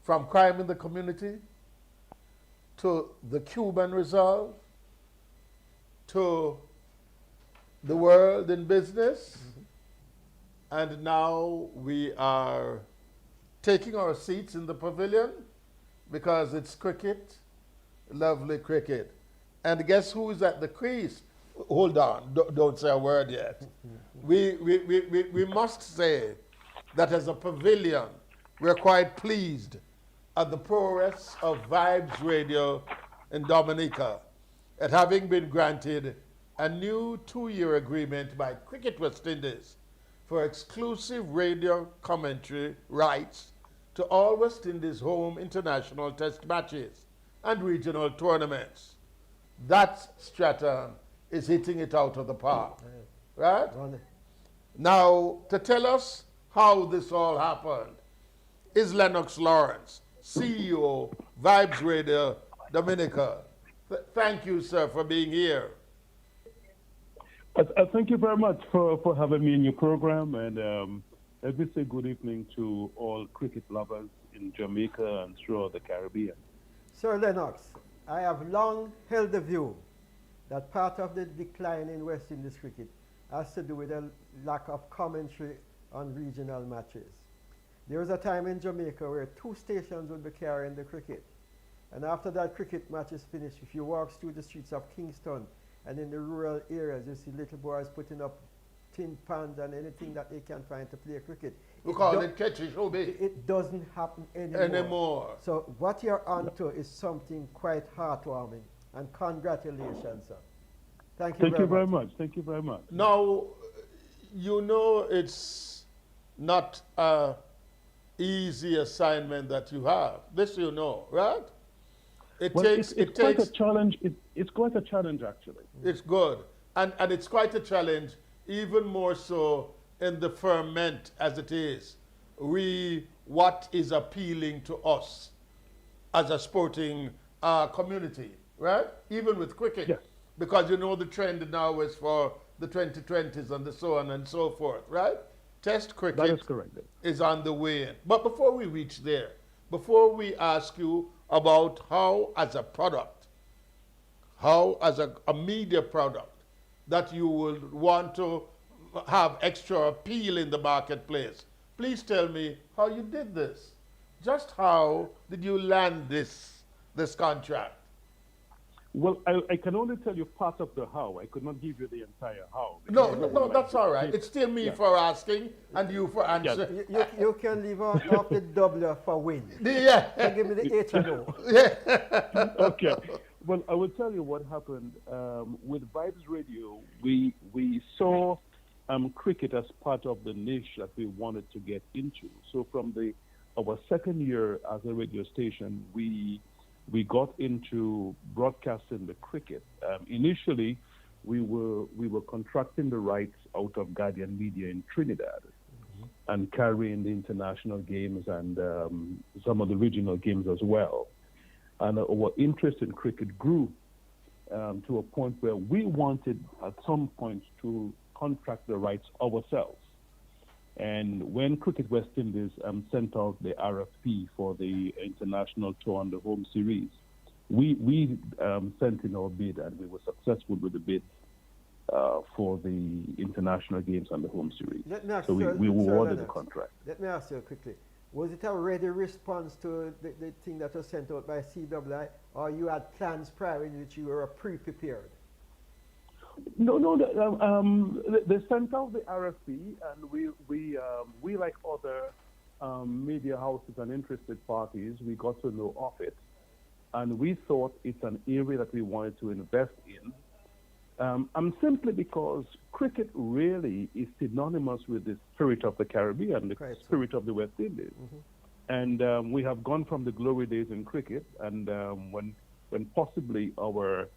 From crime in the community to the Cuban resolve to the world in business. And now we are taking our seats in the pavilion because it's cricket, lovely cricket. And guess who is at the crease? Hold on, don't say a word yet. We must say that as a pavilion, we're quite pleased at the progress of Vibes Radio in Dominica at having been granted a new 2-year agreement by Cricket West Indies for exclusive radio commentary rights to all West Indies home international test matches and regional tournaments. That Stratton is hitting it out of the park, right? Now, to tell us how this all happened is Lennox Lawrence, CEO, Vibes Radio Dominica. Thank you, sir, for being here. Thank you very much for having me in your program, and let me say good evening to all cricket lovers in Jamaica and throughout the Caribbean. Sir Lennox, I have long held the view that part of the decline in West Indies cricket has to do with a lack of commentary on regional matches. There was a time in Jamaica where 2 stations would be carrying the cricket. And after that cricket match is finished, if you walk through the streets of Kingston and in the rural areas, you see little boys putting up tin pans and anything that they can find to play cricket. We call it catchy showbiz. It doesn't happen anymore. So what you're onto is something quite heartwarming. And congratulations, sir. Thank you very much. Thank you very much. Now, you know it's not an easy assignment that you have. This you know, right? It's quite a challenge. It's quite a challenge, actually. It's good. And it's quite a challenge, even more so in the ferment as it is. What is appealing to us as a sporting community, right? Even with cricket. Yes. Because you know the trend now is for the 2020s and the so on and so forth, right? Test cricket That is correct. is on the way in. But before we reach there, before we ask you about how as a product, how as a media product, that you would want to have extra appeal in the marketplace. Please tell me how you did this. Just how did you land this contract? Well, I can only tell you part of the how. I could not give you the entire how. No, because no, I would no, like that's to all right. give- It's still me Yeah. for asking and you for answering. You can leave off the doubler for win. Yeah. So give me the H and O. Yeah. Okay. Well, I will tell you what happened with Vibes Radio. We saw cricket as part of the niche that we wanted to get into. So from our second year as a radio station, we got into broadcasting the cricket. Initially, we were contracting the rights out of Guardian Media in Trinidad and carrying the international games and some of the regional games as well. And our interest in cricket grew to a point where we wanted at some point to contract the rights ourselves. And when Cricket West Indies sent out the RFP for the international tour and the home series, we sent in our bid and we were successful with the bid for the international games and the home series. So we were awarded the contract. Let me ask you quickly. Was it a ready response to the thing that was sent out by CWI, or you had plans prior in which you were pre-prepared? No. They sent out the RFP, and we like other media houses and interested parties, we got to know of it, and we thought it's an area that we wanted to invest in. Simply because cricket really is synonymous with the spirit of the Caribbean, the spirit of the West Indies. And we have gone from the glory days in cricket, and when possibly our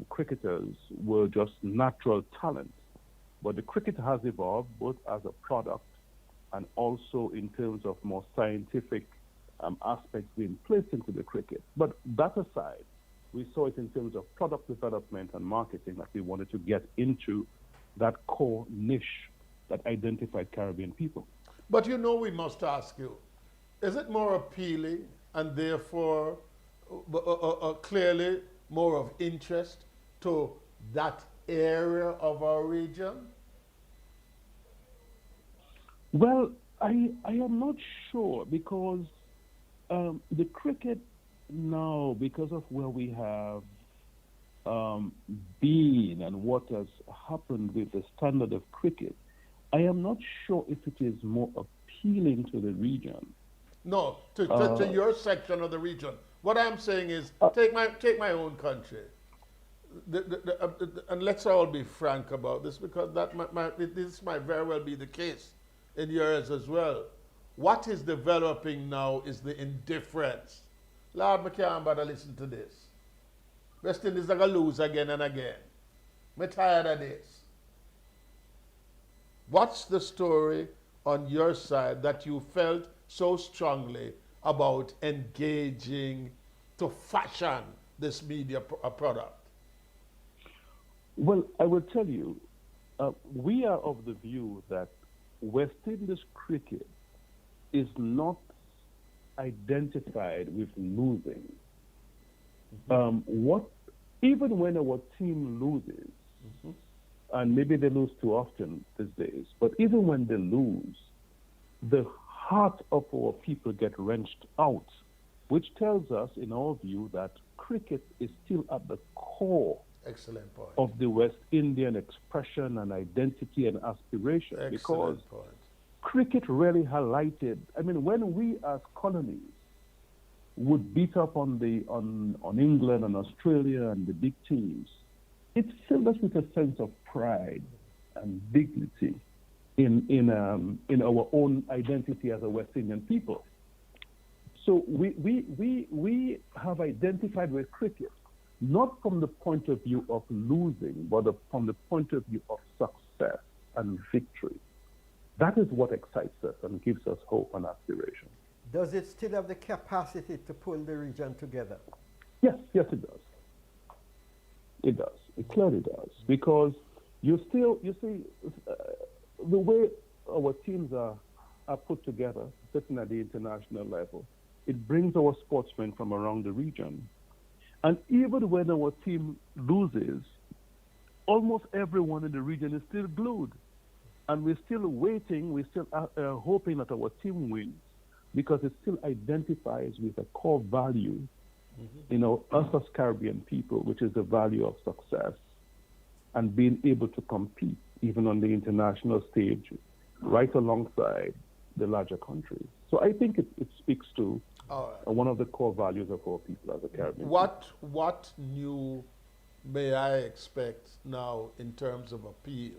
cricketers were just natural talent. But the cricket has evolved both as a product and also in terms of more scientific aspects being placed into the cricket. But that aside, we saw it in terms of product development and marketing that we wanted to get into that core niche that identified Caribbean people. But we must ask you, is it more appealing and therefore clearly more of interest to that area of our region? Well, I am not sure because the cricket now, because of where we have been and what has happened with the standard of cricket, I am not sure if it is more appealing to the region. No, to your section of the region. What I'm saying is, take my own country, and let's all be frank about this because this might very well be the case in yours as well. What is developing now is the indifference. Lord, I can't bother listen to this. West Indies are going to lose again and again. I'm tired of this. What's the story on your side that you felt so strongly about engaging to fashion this media product? Well, I will tell you, we are of the view that West Indies cricket is not identified with losing. Even when our team loses, and maybe they lose too often these days, but even when they lose, the heart of our people get wrenched out, which tells us, in our view, that cricket is still at the core Excellent point. of the West Indian expression and identity and aspiration. Excellent because point. cricket really highlighted, when we as colonies would beat up on England and Australia and the big teams, it filled us with a sense of pride and dignity in our own identity as a West Indian people. So we have identified with cricket not from the point of view of losing, but from the point of view of success and victory. That is what excites us and gives us hope and aspiration. Does it still have the capacity to pull the region together? Yes, it does. It does. It clearly does. Because you see, the way our teams are put together, sitting at the international level, it brings our sportsmen from around the region. And even when our team loses, almost everyone in the region is still glued and we're still waiting. We're still hoping that our team wins because it still identifies with a core value, us as Caribbean people, which is the value of success and being able to compete even on the international stage right alongside the larger countries. So I think it speaks to one of the core values of our people as a Caribbean. What new may I expect now in terms of appeal?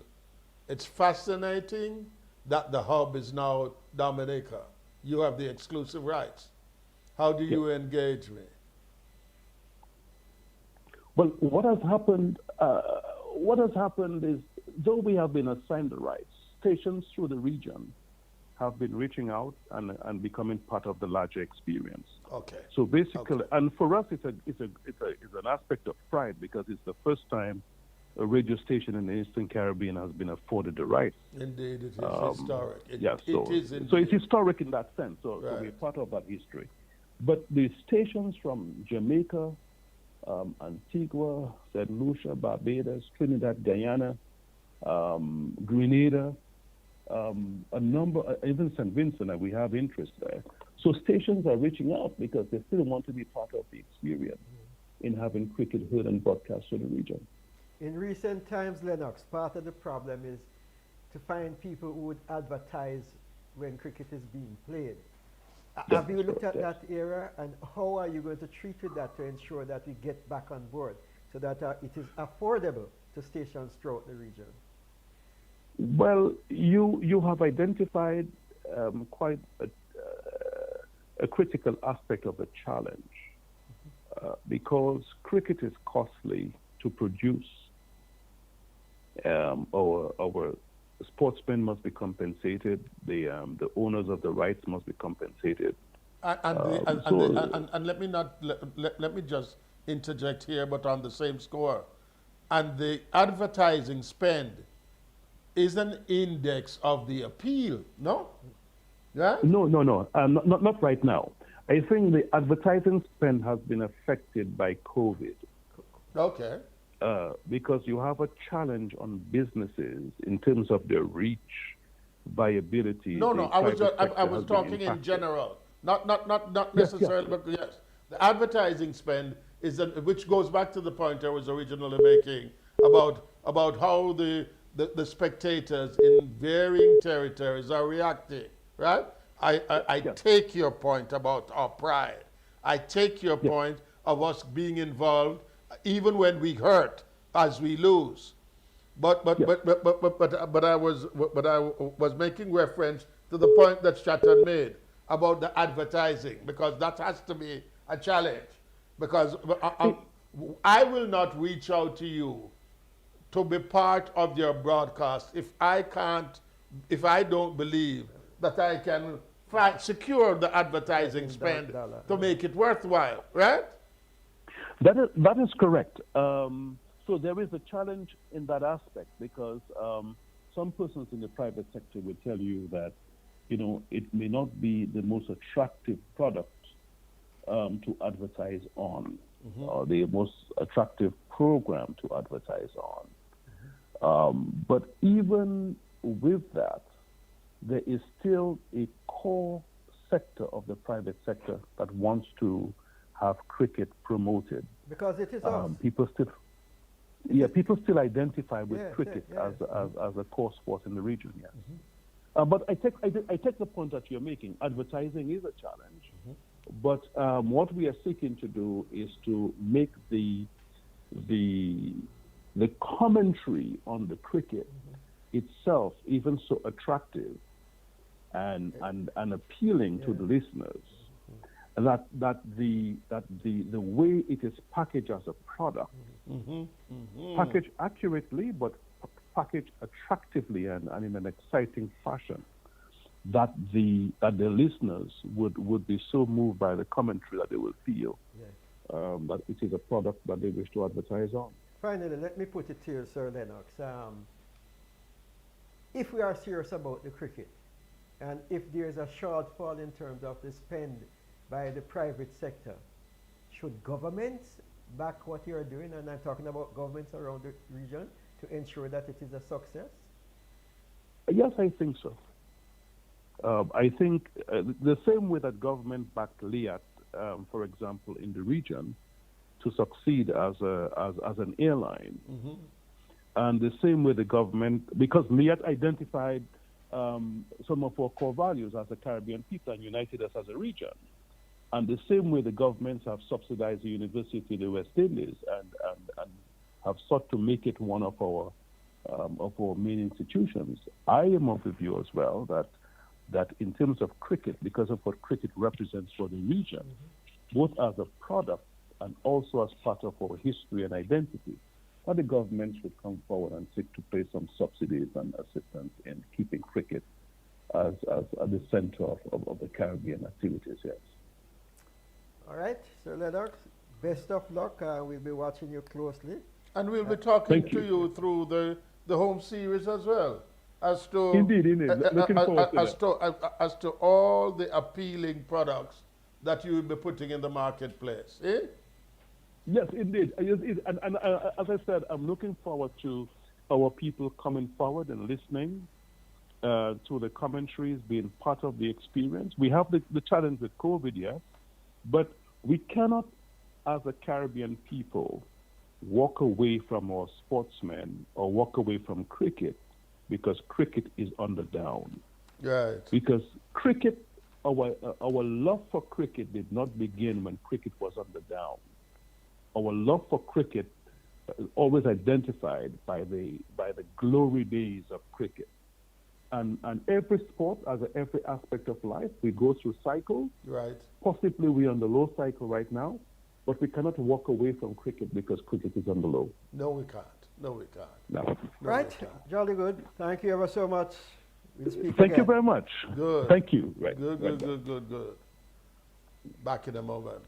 It's fascinating that the hub is now Dominica. You have the exclusive rights. How do you engage me? Well, what has happened is, though we have been assigned the rights, stations through the region have been reaching out and becoming part of the larger experience. Okay. So basically, and for us, it's an aspect of pride because it's the first time a radio station in the Eastern Caribbean has been afforded the rights. Indeed, it is historic. So it's historic in that sense. So we're part of that history. But the stations from Jamaica, Antigua, St. Lucia, Barbados, Trinidad, Guyana, Grenada, a number, even St. Vincent, and we have interest there. So stations are reaching out because they still want to be part of the experience in having cricket heard and broadcast to the region. In recent times, Lennox, part of the problem is to find people who would advertise when cricket is being played. Have you looked at that area, and how are you going to treat with that to ensure that we get back on board so that it is affordable to stations throughout the region? Well, you have identified quite a critical aspect of the challenge because cricket is costly to produce. Our sportsmen must be compensated. The owners of the rights must be compensated. And let me just interject here, but on the same score. And the advertising spend is an index of the appeal, no? Yeah? No, not right now. I think the advertising spend has been affected by COVID. Okay. Because you have a challenge on businesses in terms of their reach, viability. No, I was talking in general, not necessarily, but yes, the advertising spend is which goes back to the point I was originally making about how the spectators in varying territories are reacting. Right? I take your point about our pride. I take your point of us being involved even when we hurt as we lose. But I was making reference to the point that Stratton made about the advertising, because that has to be a challenge. Because I will not reach out to you to be part of your broadcast if I don't believe that I can secure the advertising spend to make it worthwhile, right? That is correct. So there is a challenge in that aspect because some persons in the private sector will tell you that, it may not be the most attractive product to advertise on, or the most attractive program to advertise on. But even with that, there is still a core sector of the private sector that wants to have cricket promoted. Because it is us. People still identify with cricket as a core sport in the region. Yes. But I take the point that you're making. Advertising is a challenge, but what we are seeking to do is to make the commentary on the cricket itself even so attractive and appealing to the listeners. That the way it is packaged as a product, packaged accurately, but packaged attractively and in an exciting fashion, that the listeners would be so moved by the commentary that they will feel that it is a product that they wish to advertise on. Finally, let me put it to you, Sir Lennox. If we are serious about the cricket, and if there is a shortfall in terms of the spend by the private sector, should governments back what you are doing? And I'm talking about governments around the region to ensure that it is a success. Yes, I think so. I think the same way that government backed Liat, for example, in the region, to succeed as an airline, and the same way the government, because Liat identified some of our core values as a Caribbean people and united us as a region. And the same way the governments have subsidized the University of the West Indies and have sought to make it one of our main institutions. I am of the view as well that in terms of cricket, because of what cricket represents for the region, both as a product and also as part of our history and identity, that the government should come forward and seek to pay some subsidies and assistance in keeping cricket as at the center of the Caribbean activities, yes. All right, Sir Lennox, best of luck. We'll be watching you closely. And we'll be talking Thank to you. you through the home series as well, as to Indeed. Looking forward to as to all the appealing products that you will be putting in the marketplace. Eh? Yes, indeed. And as I said, I'm looking forward to our people coming forward and listening to the commentaries, being part of the experience. We have the challenge with COVID, yes, but we cannot, as a Caribbean people, walk away from our sportsmen or walk away from cricket because cricket is on the down. Right. Because cricket, our love for cricket did not begin when cricket was on the down. Our love for cricket always identified by the glory days of cricket. And every sport, as every aspect of life, we go through cycles. Right. Possibly we're on the low cycle right now, but we cannot walk away from cricket because cricket is on the low. No, we can't. No, we can't. No. No, Right, we can't. jolly good. Thank you ever so much. We'll speak Thank again. you very much. Good. Thank you. Right. Good, Right. good. Back in a moment.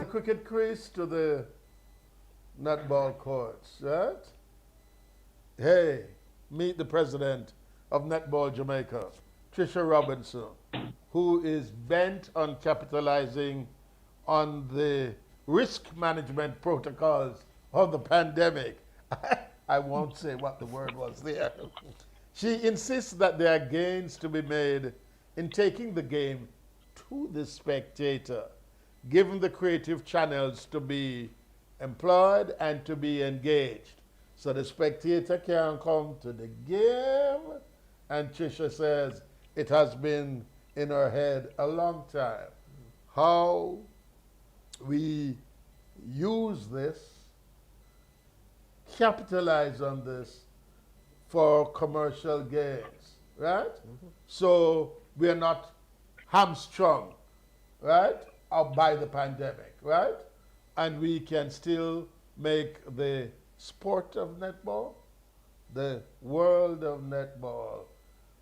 Cricket crease to the netball courts, right? Hey, meet the president of Netball Jamaica, Trisha Robinson, who is bent on capitalizing on the risk management protocols of the pandemic. I won't say what the word was there. She insists that there are gains to be made in taking the game to the spectator, given the creative channels to be employed and to be engaged. So the spectator can come to the game, and Trisha says it has been in her head a long time. How we use this, capitalize on this for commercial gains. right? So we are not hamstrung, right, up by the pandemic, right? And we can still make the sport of netball, the world of netball,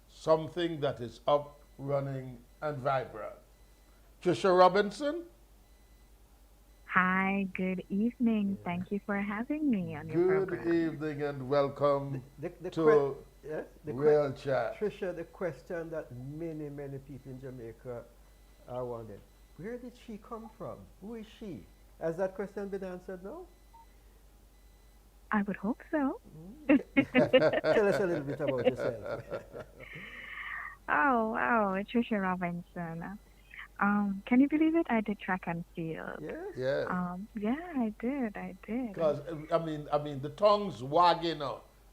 something that is up, running, and vibrant. Trisha Robinson, Hi, good evening. Thank you for having me on your good program. evening and welcome The to yes, Real Chat. Trisha, the question that many people in Jamaica are wondering, where did she come from? Who is she? Has that question been answered now? I would hope so. Tell us a little bit about yourself. Oh, wow, Trisha Robinson. Can you believe it? I did track and field. Yes? Yeah, Yeah, I did. I did. because the tongue's wagging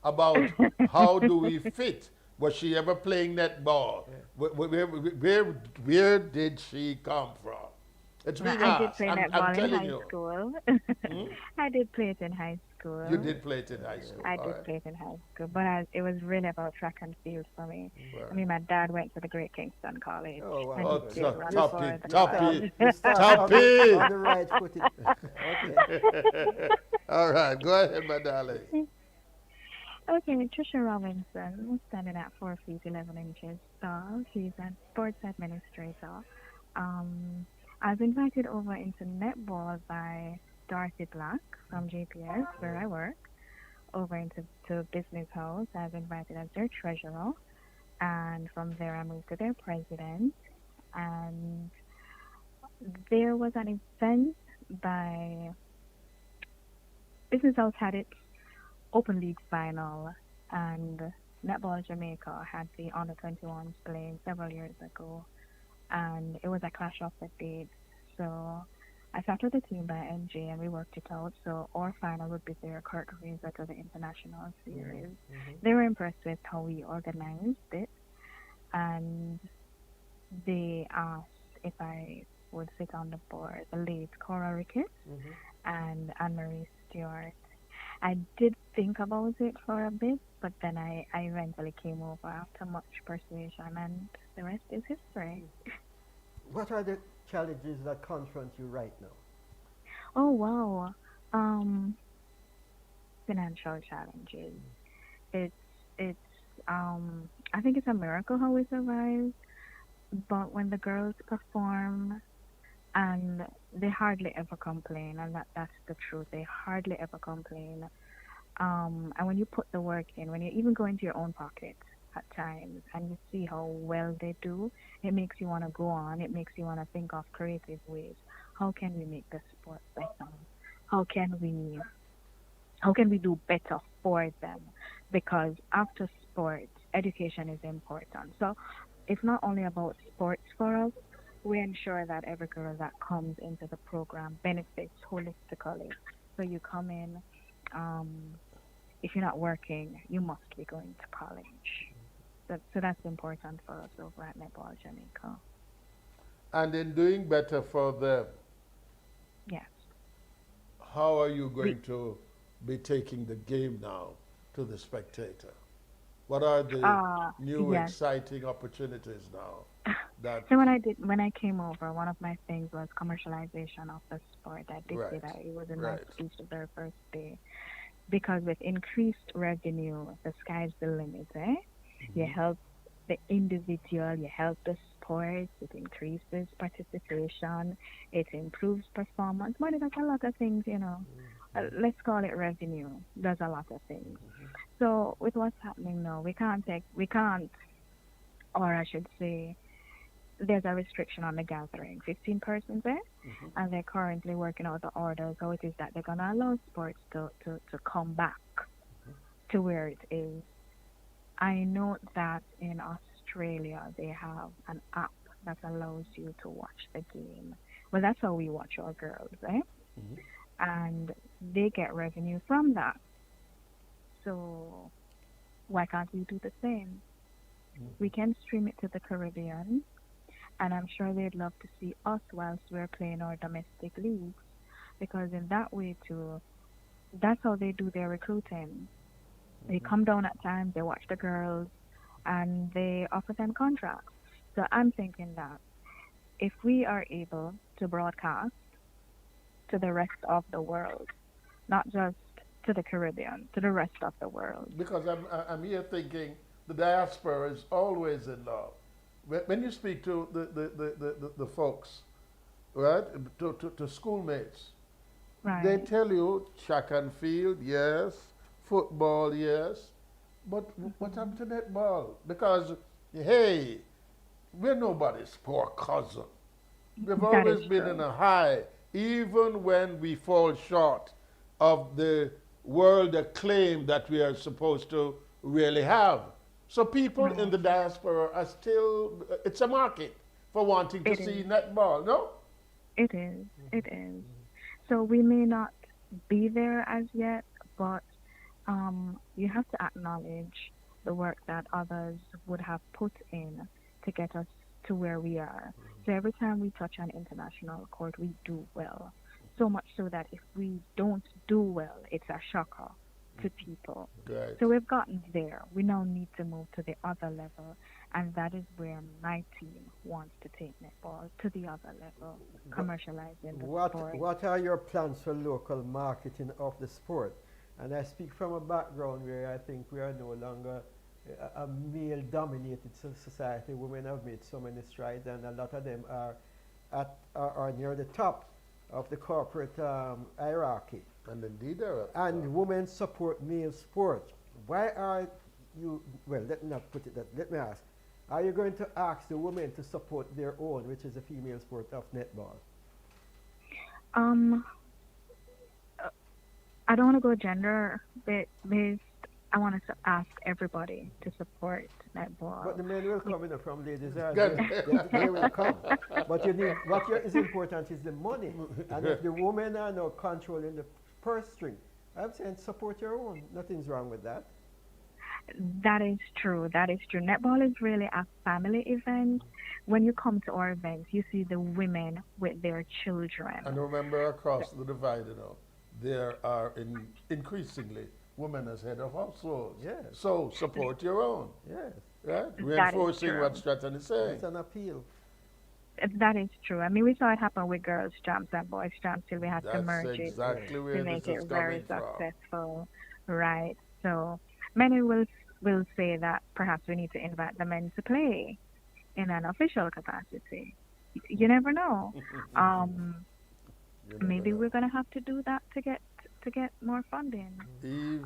about how do we fit. Was she ever playing netball? Yeah. Where did she come from? It's Well, being I did asked. play I'm netball in telling high you. school. Hmm? I did play it in high You school. did play it in high school. I All did right. play it in high school, but it was really about track and field for me. I Right. mean, my dad went to the Great Kingston College, Oh, and Oh, he wonderful. did So run toppy, for the club. toppy, you started on toppy. the right foot. Okay. All right, go ahead, my darling. Okay, Trisha Robinson, standing at 4 feet 11 inches tall. She's a sports administrator. Um, I was invited over into netball by Darcy Black from GPS, where I work, over into to Business House. I was invited as their treasurer, and from there I moved to their president. And there was an event by Business House had its Open League final, and Netball Jamaica had the under 21s playing several years ago, and it was a clash of the dates. So I sat with the team by NG and we worked it out. So our final would be their Kirk Razor to the international series. They were impressed with how we organized it, and they asked if I would sit on the board, the late Cora Ricketts and Anne-Marie Stewart. I did think about it for a bit, but then I eventually came over after much persuasion, and the rest is history. What are the challenges that confront you right now? Oh, wow. Um, Financial challenges. It's, it's, I think it's a miracle how we survive, but when the girls perform, and they hardly ever complain, and that's the truth. They hardly ever complain. And when you put the work in, when you even go into your own pocket at times and you see how well they do, it makes you want to go on. It makes you want to think of creative ways. How can we make the sport better? How can we how can we do better for them? Because after sports, education is important. So it's not only about sports for us, we ensure that every girl that comes into the program benefits holistically. So you come in, um, if you're not working, you must be going to college. So that's important for us over at Netball Jamaica. And in doing better for them, Yes. how are you We going to be taking the game now to the spectator? What are the new yes. exciting opportunities now that, So when I came over, one of my things was commercialization of the sport. I did say right, that it was in my right. speech the very first day. Because with increased revenue, the sky's the limit, eh? You help the individual, you help the sport, it increases participation, it improves performance. Money does a lot of things, you know. Let's call it revenue. Does a lot of things. So with what's happening now, we can't, or I should say, there's a restriction on the gathering, 15 persons there, and they're currently working out the orders, how it is that they're going to allow sports to come back to where it is. I know that in Australia they have an app that allows you to watch the game. Well, that's how we watch our girls, eh? And they get revenue from that. So why can't we do the same? We can stream it to the Caribbean, and I'm sure they'd love to see us whilst we're playing our domestic leagues, because in that way too, that's how they do their recruiting. They come down at times, they watch the girls, and they offer them contracts. So I'm thinking that if we are able to broadcast to the rest of the world, not just to the Caribbean, to the rest of the world. Because I'm here thinking the diaspora is always in love. When you speak to the folks, right, to schoolmates, they Right. tell you track and field, yes, football, yes, but what happened to netball? Because, hey, we're nobody's poor cousin. We've That is always been in true. a high, even when we fall short of the world acclaim that we are supposed to really have. So people in Right. the diaspora are still, it's a market for wanting to It see is. netball, no? It is. It is. So we may not be there as yet, but you have to acknowledge the work that others would have put in to get us to where we are. So every time we touch an international court, we do well. So much so that if we don't do well, it's a shocker to people. Right. So we've gotten there. We now need to move to the other level, and that is where my team wants to take netball to the other level, commercializing the sport. What are your plans for local marketing of the sport? And I speak from a background where I think we are no longer a male-dominated society. Women have made so many strides, and a lot of them are near the top of the corporate hierarchy. And indeed there are. And women support male sport. Why are you? Well, let me not put it that. Let me ask: are you going to ask the women to support their own, which is the female sport of netball? Um, I don't want to go gender based. I want to ask everybody to support But netball. the men will come in from ladies. Good. They will come. But you need, is important is the money. And if the women are now controlling the purse string, I'm saying support your own. Nothing's wrong with that. That is true. That is true. Netball is really a family event. When you come to our events, you see the women with their children. And remember, across the divide, there are increasingly women as head of households. Yes. So support your own, Yes. right? That is Reinforcing what true. Stratton is saying. It's an appeal. That is true. I mean, we saw it happen with girls' jumps and boys' jumps till we had to That's merge it exactly to where make this is it very coming from. successful, right? So many will say that perhaps we need to invite the men to play in an official capacity. You never know. Um, You never maybe know. we're gonna have to do that to get more funding.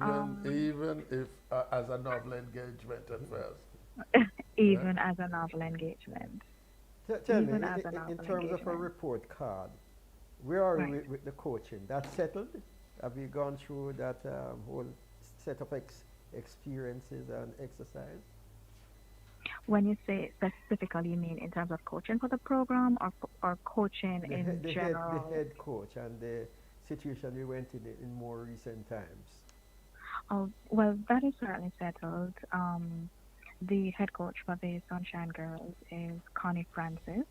Um, Even if as a novel engagement at first. Right? even as a novel engagement, Tell me, even as a in novel terms of a engagement, report card, where are we right? with the coaching? That's settled? Have you gone through that whole set of experiences and exercise? When you say specifically, you mean in terms of coaching for the program or coaching The, in the general? head coach and the situation we went in more recent times. Oh, well, that is certainly settled. The head coach for the Sunshine Girls is Connie Francis.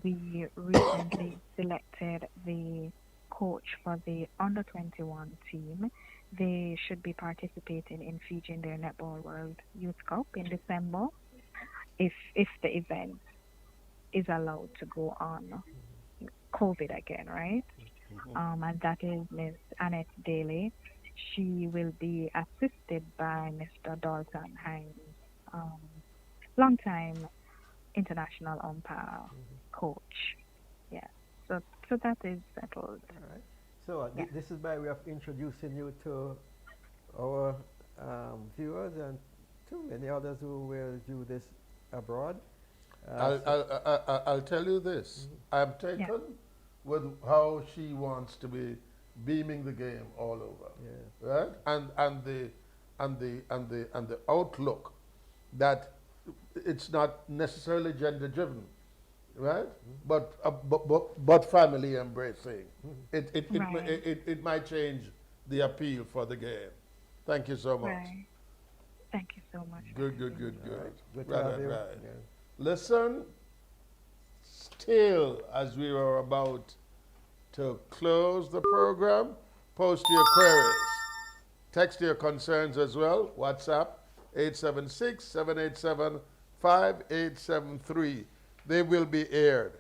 We recently selected the coach for the under 21 team. They should be participating in Fiji in their Netball World Youth Cup in December if the event is allowed to go on. COVID again, right? And that is Miss Annette Daly. She will be assisted by Mr. Dalton Hines, um, longtime international umpire coach. Yeah. So that is settled. All right. So Yeah. this is by way of introducing you to our viewers and to many others who will view this abroad. I'll tell you this. I'm Yeah. taken with how she wants to be beaming the game all over, Yeah. right? And the outlook that it's not necessarily gender driven, right? But family embracing. Right. It might change the appeal for the game. Thank you so much. Right. Thank you so much for Good, good, having good, me. All good. right. Good to Right, have right, you. right. Yeah. Listen, still, as we were about to close the program, post your queries. Text your concerns as well. WhatsApp 876-787-5873. They will be aired.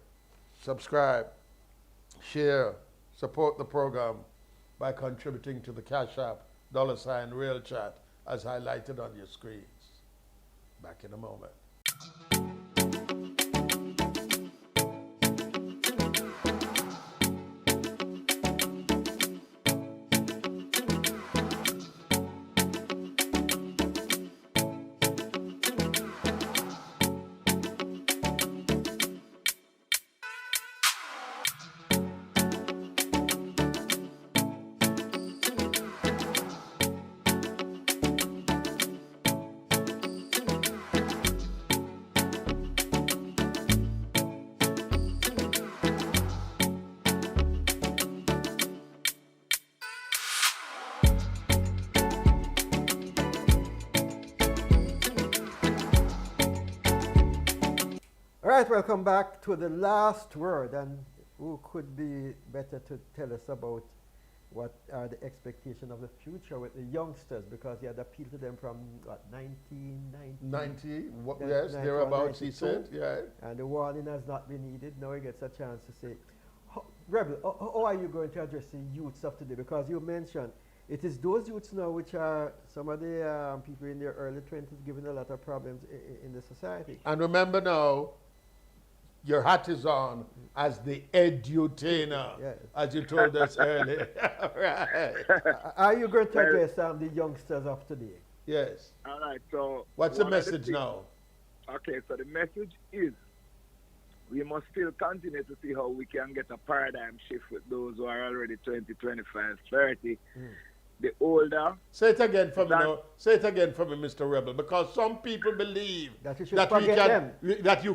Subscribe, share, support the program by contributing to the Cash App, $Real Chat, as highlighted on your screens. Back in a moment. All right, welcome back to the last word. And who could be better to tell us about what are the expectations of the future with the youngsters? Because he had appealed to them from, what, 1990? Yes, thereabouts, he said, yeah. And the warning has not been needed. Now he gets a chance to say, Rebel, how are you going to address the youths of today? Because you mentioned it is those youths now which are some of the people in their early 20s giving a lot of problems in the society. And remember now, your hat is on as the edutainer, yes, as you told us earlier. Right. Are you going to address the youngsters of today? Yes. All right, so what's the message now? Okay, so the message is we must still continue to see how we can get a paradigm shift with those who are already 20, 25, 30. The older. Say it again for me now. Say it again for me, Mr. Rebel, because some people believe that you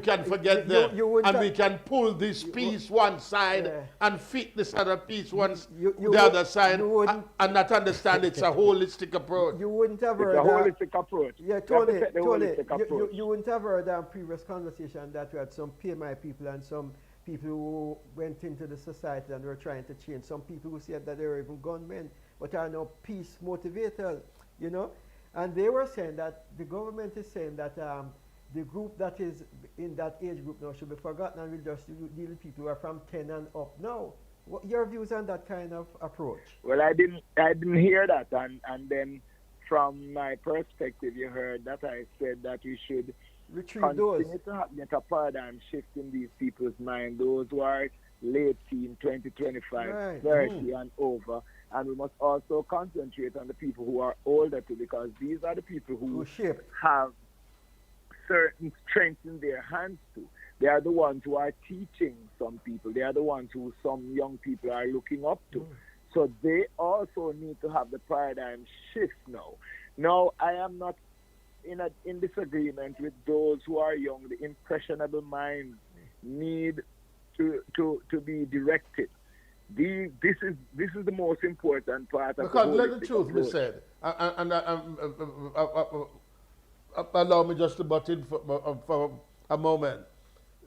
can forget them, and we can pull this piece one side and fit this other piece the other side, and not understand it's a holistic approach. You wouldn't have heard a holistic approach. Yeah, Tony, you wouldn't have heard that previous conversation that we had some PMI people and some people who went into the society and were trying to change. Some people who said that they were even gunmen, but are now peace motivators, you know. And they were saying that the government is saying that the group that is in that age group now should be forgotten, and we'll just deal with people who are from 10 and up now. What your views on that kind of approach? Well, I didn't hear that, and then from my perspective, you heard that I said that we should continue to get a paradigm shift in these people's mind, those who are late teen, 20, 25, 30 and over. And we must also concentrate on the people who are older too, because these are the people who have certain strengths in their hands too. They are the ones who are teaching some people. They are the ones who some young people are looking up to. So they also need to have the paradigm shift now. Now, I am not in disagreement with those who are young. The impressionable minds need to be directed. This is the most important part of because let the truth be said, and allow me just to butt in for a moment.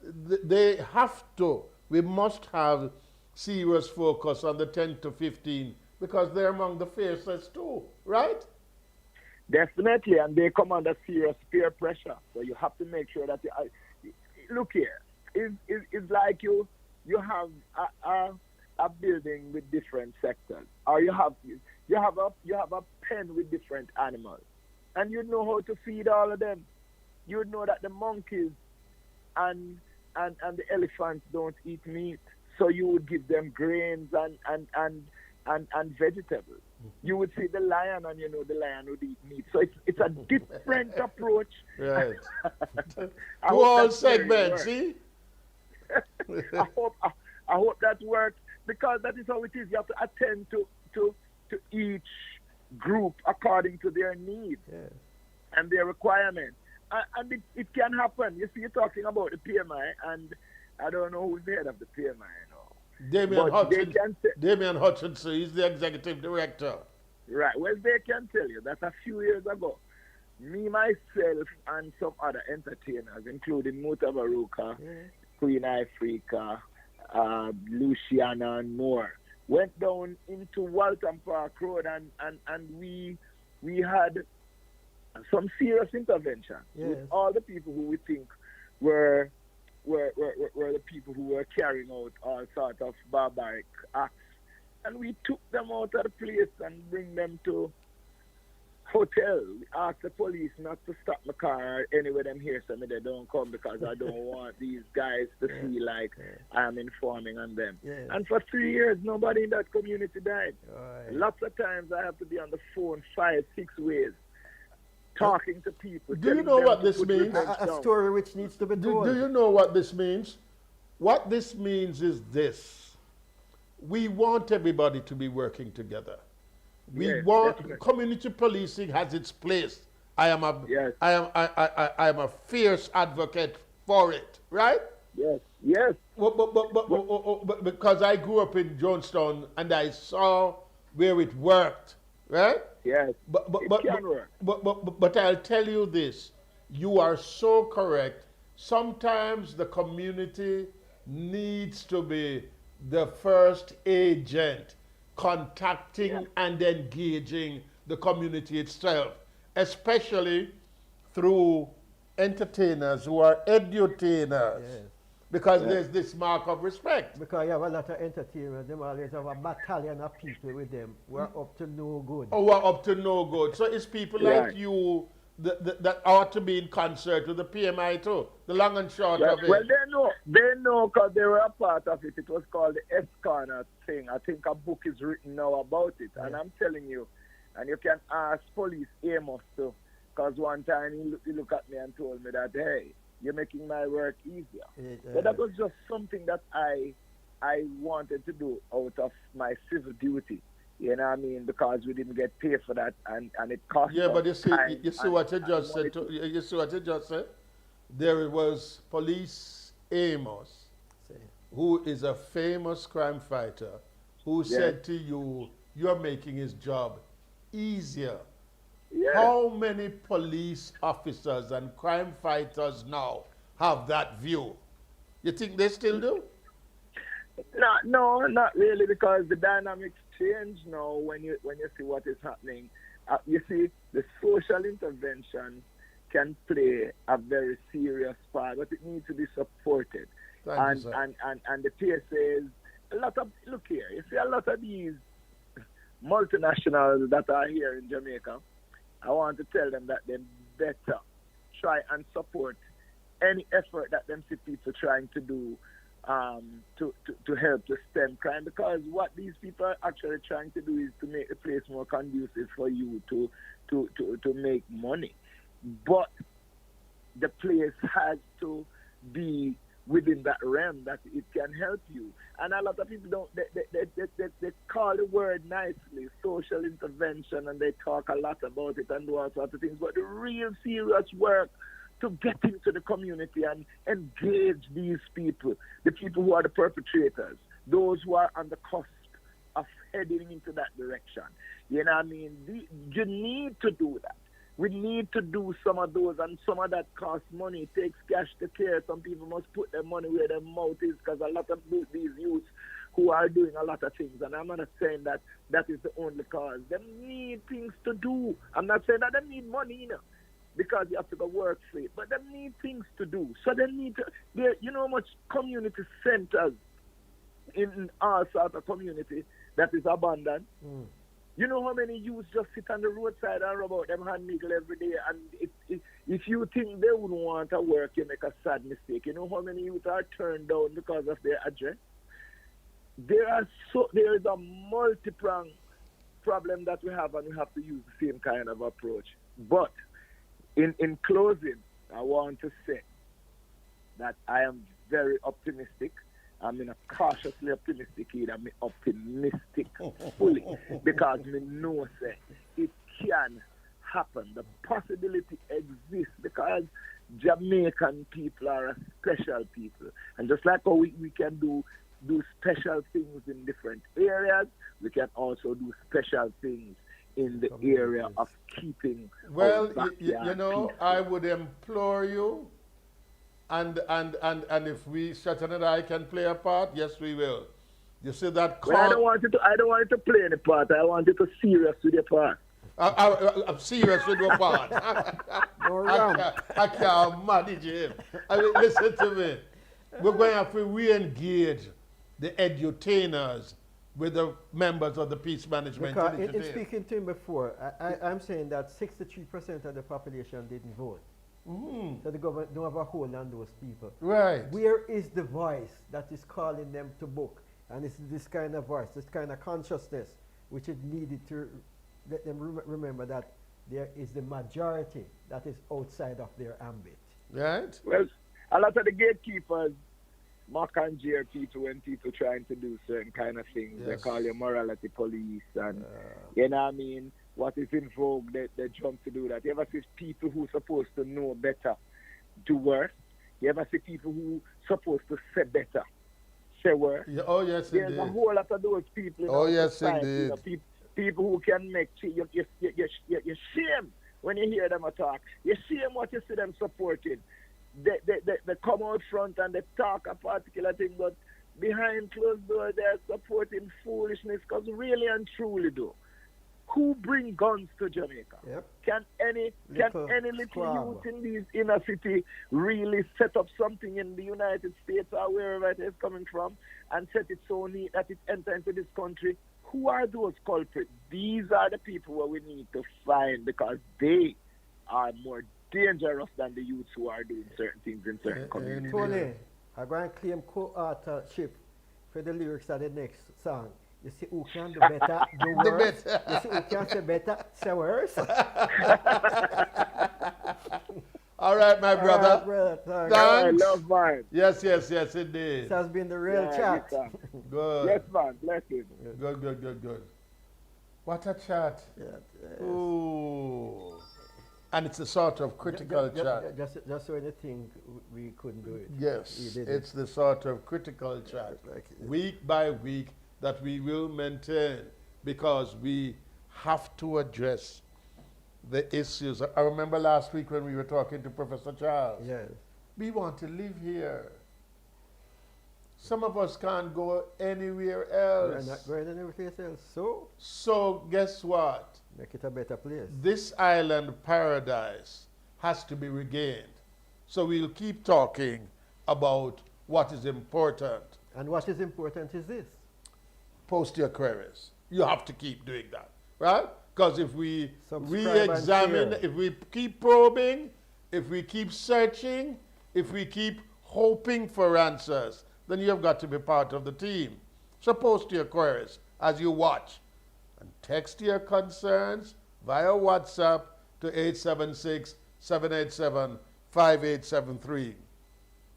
They have to. We must have serious focus on the 10 to 15 because they're among the fiercest too, right? Definitely, and they come under serious peer pressure. So you have to make sure that look here. It's like you have a building with different sectors, or you have a pen with different animals, and you know how to feed all of them. You know that the monkeys and the elephants don't eat meat, so you would give them grains and vegetables. You would see the lion, and you know the lion would eat meat. So it's a different approach. Right. To all segments, see? I hope that works, because that is how it is. You have to attend to each group according to their needs and their requirements. And it can happen. You see, you're talking about the PMI, and I don't know who's the head of the PMI now. Damian Hutchinson, he's the executive director. Right. Well, they can tell you that a few years ago, me, myself, and some other entertainers, including Muta Baruka, Queen Africa, Luciana, and more, went down into Walton Park Road, and we had some serious intervention with Yes. all the people who we think were were the people who were carrying out all sort of barbaric acts, and we took them out of the place and bring them to hotel. We asked the police not to stop my car anywhere them here so me they don't come because I don't want these guys to feel like I am informing on them. Yes. And for 3 years nobody in that community died. Right. Lots of times I have to be on the phone 5, 6 ways talking to people. Do you telling know them what to this put means? revenge A down. story which needs to be told. Do you know what this means? What this means is this. We want everybody to be working together. We Yes, want definitely. community policing has its place. I am a Yes. I am a fierce advocate for it, right? Yes, yes. But because I grew up in Jonestown and I saw where it worked, right? Yes, it can work. But I'll tell you this, you are so correct. Sometimes the community needs to be the first agent contacting and engaging the community itself, especially through entertainers who are edutainers, Yes. because there's this mark of respect. Because you have a lot of entertainment, them always have a battalion of people with them who are up to no good. Oh, we're up to no good. So it's people like Right. you that ought to be in concert with the PMI too. The long and short Well, of it. well, they know because they were a part of it. It was called the S-Corner thing. I think a book is written now about it. And I'm telling you, and you can ask Police Amos too, because one time he looked at me and told me that, hey, you're making my work easier. But that was just something that I wanted to do out of my civil duty. You know what I mean? Because we didn't get paid for that, and it cost Yeah, us but you see, time you see and- what you and just money said. You see what you just said. There was Police Amos, who is a famous crime fighter, who said to you, "You're making his job easier." Yeah. How many police officers and crime fighters now have that view? You think they still do? No, not really, because the dynamics change now when you see what is happening. You see, the social intervention can play a very serious part, but it needs to be supported. Thank you, sir. And the PSA is a lot of, look here, you see a lot of these multinationals that are here in Jamaica, I want to tell them that they better try and support any effort that them see people trying to do to help to stem crime, because what these people are actually trying to do is to make the place more conducive for you to make money. But the place has to be within that realm that it can help you. And a lot of people don't, they call the word nicely, social intervention, and they talk a lot about it and do all sorts of things. But the real serious work to get into the community and engage these people, the people who are the perpetrators, those who are on the cusp of heading into that direction. You know what I mean? You need to do that. We need to do some of those, and some of that costs money. It takes cash to care. Some people must put their money where their mouth is, because a lot of these youths who are doing a lot of things, and I'm not saying that that is the only cause. They need things to do. I'm not saying that they need money, you know, because you have to go work for it, but they need things to do. So they need to, you know how much community centers in our sort of community that is abandoned? You know how many youths just sit on the roadside and rub out them hand niggle every day, and if you think they wouldn't want to work, you make a sad mistake. You know how many youths are turned down because of their address? There is a multi-pronged problem that we have, and we have to use the same kind of approach. But in closing, I want to say that I am very optimistic. I'm in a cautiously optimistic age. I'm optimistic fully, because we know say it can happen. The possibility exists, because Jamaican people are a special people. And just like how we can do special things in different areas, we can also do special things in the area of keeping Well, our you backyard know, peaceful. I would implore you, and if we, Shattered and I, can play a part, yes, we will. You see that Well, I don't call? want you to play any part. I want you to serious with your part. I'm serious with your part. No ramp. I can't manage him. I mean, listen to me. We're going to have to re-engage the edutainers with the members of the Peace Management Because in Initiative. speaking to him before, I'm saying that 63% of the population didn't vote. So the government don't have a hold on those people. Right. Where is the voice that is calling them to book? And it's this kind of voice, this kind of consciousness, which is needed to let them remember that there is the majority that is outside of their ambit. Right? Well, a lot of the gatekeepers mock and jeer people when people trying to do certain kind of things. Yes. They call you morality police and, you know what I mean? What is in vogue, they jump to do that. You ever see people who supposed to know better do worse? You ever see people who supposed to say better say worse? Yeah, oh, yes, There's indeed. a whole lot of those people in Oh, our yes, society, you know, indeed. people who can make you shame when you hear them talk. You shame what you see them supporting. They come out front and they talk a particular thing, but behind closed doors they're supporting foolishness, because really and truly though, who bring guns to Jamaica? Yep. Can any little youth in these inner city really set up something in the United States or wherever it is coming from and set it so neat that it enter into this country? Who are those culprits? These are the people who we need to find, because they are more dangerous than the youths who are doing certain things in certain communities. Tony, I'm going to claim co-authorship for the lyrics of the next song. You see who can do better, do worse. You see who can say better, say worse. All right, my brother. All right, brother. Thanks. Thanks. I love mine. Yes, indeed. This has been the real chat. Yes, Good. yes, man. Blessings. Good. What a chat. Yeah, Ooh. And it's a sort of critical chat. Just when you think we couldn't do it. Yes, we did it's the sort of critical chat, week by week, that we will maintain, because we have to address the issues. I remember last week when we were talking to Professor Charles. Yes. We want to live here. Some of us can't go anywhere else. We're not going anywhere else. So guess what? Make it a better place. This island paradise has to be regained. So we'll keep talking about what is important. And what is important is this. Post your queries. You have to keep doing that, right? Because if we Subscribe re-examine, and if we keep probing, if we keep searching, if we keep hoping for answers, then you've got to be part of the team. So post your queries as you watch. And text your concerns via WhatsApp to 876-787-5873.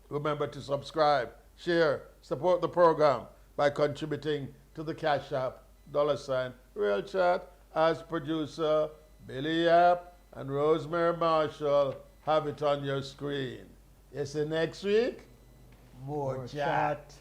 Remember to subscribe, share, support the program by contributing to the Cash App, $Real Chat, as producer Billy Yap and Rosemary Marshall have it on your screen. You see next week, more chat.